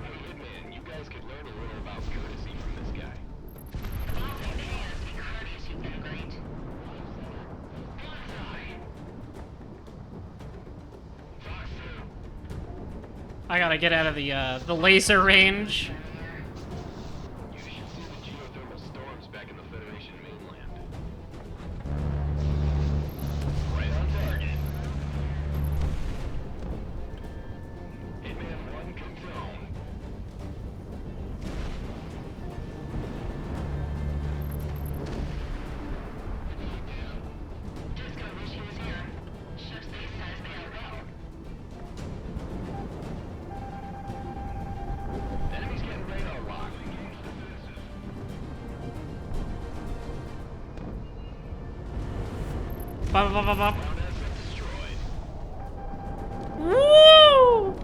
Hey, Hitman, you guys could learn a little about courtesy from this guy. Well, if you want to speak courteous, you've been great. Bullseye. Talk soon. I gotta get out of the laser range. You should see the geothermal storms back in the Federation mainland. Right on target. Hitman 1 confirmed. Just gonna wish he was here. Ships these size pay out well. Enemies getting radar lock. Bop, bop, bop, bop. Ground asset destroyed. Woo!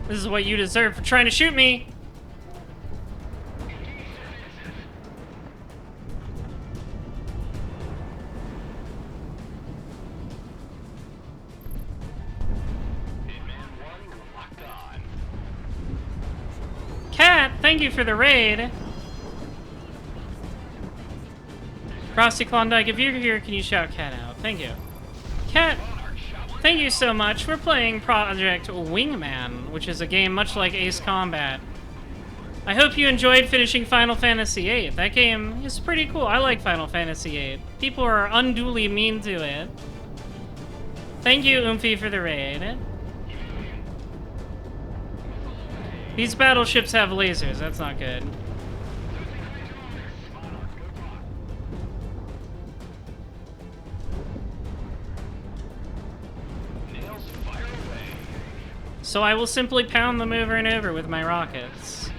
This is what you deserve for trying to shoot me. Hitman 1 locked on. Cat, thank you for the raid. Frosty Klondike, if you're here, can you shout Cat out? Thank you. Cat, thank you so much. We're playing Project Wingman, which is a game much like Ace Combat. I hope you enjoyed finishing Final Fantasy VIII. That game is pretty cool. I like Final Fantasy VIII. People are unduly mean to it. Thank you, Oomphy, for the raid. These battleships have lasers. That's not good. Nails fire away. So I will simply pound them over and over with my rockets.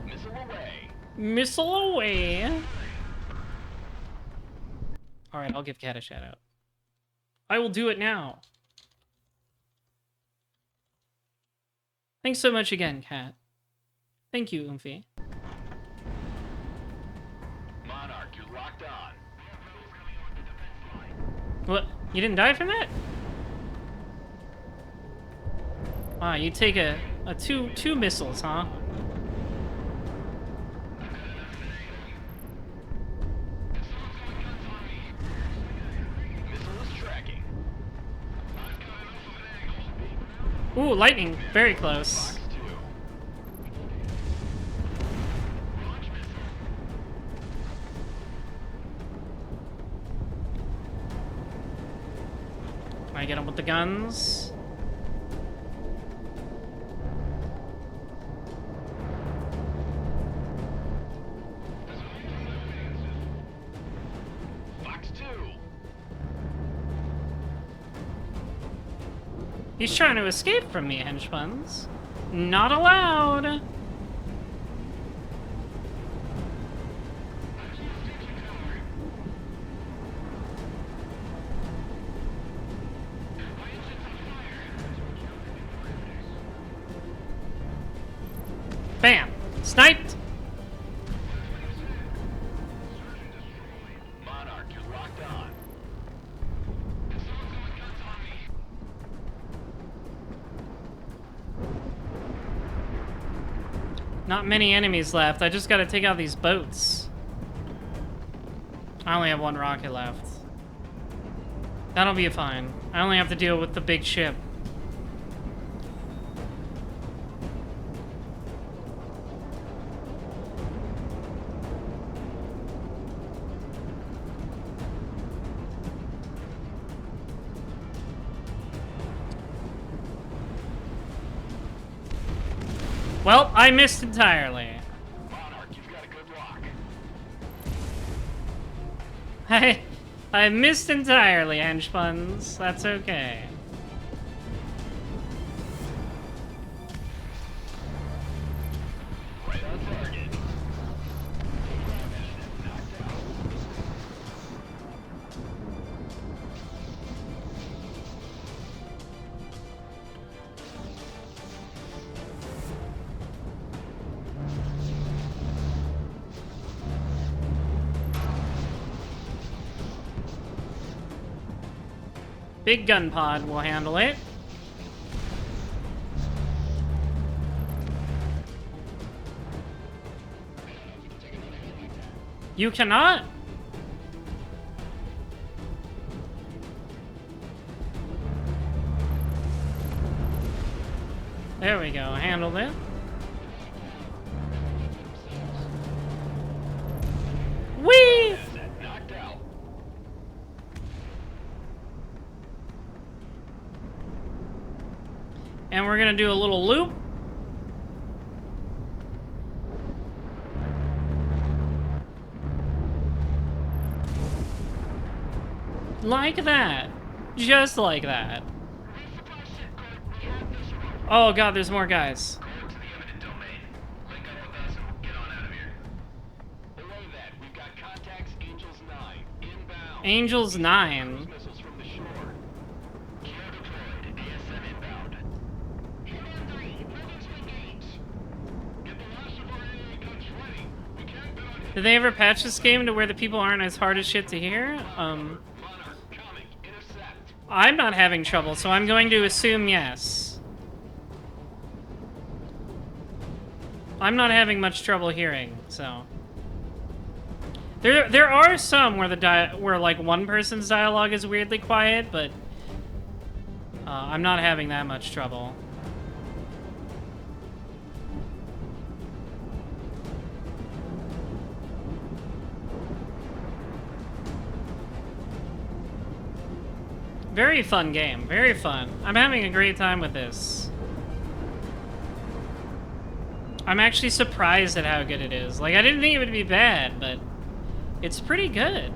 Missile away. Missile away. Alright, I'll give Cat a shout out. I will do it now. Thanks so much again, Kat. Thank you, Oomphy. Monarch, you're locked on. What? You didn't die from that? Wow, you take a two missiles, huh? Missile is tracking. Ooh, lightning, very close. Fox 2. Can I get him with the guns? Fox 2. He's trying to escape from me, henchbuns. Not allowed. Bam! Sniped! Monarch, you're locked on. Not many enemies left. I just gotta take out these boats. I only have one rocket left. That'll be fine. I only have to deal with the big ship. Well, I missed entirely. Monarch, you've got a good lock. I missed entirely, henchbuns. That's okay. Right on target. Big gun pod will handle it. You cannot? There we go, handled it. Whee! Knocked out. And we're gonna do a little loop. Like that. Just like that. Oh god, there's more guys. Go to the eminent domain. Link up with us and we'll get on out of here. Below that, we've got contacts Angels 9 inbound. Angels 9. Missiles from the shore. Gear deployed. ASM inbound. Command 3, moving to engage. Get the last of our AA guns ready. We can't bet on Did they ever patch this game to where the people aren't as hard as shit to hear? Monarch coming. Intercept. I'm not having trouble, so I'm going to assume yes. I'm not having much trouble hearing, so. There are some where where like one person's dialogue is weirdly quiet, but I'm not having that much trouble. Very fun game, very fun. I'm having a great time with this. I'm actually surprised at how good it is. Like, I didn't think it would be bad, but it's pretty good.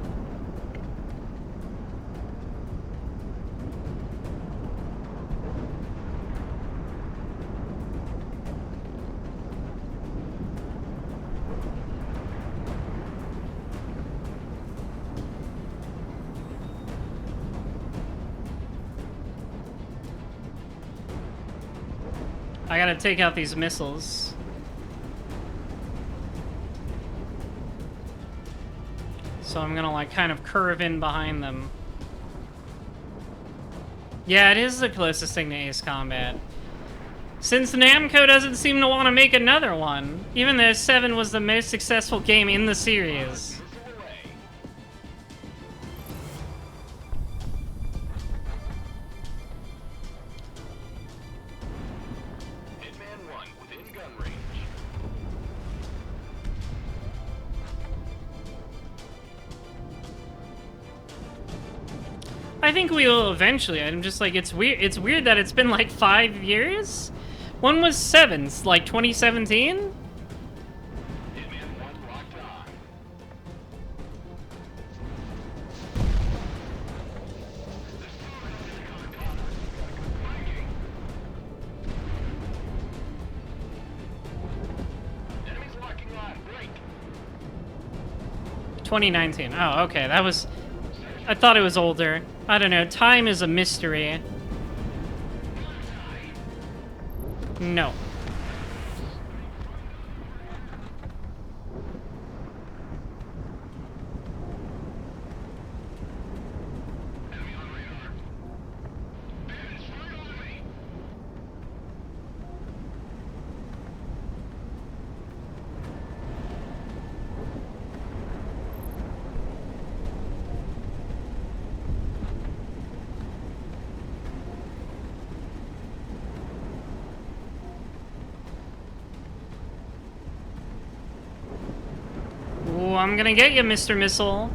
I gotta take out these missiles. So I'm gonna, like, kind of curve in behind them. Yeah, it is the closest thing to Ace Combat. Since Namco doesn't seem to want to make another one, even though 7 was the most successful game in the series. Hitman 1 within gun range. I think we will eventually. I'm just like, it's weird. It's weird that it's been like 5 years. One was 7, like 2017. Hitman 1 locked on. Enemies locking on. Break. 2019. Oh, okay. That was. I thought it was older. I don't know. Time is a mystery. No. Enemy on radar. Bandits right on me. Ooh, I'm gonna get you, Mr. Missile.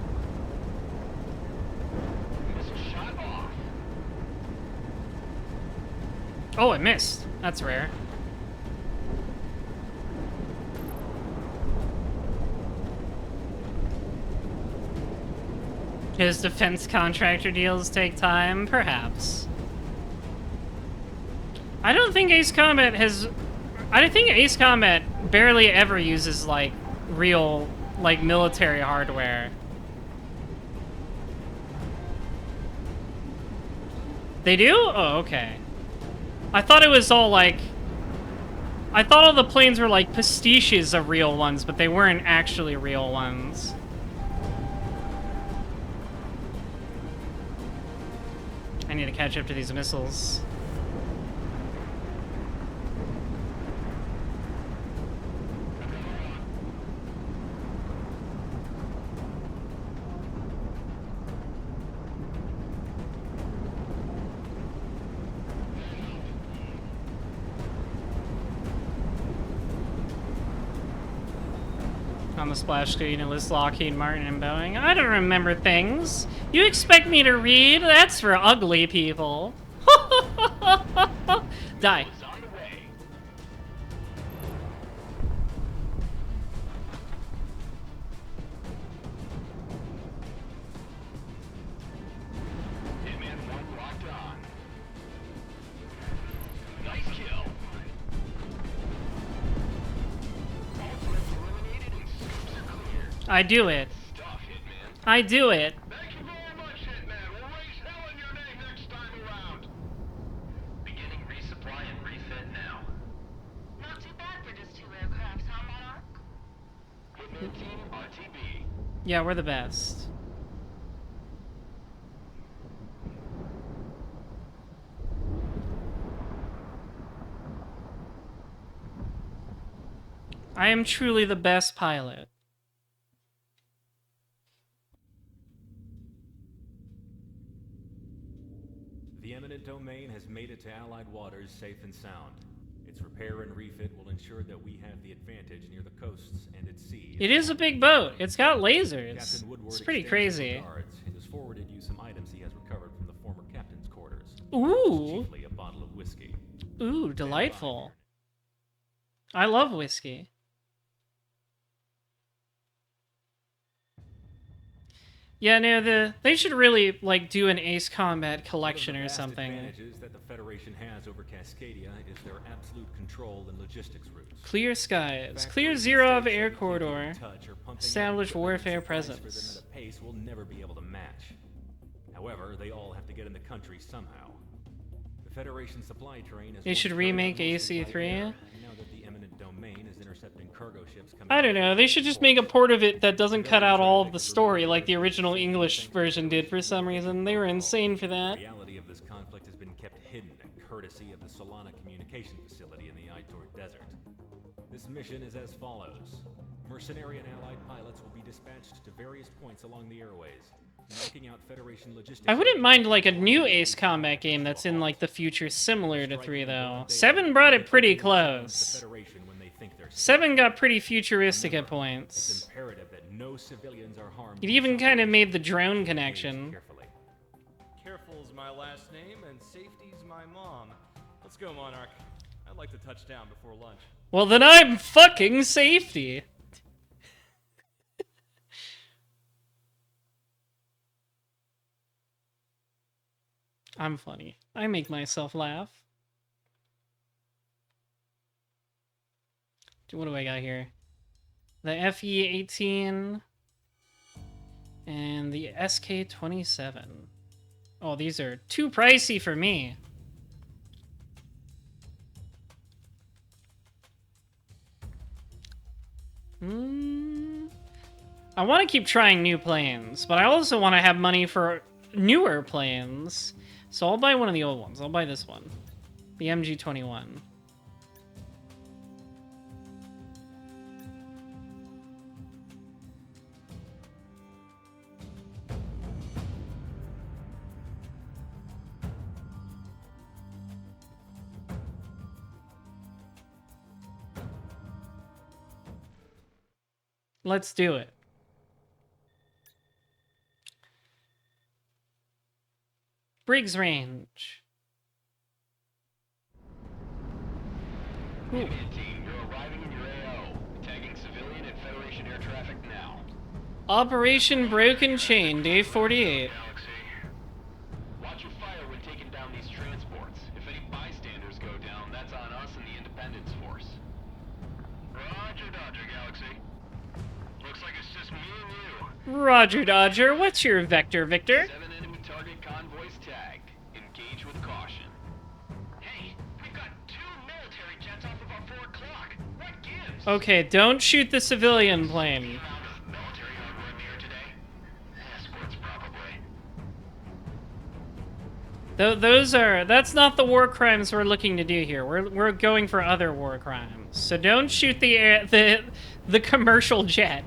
Missile shot off. Oh, it missed. That's rare. His defense contractor deals take time? Perhaps. I don't think Ace Combat has... I think Ace Combat barely ever uses, like, real, like, military hardware. They do? Oh, okay. I thought it was all, like... I thought all the planes were, like, pastiches of real ones, but they weren't actually real ones. I need to catch up to these missiles. On the splash screen, it lists Lockheed Martin and Boeing. I don't remember things. You expect me to read? That's for ugly people. Die. It's on the way. Hitman 1 locked on. Nice kill. All threats eliminated and scopes are clear. I do it. Stuff, Hitman. I do it. Thank you very much, Hitman. We'll raise hell in your name next time around. Beginning resupply and refit now. Not too bad for just 2 aircrafts, huh, Monarch? Hitman team RTB. Yeah, we're the best. I am truly the best pilot. The eminent domain has made it to Allied waters safe and sound. Its repair and refit will ensure that we have the advantage near the coasts and at sea. It is a big boat. It's got lasers. Captain Woodward It's pretty extends his crazy. regards and has forwarded you some items he has recovered from the former captain's quarters. Ooh. Chiefly a bottle of whiskey. Ooh, delightful. I love whiskey. Yeah, no, they should really, like, do an Ace Combat collection or something. One of the vast advantages that the Federation has over Cascadia is their absolute control and logistics routes. Clear skies. Factories Clear and zero of states air that we can't corridor. touch are pumping out Establish equipment and warfare supplies for them presence. at a pace we'll never be able to match. However, they all have to get in the country somehow. The Federation supply train is They should once carried remake mostly by AC3. air, and now that the eminent domain is intercepting cargo ships coming I don't in know. from They should just make a port of it that doesn't cut out all of the story like the original English version did for some reason. They were insane for The that. reality of this conflict has been kept hidden, courtesy of the Solana communication facility in the Aitor Desert. This mission is as follows. Mercenary and allied pilots will be dispatched to various points along the airways, knocking out Federation logistics. I wouldn't mind like a new Ace Combat game that's in like the future similar to 3 though. 7 brought it pretty close. 7 got pretty futuristic at points. Imperative that no civilians are harmed. It even kind of made the drone connection. Careful's my last name and safety's my mom. Let's go, Monarch. I'd like to touch down before lunch. Well, then I'm fucking safety. I'm funny. I make myself laugh. What do I got here? The FE18 and the SK27. Oh, these are too pricey for me. I want to keep trying new planes, but I also want to have money for newer planes. So I'll buy one of the old ones. I'll buy this one. The MG-21. Let's do it. Briggs range. Wingman team, you're arriving in your AO. Tagging civilian and Federation air traffic now. Operation Broken Chain, day 48. Galaxy. Watch your fire when taking down these transports. If any bystanders go down, that's on us and the Independence Force. Roger, Dodger, Galaxy. Looks like it's just me and you. Roger, Dodger. What's your vector, Victor? 7 enemy target convoys tagged. Engage with caution. Hey, we've got 2 military jets off of our 4 o'clock. What gives? Okay, don't shoot the civilian plane. Amount of military hardware in the air today? Escorts, probably. That's not the war crimes we're looking to do here. We're going for other war crimes. So don't shoot the commercial jet.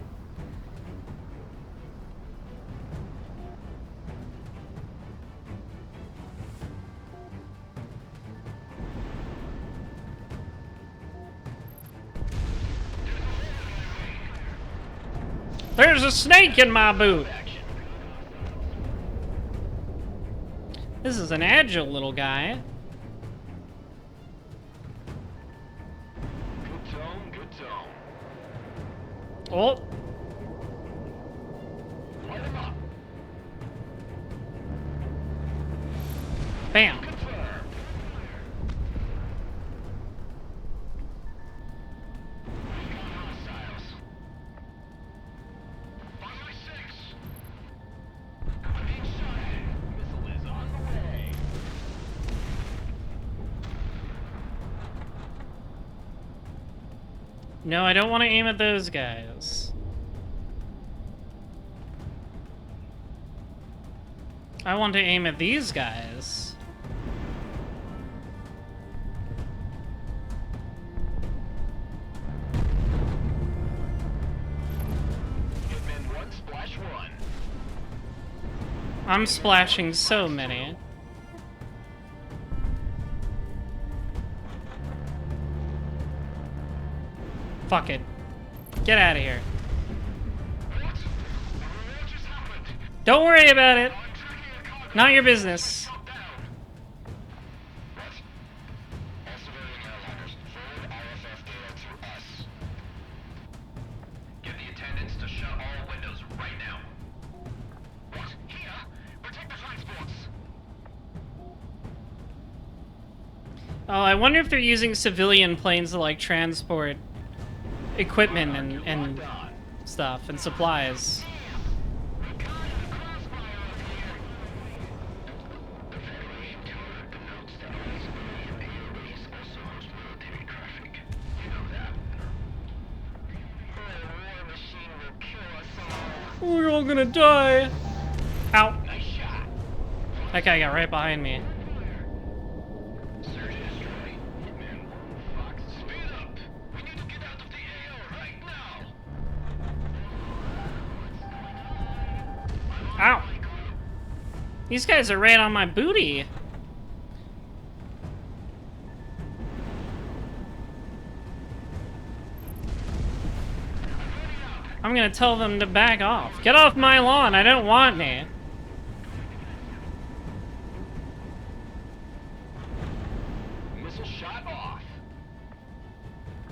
There's a snake in my boot. This is an agile little guy. Good tone, good tone. Oh, Light 'em up. bam. Confirmed. Recon hostiles. 5-6. I'm being shot at. Missile is on the way. No, I don't want to aim at those guys. I want to aim at these guys. Hitman 1, splash 1. I'm splashing so many. Fuck it. Get out of here. What? What just happened? Don't worry about it. I'm tracking a cargo. Not your business. Shot down. What? All civilian airliners, forward IFF data to us. Get the attendants to shut all windows right now. What? Here? Protect the transports. Oh, I wonder if they're using civilian planes to like transport equipment and stuff and supplies. The Federation tour announced that all We're all gonna die. Ow. Nice shot. That guy got right behind me. Search history. Hitman 1, Fox. Speed up. We need to get out of the AO right now. Ow. These guys are right on my booty. I'm gonna tell them to back off. Get off my lawn, I don't want any. Missile shot off.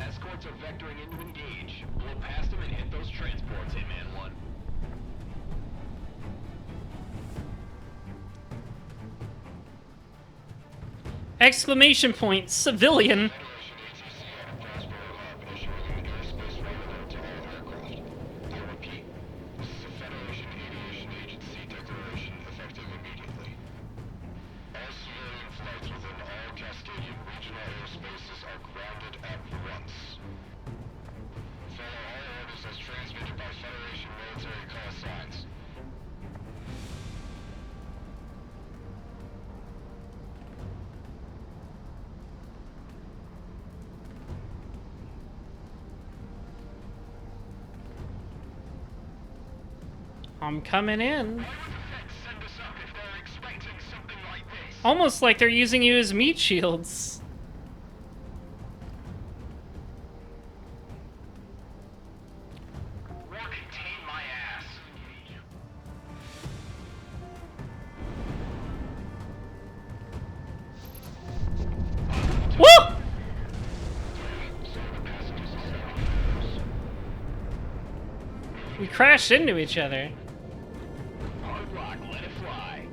Escorts are vectoring into engage. Blow past them and hit those transports, Hitman 1. Exclamation point, civilian. Federation ATC on a Prosper Hub initiating airspace regular to all aircraft. I repeat, this is a Federation Aviation Agency declaration effective immediately. All civilian flights within all Cascadian regional airspaces are grounded at once. Follow all orders as transmitted by Federation military call signs. I'm coming in. Why would the Feds send us up if they're expecting something like this? Almost like they're using you as meat shields. Or contain my ass. Woo! We crashed into each other. Hard rock, let it fly.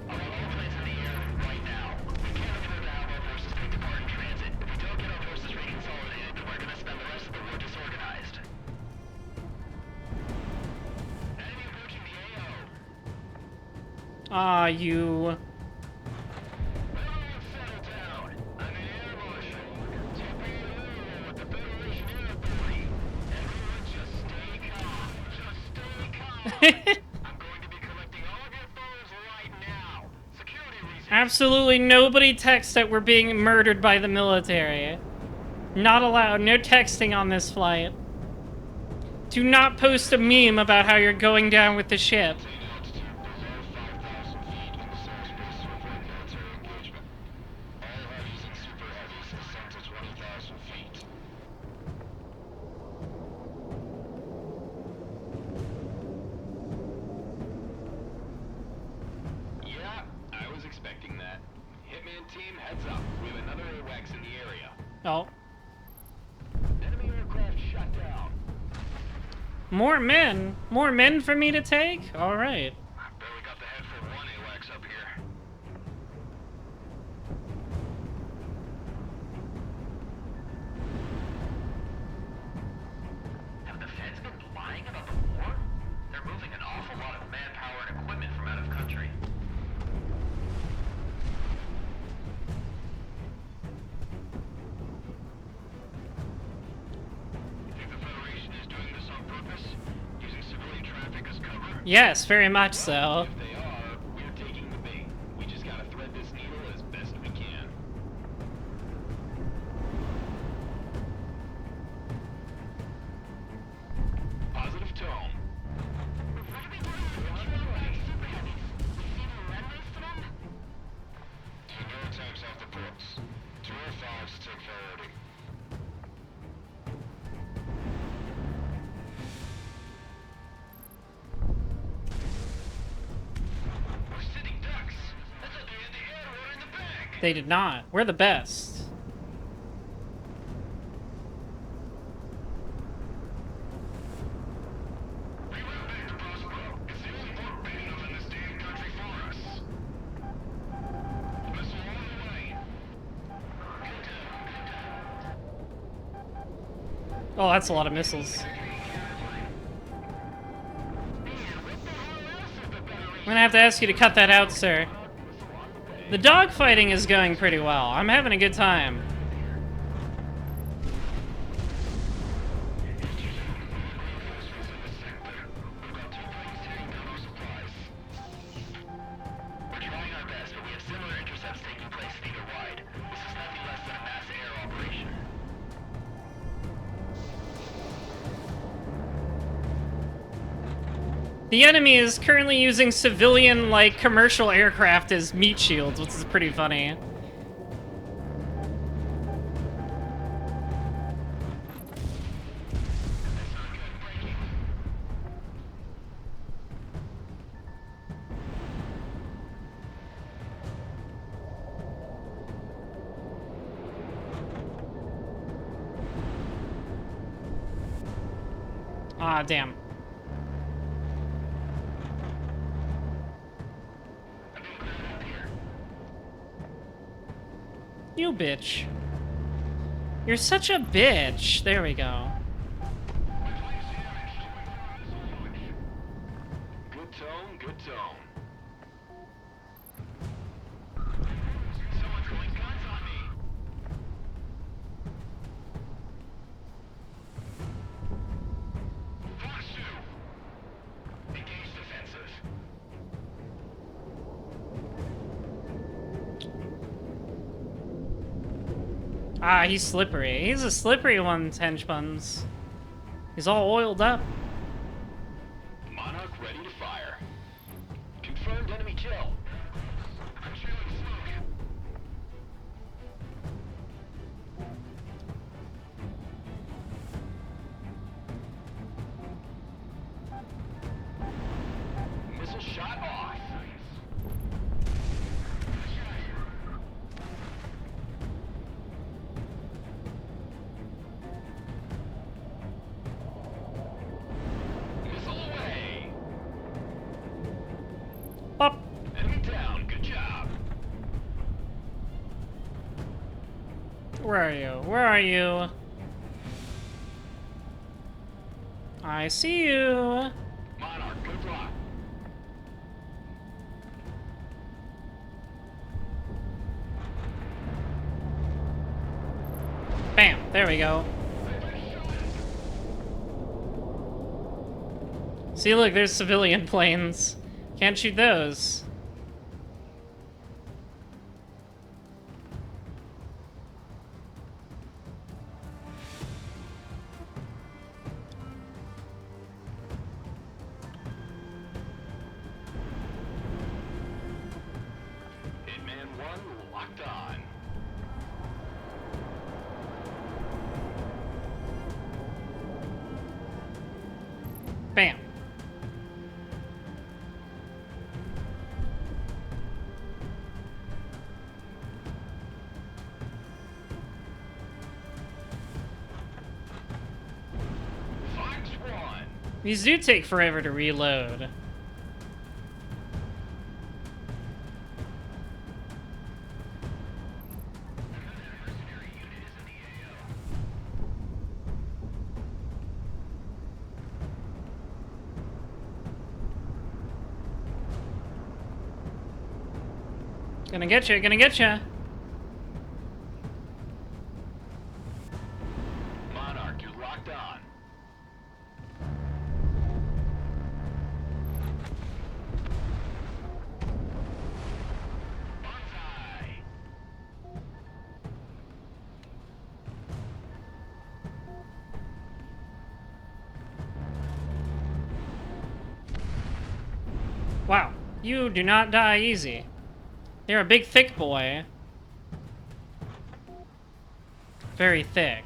I want all planes in the air right now. We can't afford to have our forces take apart in transit. If we don't get our forces reconsolidated, we're gonna spend the rest of the war disorganized. Enemy approaching the AO. Ah, you. Everyone settle down. I'm in air marshal. Torpedo with the Federation Air Authority. Everyone just stay calm. Just stay calm. I'm going to be collecting all of your phones right now. Security reasons. Absolutely nobody text that we're being murdered by the military. Not allowed. No texting on this flight. Do not post a meme about how you're going down with the ship. Maintain altitude below 5,000 feet in this airspace to avoid military engagement. All heavies and super heavies ascend to 20,000 feet. Yeah, I was expecting that. Hitman team, heads up. We have another AWACS in the area. Oh. Enemy aircraft shut down. More men. More men for me to take? Alright. Barely got the head for one AWACS up here. Have the feds been lying about the war? They're moving an awful lot of manpower and equipment from out of country. You think the Federation is doing this on purpose? Using civilian traffic as cover? Yes, very much so. If they are, we're taking the bait. We just gotta thread this needle as best we can. Positive tone. What are we doing with the 205 super heavies? Receiving runways to them? Do no attacks off the ports. 205s take priority. We're sitting ducks. I thought they had the air war in the bag. They did not. We're the best. We went back to Prospero. It's the only port big enough in this damn country for us. Missile on the way. Oh, that's a lot of missiles. I'm gonna have to ask you to cut that out, sir. The dogfighting is going pretty well. I'm having a good time. The enemy is currently using civilian, like, commercial aircraft as meat shields, which is pretty funny. Ah, damn. You bitch. You're such a bitch. There we go. Good tone, good tone. Someone's going guns on me. Fox 2. Engage defensive. Ah, he's slippery. He's a slippery one, Henchbuns. He's all oiled up. Monarch ready to fire. Confirmed enemy kill. I'm trailing smoke. Missile shot off. Missile away. Pop. Enemy down. Good job. Where are you? Where are you? I see you. Monarch, good luck. Bam. There we go. See, look, there's civilian planes. Can't shoot those. Hitman 1 locked on. Bam. Fox 1. These do take forever to reload. Gonna get you, gonna get you. Monarch, you're locked on. Bonsai. Wow, you do not die easy. You're a big, thick boy. Very thick.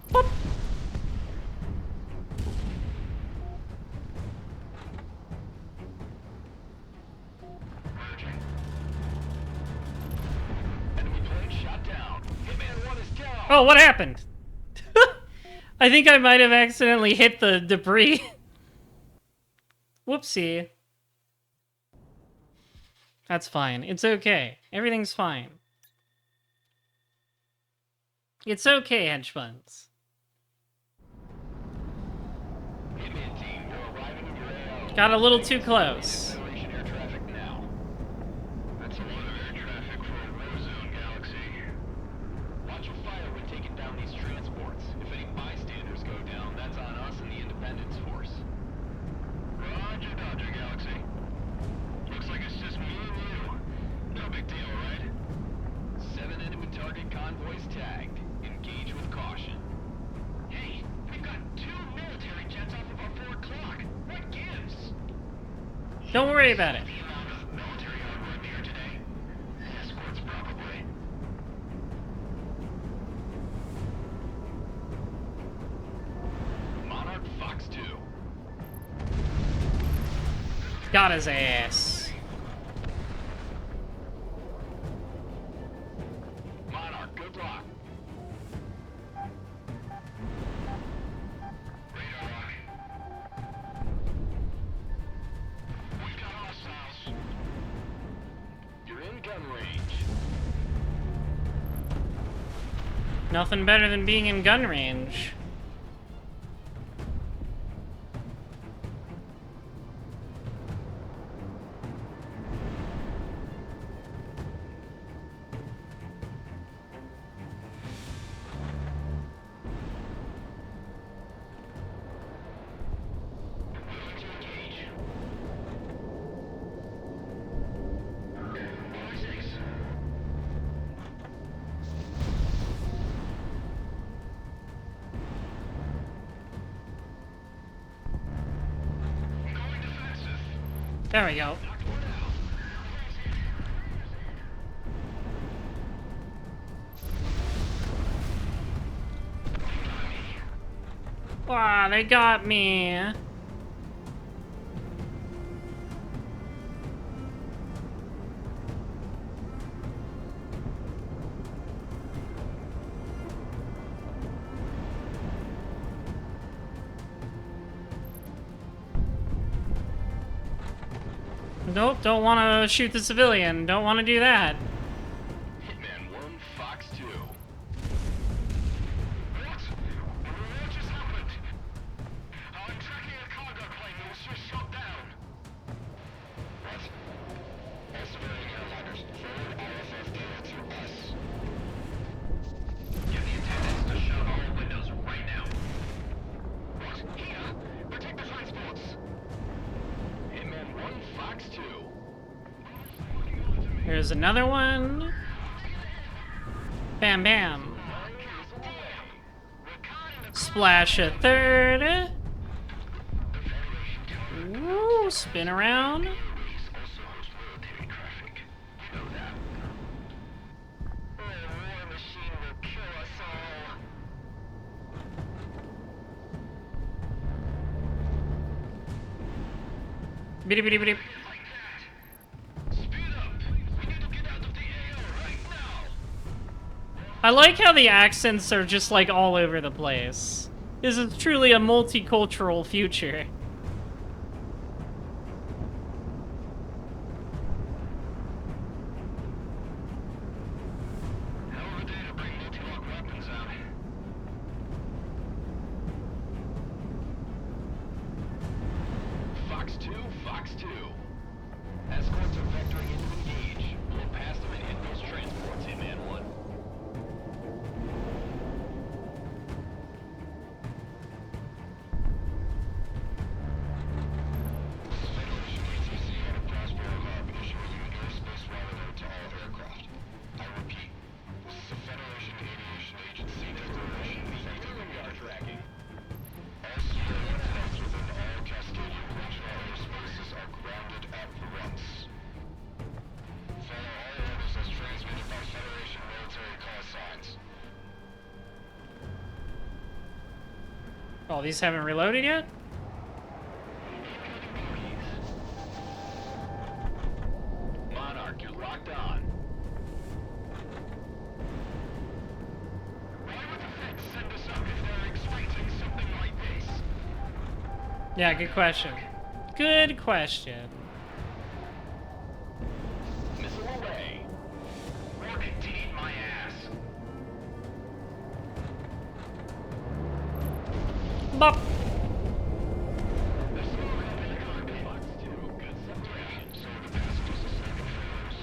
Boop. Enemy plane shot down. Hitman 1 is down. Oh, what happened? I think I might have accidentally hit the debris. Whoopsie. That's fine. It's okay. Everything's fine. It's okay, Hedgebuns. Hitman team, you're arriving in your AO. Got a little too close. Federation air traffic now. That's a lot of air traffic for a war zone, Galaxy. Watch your fire when taking down these transports. If any bystanders go down, that's on us and the Independence Force. Roger, Dodger, Galaxy. Looks like it's just me and you. No big deal, right? 7 enemy target convoys tagged. Engage with caution. Hey, we've got 2 military jets off of our 4 Don't worry about it. Military hardware in the air today? Escorts, probably. Monarch Fox 2. Got his ass. Monarch, good luck. Radar lock. We've got hostiles. You're in gun range. Nothing better than being in gun range. Willing to engage. Six. I'm going defensive. There we go. Knocked one out. Wow, they got me. Nope, don't want to shoot the civilian. Don't want to do that. Hitman 1, Fox 2. What? What just happened? I'm tracking a cargo plane that was just shot down. What? All civilian airliners, forward RFF data to us. Get the attendants to shut all windows right now. What? Here? Protect the transports. Hitman 1, Fox 2. Here's another one. Bam, bam. Splash a third. Ooh, spin around. Also host military traffic. You know that. The war machine will kill us all. Bitty bitty bitty. Like that. Speed up. We need to get out of the AO right now. I like how the accents are just like all over the place. This is truly a multicultural future. Hell of a day to bring multi-lock weapons out. Fox 2, Fox 2. Escorts are vectoring into engage. Blow past them and hit those transports, Hitman 1. Federation ATC out of Prospero Hub issuing an airspace route alert to all aircraft. I repeat, this is a Federation Aviation Agency declaration effective tracking. All civilian flights within all Cascadian regional airspaces are grounded at once. Follow all orders as transmitted by Federation military call signs. Oh, these haven't reloaded yet? Monarch, you're locked on. Why would the Feds send us up if they're expecting something like this? Yeah, good question. Good question. Missile away. Work indeed, my ass. Bop. The smoke up in the cockpit. Fox 2, good separation. So are the passengers and second floors.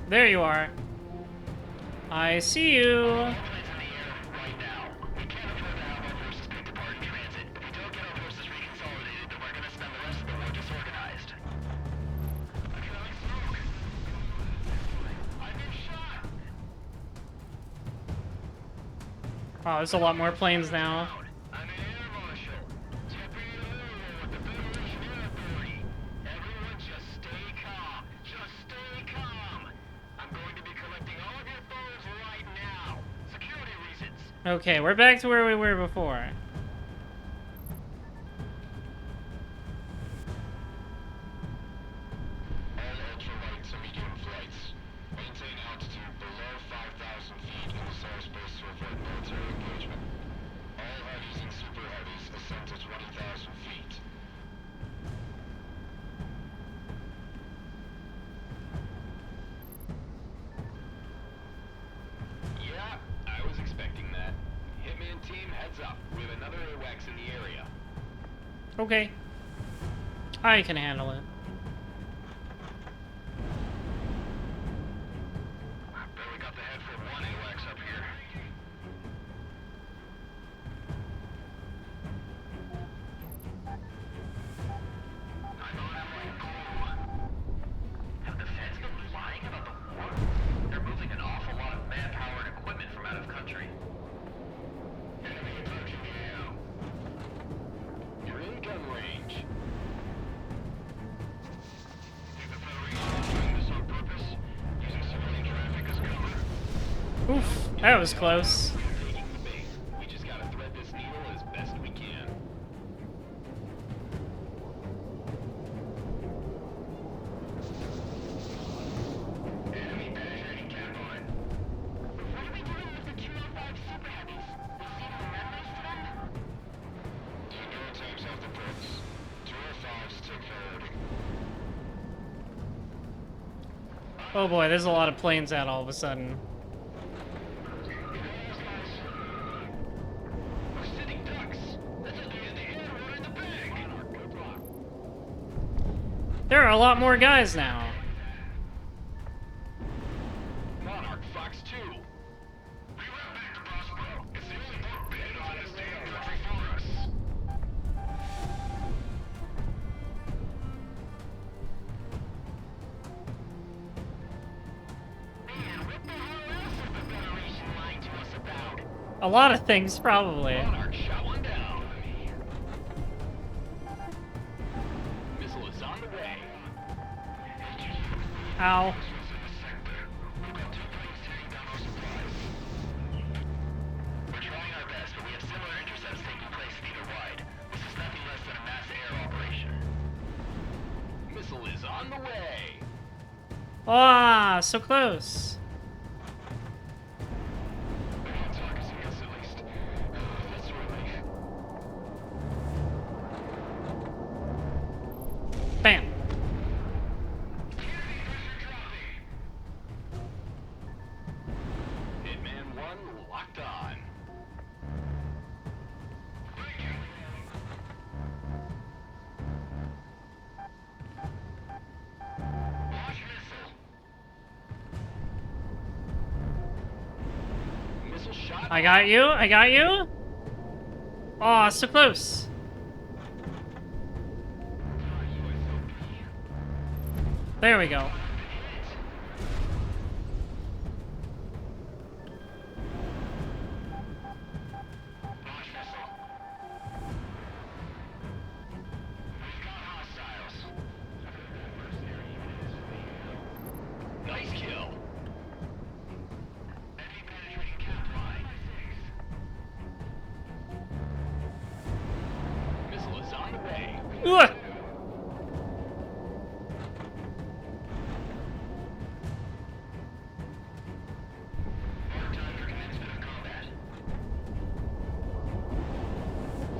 There you are. I see you. All planes in the air right now. We can't afford to have our forces picked apart in transit. If we don't get our forces reconsolidated, then we're gonna spend the rest of the war disorganized. Economic smoke. I've been shot. Oh, there's a lot more planes now. I'm in air mush. Okay, we're back to where we were before. All ultralight to medium flights. Maintain altitude below 5,000 feet in the solar space to avoid military engagement. All heavies and super heavies ascend to 20,000 feet. Yeah, I was expecting that. Hitman team, heads up. We have another AWACS in the area. Okay. I can handle it. Barely got the head for one AWACS up here. I'm on it like glue. Have the feds been lying about the war? They're moving an awful lot of manpower and equipment from out of country. Enemy approaching the AO. You're in gun range. Think the Federation is doing this on purpose? Using civilian traffic as cover? Oof, that was close. Taking the bait. We just gotta thread this needle as best we can. Enemy penetrating cap line. What are we doing with the 205 super heavies? Saving runways to them? Tango attacks off the bricks. 205s take priority. Oh boy, there's a lot of planes out all of a sudden. We're sitting ducks. That's a in the air, one in the bag. Good luck. There are a lot more guys now. Monarch, Fox 2. We went back to Prospero. It's the only port bid on this damn country for us. Man, what the hell else is the Federation lying to us about? A lot of things, probably. Monarch shot one down. Missile is on the way. Ow. We've got 2 planes tearing down our supplies. We're trying our best, but we have similar intercepts taking place theater-wide. This is nothing less than a mass air operation. Missile is on the way. Ah, so close. We can talk as a miss at least. That's a relief. Bam. Hitman 1 locked on. Launch missile. Missile shot. I got you. I got you. Aw, so close. There we go. Launch missile. We've got hostiles. Nice kill. Enemy penetrating cap line. Missile is on the way. Ooh. Mark time for commencement of combat.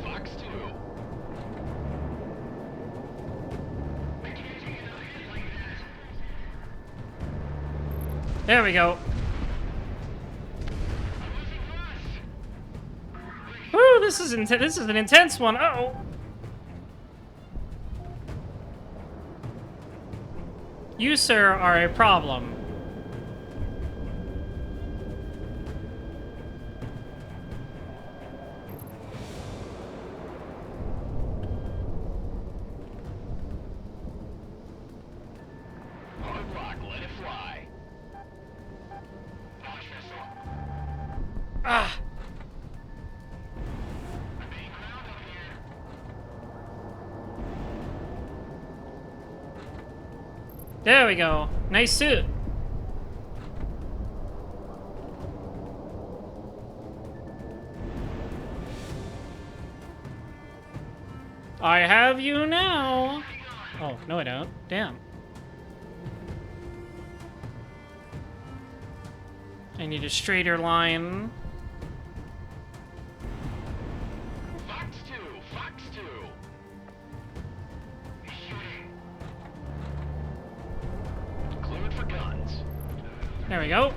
Fox 2. We can't take another hit like that. There we go. Woo, this is this is an intense one. Uh-oh. You, sir, are a problem. Hard lock, let it fly. Launch missile. Ah. I'm being ground up here. There we go. Nice suit. I have you now. Oh, no I don't. Damn. I need a straighter line. Fox 2, Fox 2. Shooting. Cleared for guns. There we go.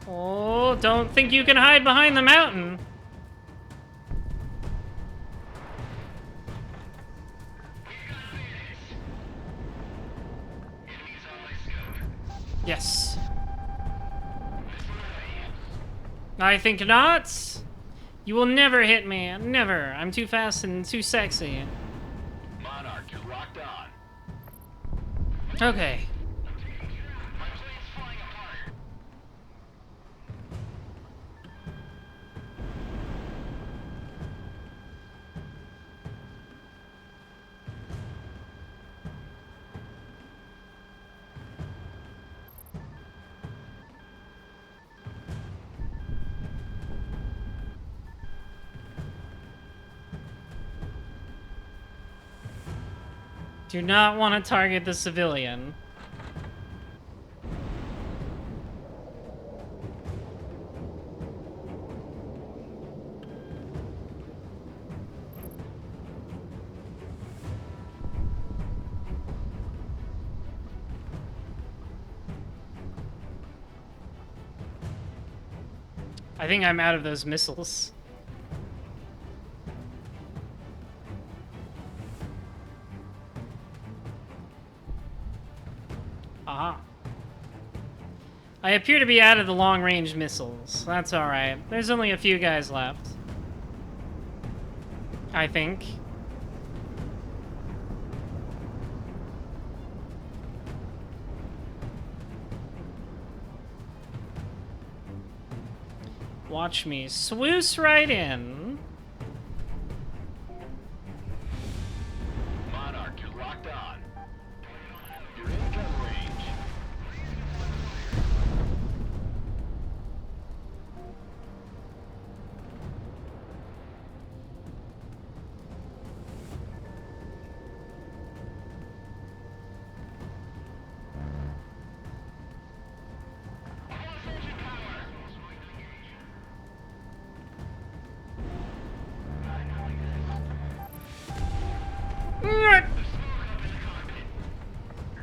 Oh, don't think you can hide behind the mountain. Yes. I think not. You will never hit me. Never. I'm too fast and too sexy. Monarch, you're locked on. Okay. My plane's flying apart. Do not want to target the civilian. I think I'm out of those missiles. Aha. I appear to be out of the long-range missiles. That's alright. There's only a few guys left. I think. Watch me swoosh right in. Monarch, you're locked on. You're in gun range.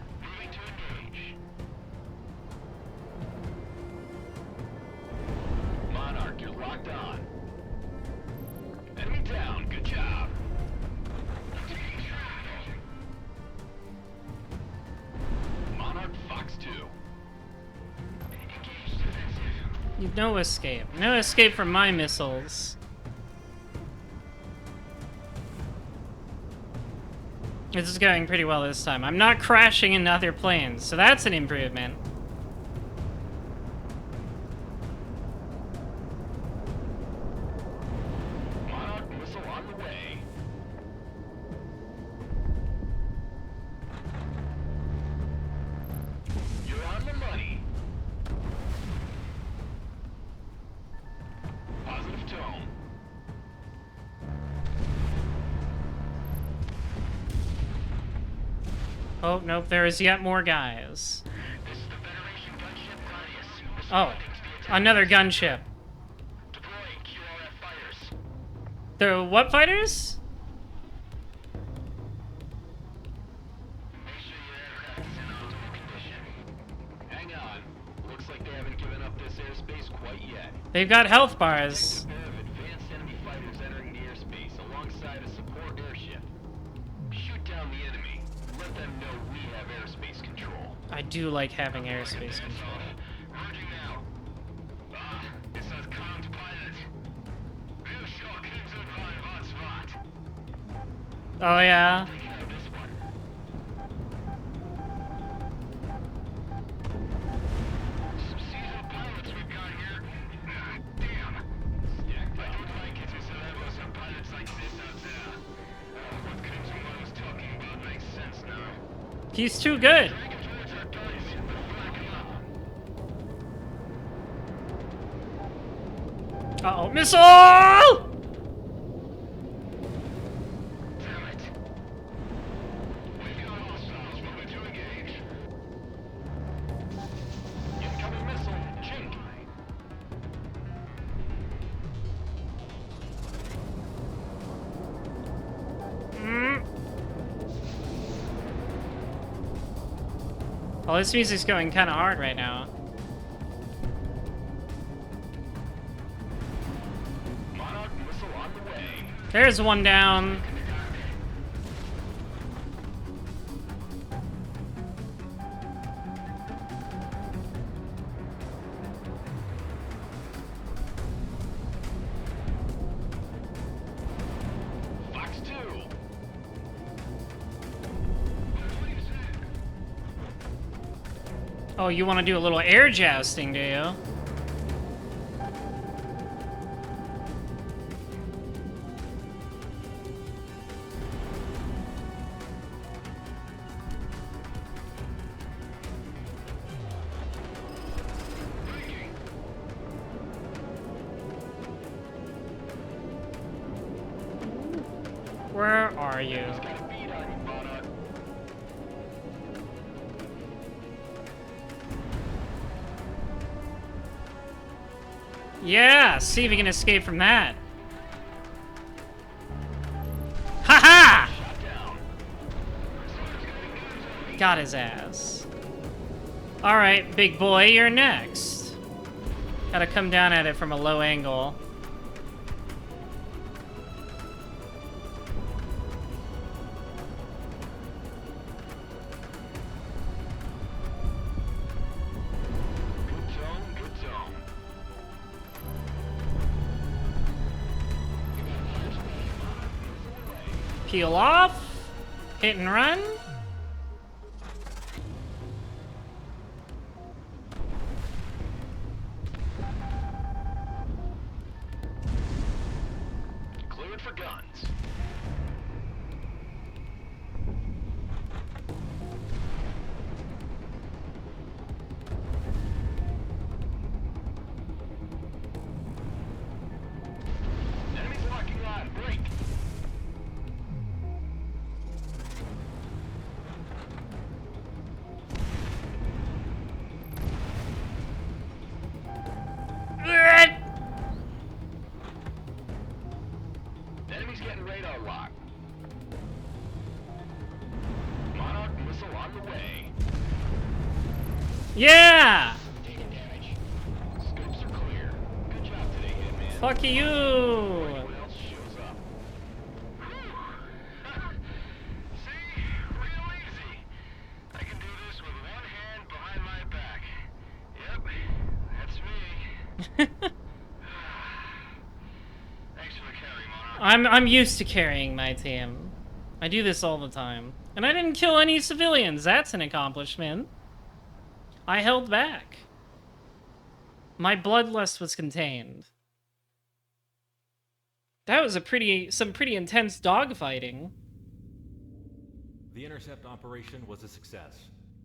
Moving to engage. Monarch, you're locked on. Enemy down. Good job. Taking track. Monarch Fox 2. Engage defensive. No escape. No escape from my missiles. This is going pretty well this time. I'm not crashing into other planes, so that's an improvement. Monarch missile on the way. You're on the money. Positive tone. Oh, nope, there is yet more guys. This is the Federation gunship Gladius. Oh, Responding to the attack. another gunship. Deploying QRF fighters. The what fighters? Make sure your aircraft is in optimal condition. Hang on. Looks like they haven't given up this airspace quite yet. They've got health bars. Take a pair of advanced enemy fighters entering the airspace alongside a support airship. Shoot down the enemy. Let them know we have airspace control. I do like having airspace control. Merging now. Ah, this is command pilot. Wir schocken sind ein Hotspot. Oh yeah. Taking out this one. Some seasoned pilots we've got here. Ah, damn. Stacked up. I don't like it. There's a level of some pilots like this out there. What Pt.1 was talking about makes sense now. He's too good. Dragging towards our guys. Missile! Missile! Damn it. We've got hostiles moving to engage. Incoming missile. Chink. Well, this music's going kind of hard right now. Monarch missile on the way. There's one down. Fox 2. Oh, you want to do a little air jousting, do you? Where are you? Got a beat on you, Monarch. Yeah, see if you can escape from that. Ha ha! Got his ass. Alright, big boy, you're next. Gotta come down at it from a low angle. Good tone, good tone. Peel off. Hit and run. Cleared for guns. Enemies locking on. Break. Enemies getting radar lock. Monarch missile on the way. Yeah! Taking damage. Scopes are clear. Good job today, Hitman. Fuck you! What else shows up? See? Real easy. I can do this with one hand behind my back. Yep, that's me. Thanks for the carry, Monarch. I'm used to carrying my team. I do this all the time. And I didn't kill any civilians. That's an accomplishment. I held back. My bloodlust was contained. That was some pretty intense dogfighting. The intercept operation was a success.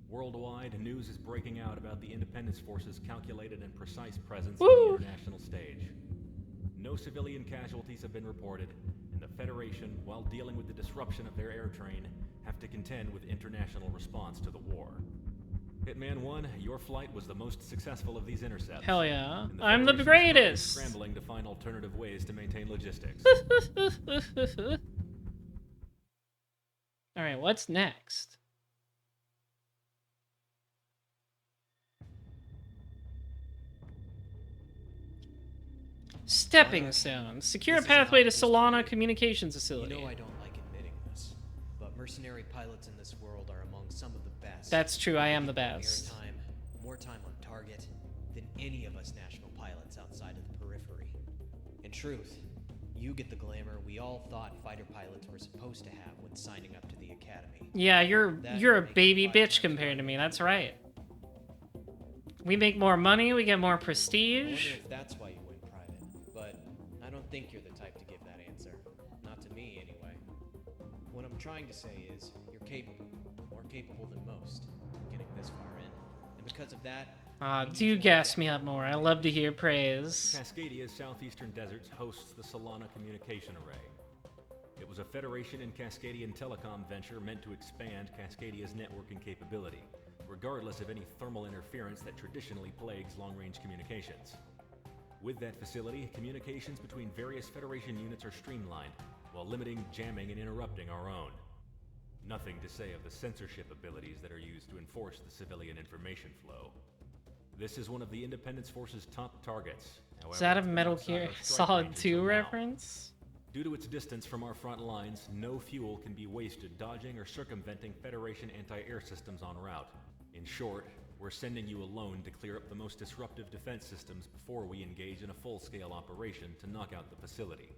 Worldwide, news is breaking out about the Independence Force's calculated and precise presence on Woo! the international stage. No civilian casualties have been reported, and the Federation, while dealing with the disruption of their air train, have to contend with international response to the war. Hitman 1, your flight was the most successful of these intercepts. Hell yeah. and I'm the Federation is currently greatest! scrambling to find alternative ways to maintain logistics. Alright, what's next? Stepping stones. Secure a This is an pathway to obvious Solana trade. Communications You Facility. know I don't like admitting this, but mercenary pilots in this world are among some of the best. That's true, I am the More best. airtime, more time on target than any of us national pilots outside of the periphery. In truth, you get the glamour we all thought fighter pilots were supposed to have when signing up to the academy. Yeah, you're a That baby makes 5 bitch times compared to more. me, that's right. We make more money, we get more I wonder prestige. if that's why you went private, but I don't think you're the type to give that answer. Not to me, anyway. What I'm trying to say is, you're capable, more capable than most, getting this far in. And because of that, Do gas me up more. I love to hear praise. Cascadia's southeastern deserts hosts the Solana Communication Array. It was a Federation and Cascadian telecom venture meant to expand Cascadia's networking capability, regardless of any thermal interference that traditionally plagues long-range communications. With that facility, communications between various Federation units are streamlined, while limiting jamming and interrupting our own. Nothing to say of the censorship abilities that are used to enforce the civilian information flow. This is one of the Independence Force's top targets. However, Is that a it's been Metal outside Gear our strike Solid range 2 until now. reference? Due to its distance from our front lines, no fuel can be wasted dodging or circumventing Federation anti-air systems en route. In short, we're sending you alone to clear up the most disruptive defense systems before we engage in a full-scale operation to knock out the facility.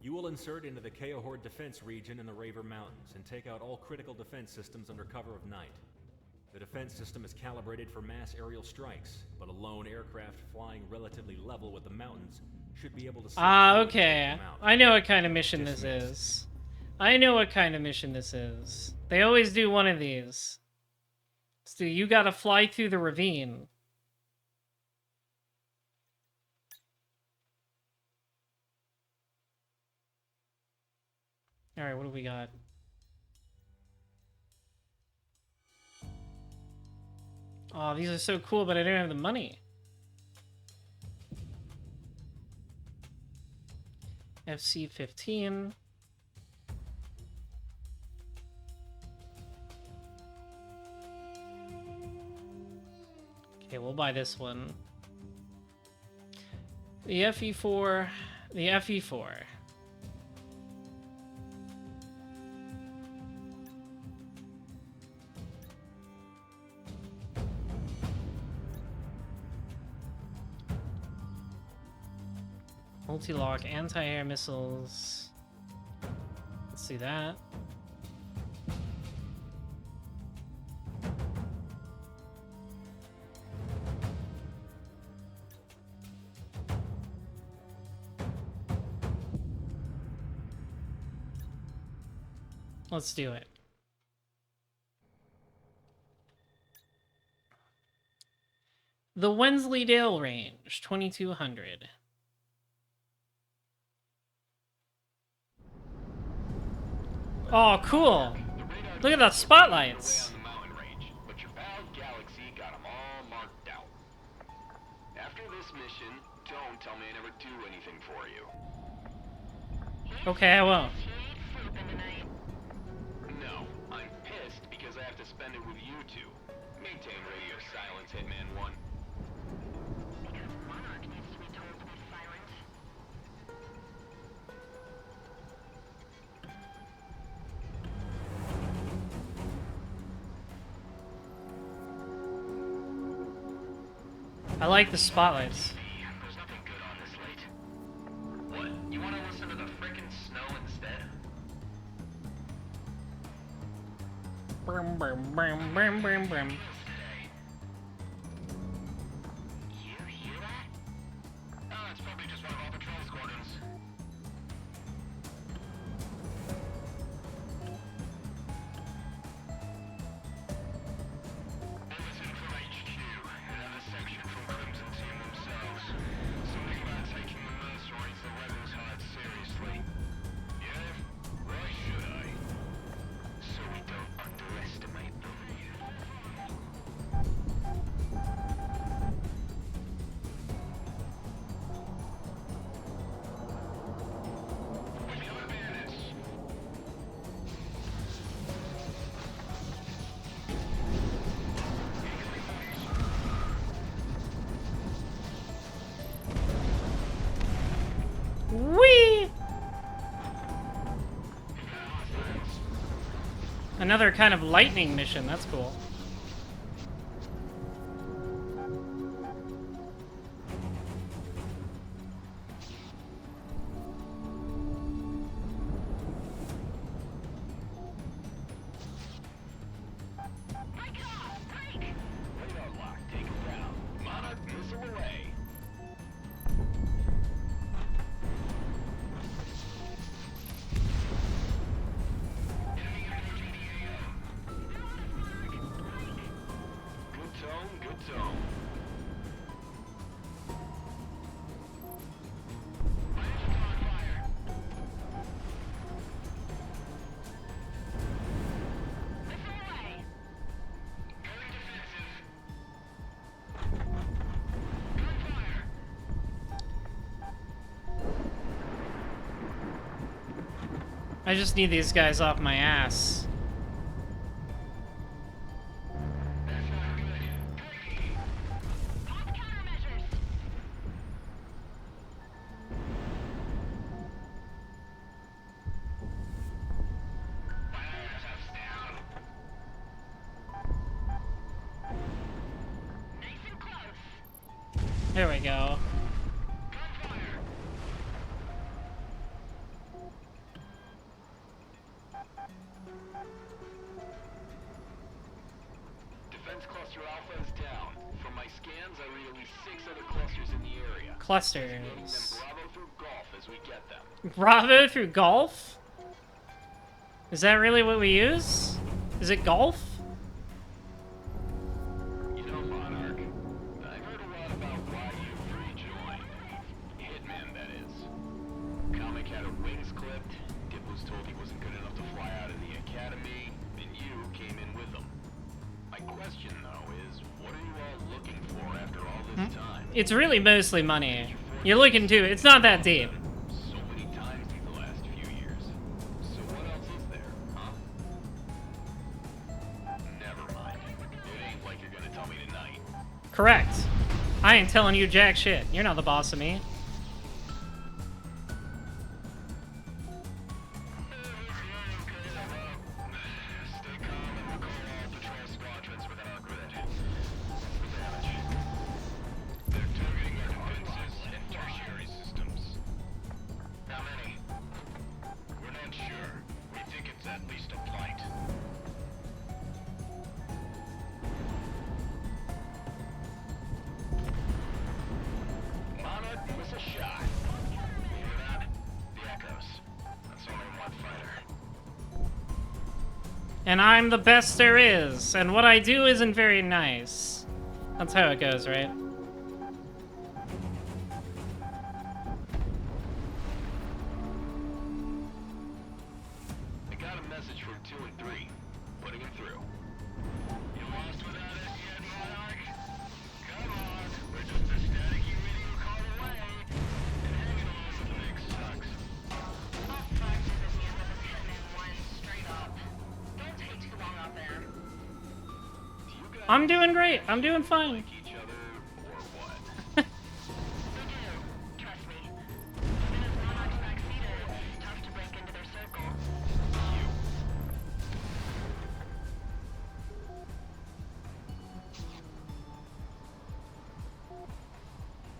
You will insert into the Keohord defense region in the Raver Mountains and take out all critical defense systems under cover of night. The defense system is calibrated for mass aerial strikes, but a lone aircraft flying relatively level with the mountains should be able to... Okay. I know what kind of mission this is. I know what kind of mission this is. They always do one of these. So you gotta fly through the ravine. Alright, what do we got? Oh, these are so cool, but I don't have the money. FC-15. Okay, we'll buy this one. The FE4. The FE4. Multi-lock, anti-air missiles. Let's see that. Let's do it. The Wensleydale Range, 2200. Oh, cool. Look at the spotlights. On the mountain range, but your pal Galaxy got them all marked out. After this mission, don't tell me I never do anything for you. Okay, I won't. No, I'm pissed because I have to spend it with you two. Maintain radio silence, Hitman 1. Because Monarch needs to be told to be silent. I like the spotlights. There's nothing good on this late. What? You want to listen to the frickin' snow instead? Brum, brum, brum, brum, brum, brum. You hear that? Oh, it's probably just one of our patrol squadrons. Bulletin from HQ. Another section from Crimson Team themselves. Something about taking the mercenaries the rebels hired seriously. Yeah? Why should I? So we don't underestimate them. With the other bandits. Whee! Another kind of lightning mission. That's cool. Radar lock, take him down. Monarch missile away. Enemy approaching the AO. I just need these guys off my ass. Pop countermeasures. Nice and close. There we go. Defense cluster Alpha is down. From my scans, I read at least 6 other clusters in the area. Clusters. Bravo through Golf as we get them. Bravo through golf? Is that really what we use? Is it golf? You know, Monarch, I've heard a lot about why you rejoined. Hitman, that is. Comic had her wings clipped, Dip was told he wasn't good enough to fly out of the academy, and you came in with him. My question, though, is what are you all looking for after all this time? It's really mostly money. You're looking to, it's not that deep. So many times in the last few years. So what else is there, huh? Never mind. It ain't like you're gonna tell me tonight. Correct. I ain't telling you jack shit. You're not the boss of me. Stay calm and recall all patrol squadrons within our grid. What's the damage? They're targeting our defenses and tertiary systems. How many? We're not sure. We think it's at least a plight. Monarch, miss a shot. You hear that? The echoes. That's only one fighter. And I'm the best there is. And what I do isn't very nice. That's how it goes, right? I got a message from 2 and 3. Putting him through. You lost without us yet, Monarch? Come on, we're just a staticky radio call away. And hanging on for the next sucks. I'll fuck to the news of Pt.1 straight up. Don't take too long up there. Do you guys I'm doing great. I'm doing fine. like each other, or what? We do. Trust me. Even as Monarch's backseater, it's tough to break into their circle.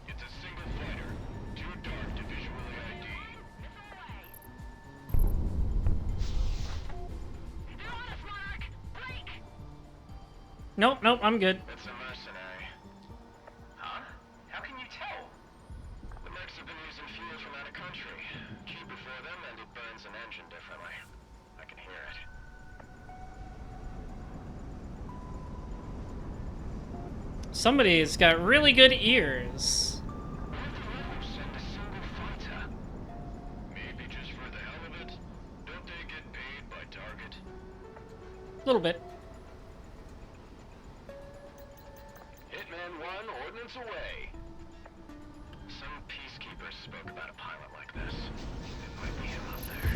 It's a single fighter. Too dark to visually ID. They're on us, Monarch! Break! Nope, nope, I'm good. That's a mercenary. Huh? How can you tell? The mercs have been using fuel from out of country. Cheaper for them, and it burns an engine differently. I can hear it. Somebody's got really good ears. Send a single fighter. Maybe just for the hell of it. Don't they get paid by target? A little bit. Hitman 1, ordnance away. Some peacekeepers spoke about a pilot like this. It might be him up there.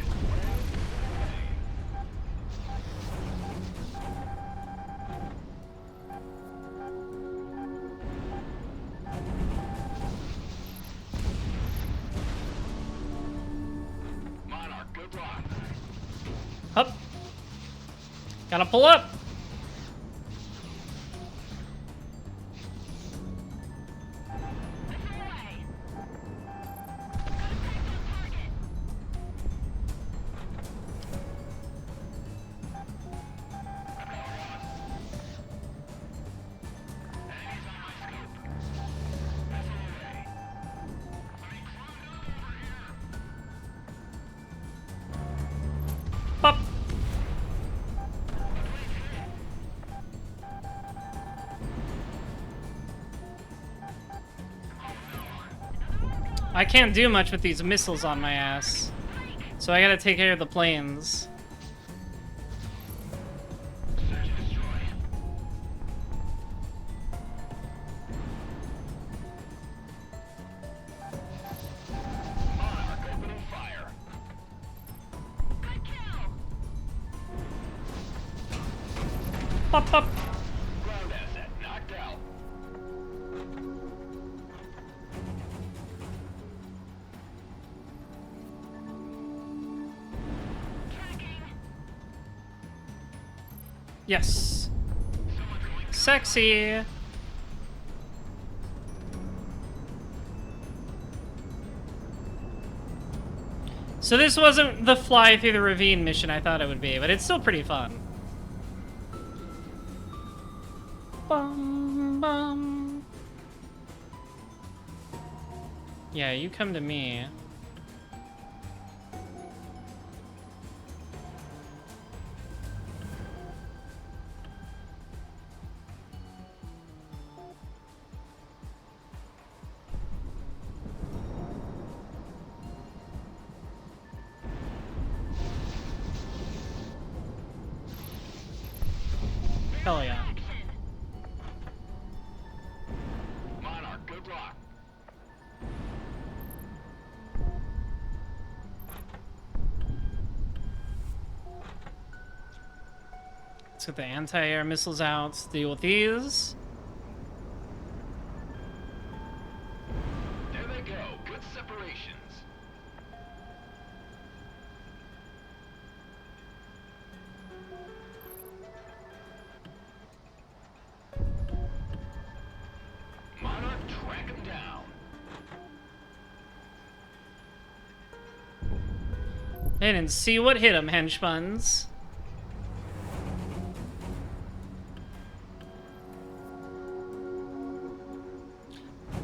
Monarch, good luck. Up. Gotta pull up. Missile away! Gotta take that target! Enemies on my scope. Missile away. Up. I can't do much with these missiles on my ass. So I gotta take care of the planes. Search and destroy. Monarch opening fire. Good Pop, pop. Ground asset knocked out. Yes. Sexy. So this wasn't the fly through the ravine mission I thought it would be, but it's still pretty fun. Bum, bum. Yeah, you come to me. Hell yeah. Monarch, good luck. Let's get the anti-air missiles out. Let's deal with these. There they go. Good separations. Monarch, track him down. They didn't see what hit them, henchbuns.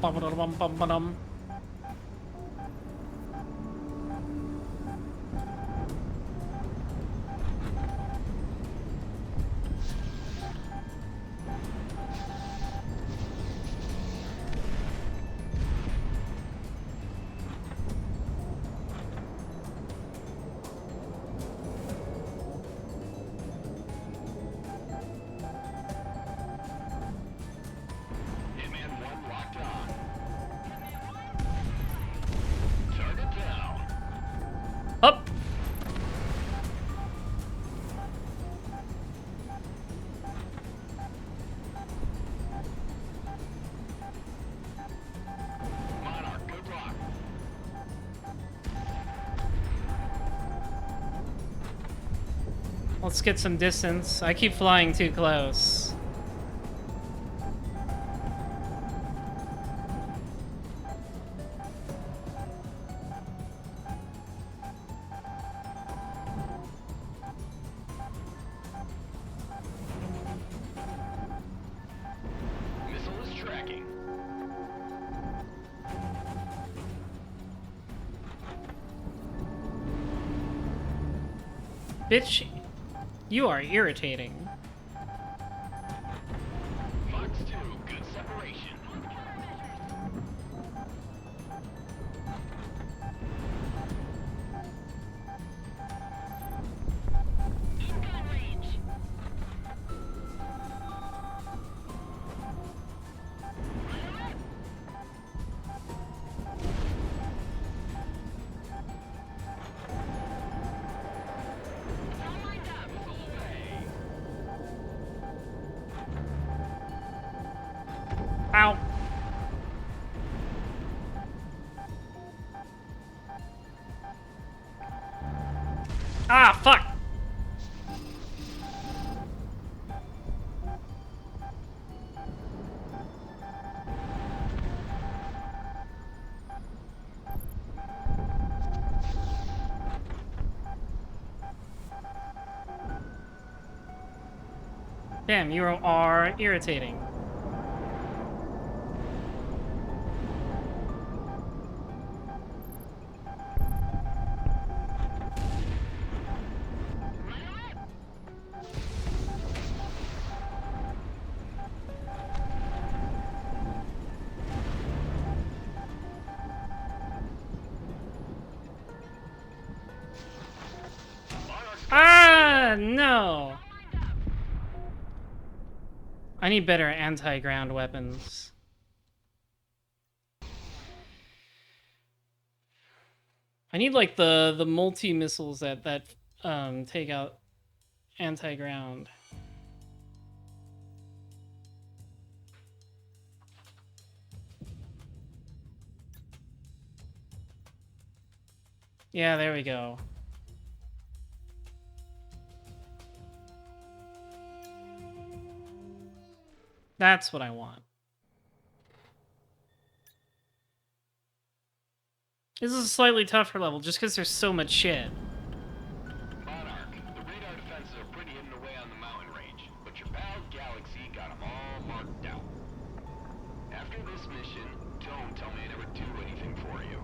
Bum-ba-dum-bum-bum-ba-dum. Hitman 1 locked on. Target down. Up. Monarch, good luck. Let's get some distance. I keep flying too close. Missile is tracking. Bitch, you are irritating. Fox 2, good separation. In gun range. All lined up. Ow. Ah, fuck. Damn, you are irritating. Ah, no. I need better anti-ground weapons. I need like the multi-missiles that take out anti-ground. Yeah, there we go. That's what I want. This is a slightly tougher level just because there's so much shit. Monarch, the radar defenses are pretty hidden away on the mountain range, but your pal Galaxy got them all marked out. After this mission, don't tell me I never do anything for you.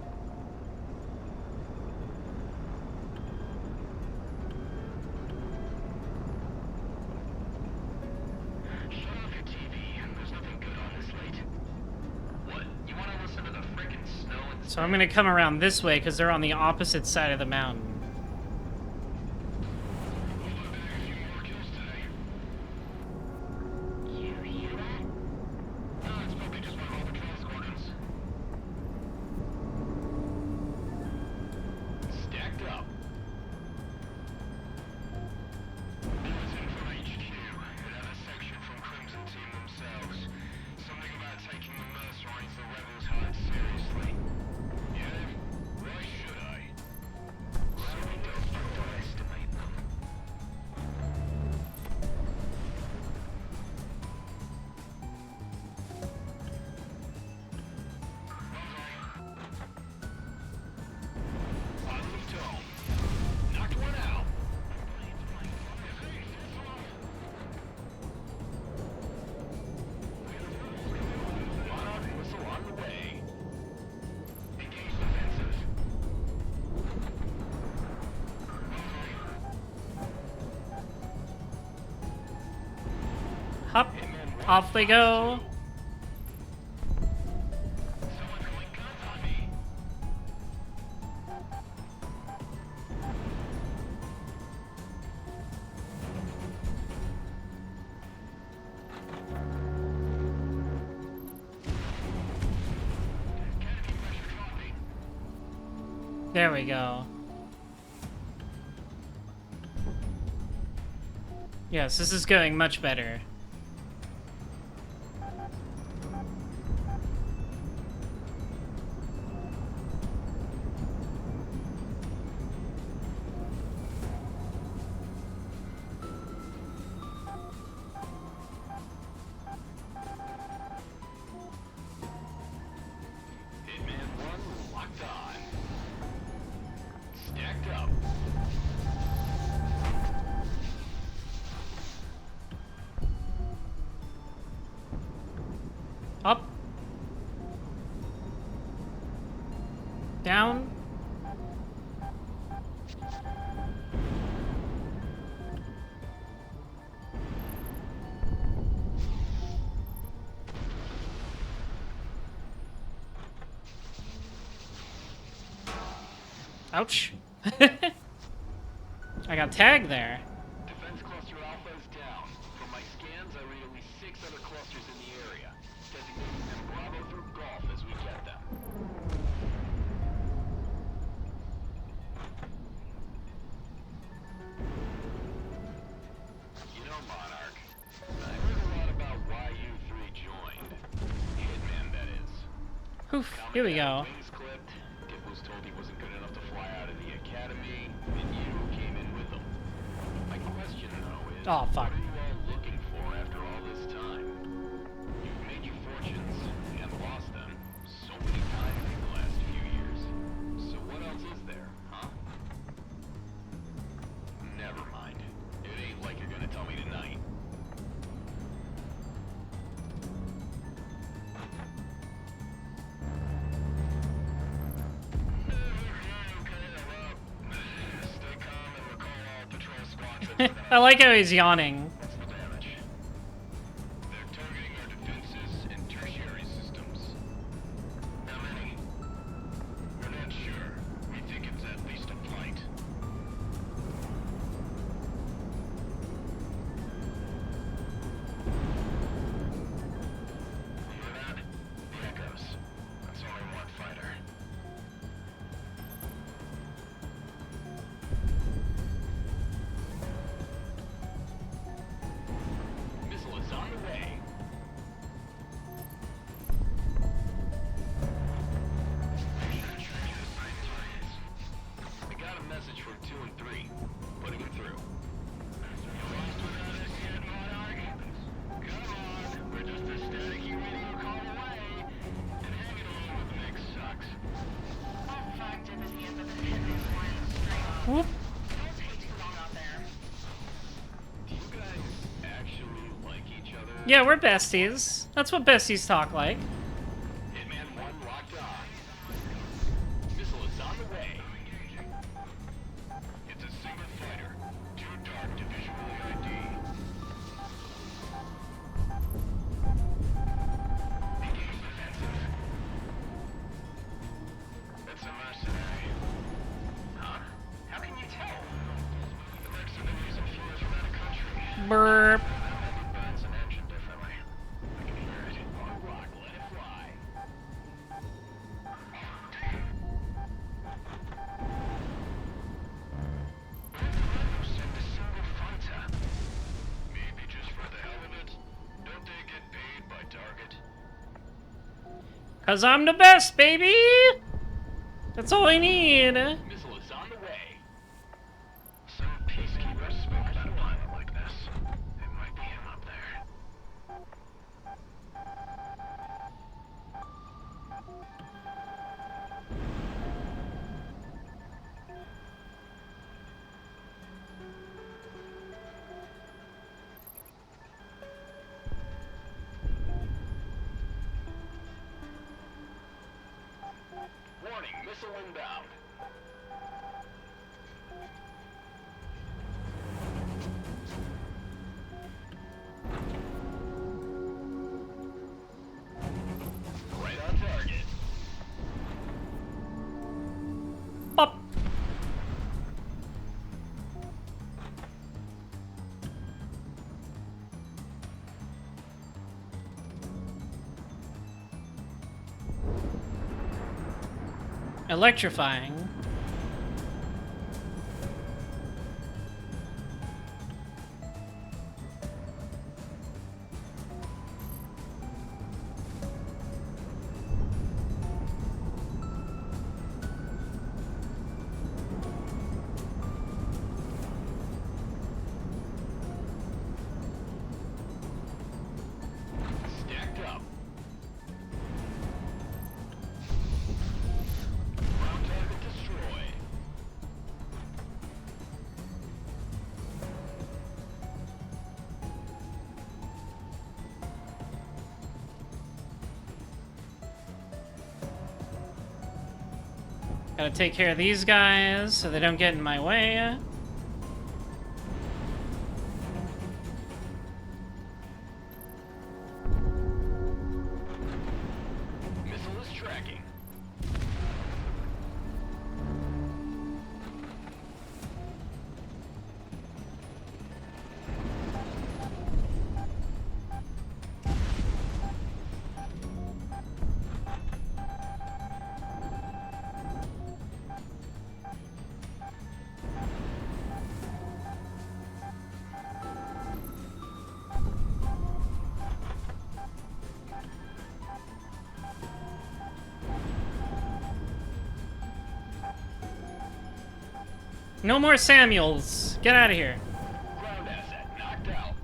Shut off your TV. There's nothing good on this late. What? You want to listen to the frickin' snow and So I'm gonna come around this way because they're on the opposite side of the mountain. You hear that? No, it's probably just one of all the patrol squadrons. Stacked up. It was in from HQ. It had a section from Crimson Team themselves. Something about taking the mercenaries the rebels hired seriously. Yeah? Why should I? So we don't underestimate them. Positive tone. Knocked one out. Monarch whistle on the way. Engage defenses. Hop, off they go. Someone going guns on me. Canopy pressure dropping. There we go. Yes, this is going much better. Hitman 1 locked on. Stacked up. Up. Down. Ouch. I got tagged there. Defense cluster Alpha is down. From my scans, I read at least 6 other clusters in the area. Designating them Bravo through Golf as we get them. You know, Monarch, I heard a lot about why you three joined. Hitman, that is. Oof, here we go. Wings clipped. Dick was told he wasn't good enough to fly out of the academy, and you came in with him. My question, though, is Oh, fuck. what are you all looking for after all this time? You've made your fortunes and lost them so many times in the last few years. So what else is there, huh? Never mind. It ain't like you're gonna tell me tonight. Stay calm and recall all patrol squadrons. I like how he's yawning. What's the damage? They're targeting our defenses and tertiary systems. How many? We're not sure. We think it's at least a flight. You hear that? The echoes. That's only one fighter. and 3. Putting him through. Lost without us yet, Monarch? Come on, we're just a staticky radio call away. And hanging along with Nick sucks. Oh, fuck, did this hands up his hitman flying straight off. Whoop. Don't take too long out there. Do you guys actually like each other? Yeah, we're besties. That's what besties talk like. Hitman 1 locked on. Missile is on the way. It's a single fighter. Too dark to visually ID. Engage defensive. It's a mercenary. Huh? How can you tell? The mercs have been using fuels from out of country. Burp. It burns an engine differently. I can hear it. On rock, let it fly. Send a single fighter. Maybe just for the hell of it. Don't they get paid by target? 'Cause I'm the best, baby! That's all I need. Missile is on the way. Some peacekeepers spoke about a pilot like this. It might be him up there. Warning, missile inbound. Right on target. Pop. Electrifying. Stacked up. Ground target destroyed. Gotta take care of these guys so they don't get in my way. Missile is tracking. No more Samuels. Get out of here. Ground asset knocked out.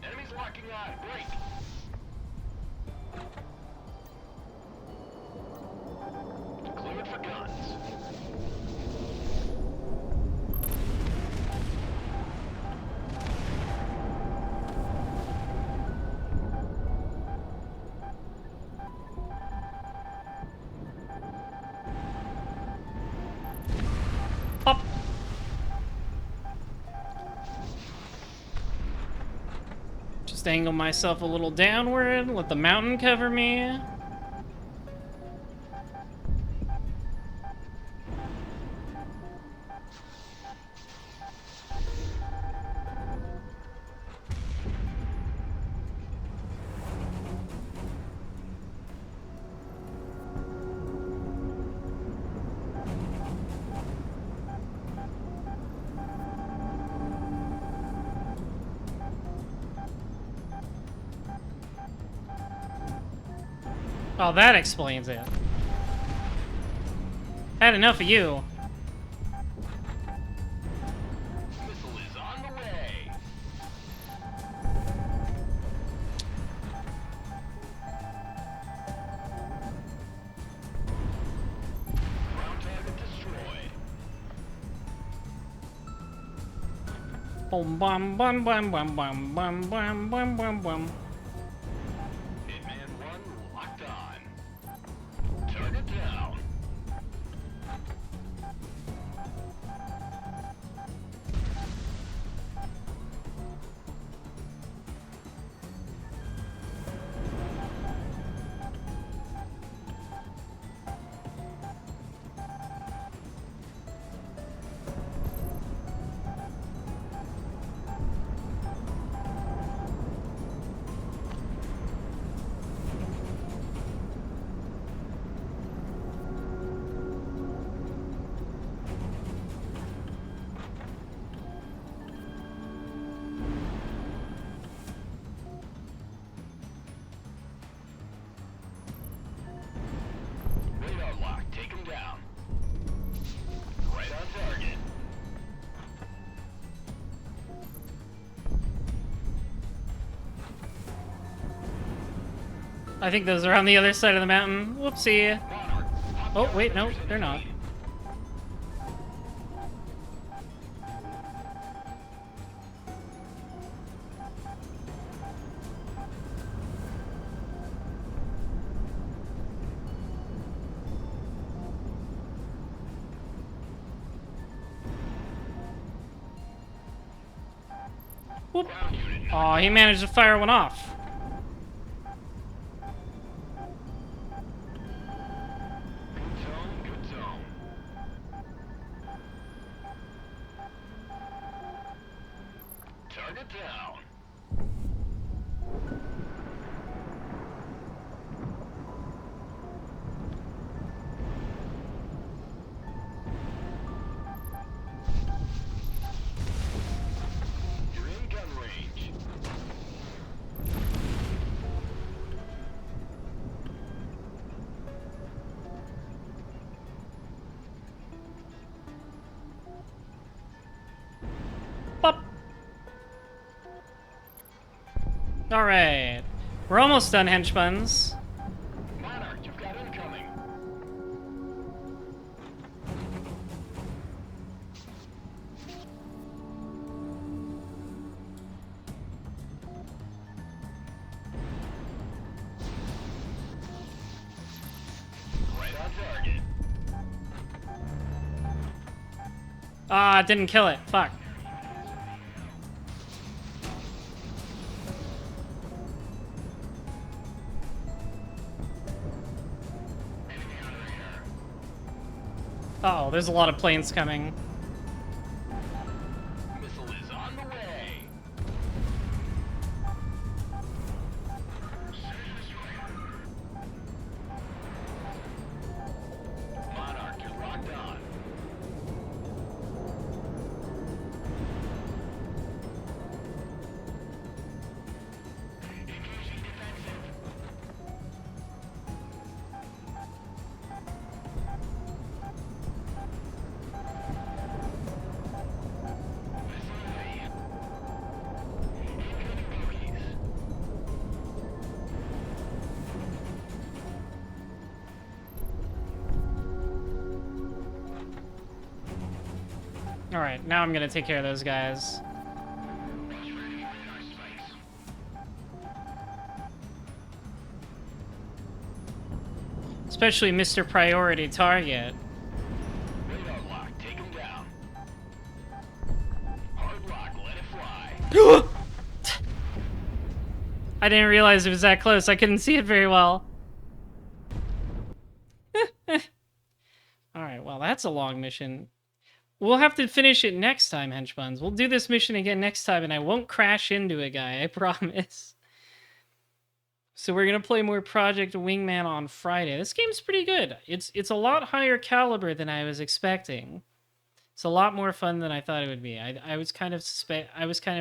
Enemies locking on. Break. Cleared for guns. Pop. Just angle myself a little downward. Let the mountain cover me. Oh, that explains it. Had enough of you. Missile is on the way. Ground target destroyed. Boom, bum, bum, bum, bum, bum, bum, bum, bum, bum, bum. Hitman 1 locked on. Target down. Radar lock. Take him down. Right on target. I think those are on the other side of the mountain. Whoopsie. Monarch. Oh, wait, no, they're not. Whoop. Ground unit. Oh, he managed to fire one off. Good tone, good tone. Target down. You're in gun range. Pop. Alright. We're almost done, henchbuns. Monarch, you've got incoming. Right on target. Ah, didn't kill it. Fuck. Uh oh, there's a lot of planes coming. Missile is on the way. Monarch, you're locked on. Engaging defensive. Facility. Incoming bogeys. Alright, now I'm gonna take care of those guys. Watch for enemy radar spikes. Especially Mr. Priority Target. Radar lock, take him down. Hard lock, let it fly. I didn't realize it was that close. I couldn't see it very well. Alright, well, that's a long mission. We'll have to finish it next time, henchbuns. We'll do this mission again next time, and I won't crash into a guy, I promise. So we're gonna play more Project Wingman on Friday. This game's pretty good. It's a lot higher caliber than I was expecting. It's a lot more fun than I thought it would be. I was kind of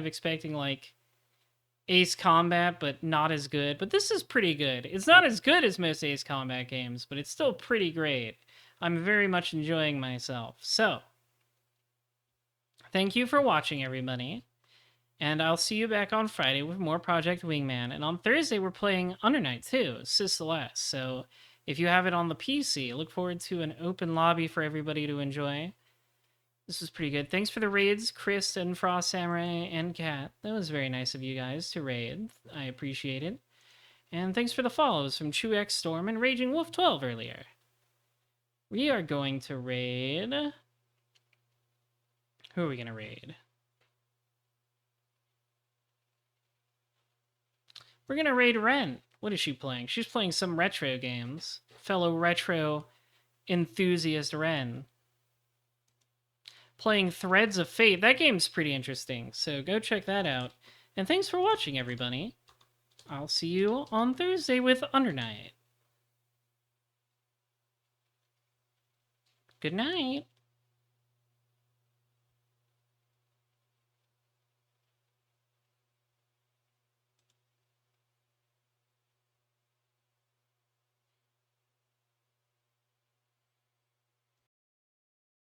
expecting like Ace Combat, but not as good. But this is pretty good. It's not as good as most Ace Combat games, but it's still pretty great. I'm very much enjoying myself. So, thank you for watching, everybody. And I'll see you back on Friday with more Project Wingman. And on Thursday, we're playing Under Night 2, SysLS. So if you have it on the PC, look forward to an open lobby for everybody to enjoy. This was pretty good. Thanks for the raids, Chris and Frost Samurai and Kat. That was very nice of you guys to raid. I appreciate it. And thanks for the follows from ChewX Storm and Raging Wolf 12 earlier. We are going to raid... Who are we going to raid? We're going to raid Ren. What is she playing? She's playing some retro games. Fellow retro enthusiast Ren. Playing Threads of Fate. That game's pretty interesting, so go check that out. And thanks for watching, everybody. I'll see you on Thursday with Under Night. Good night.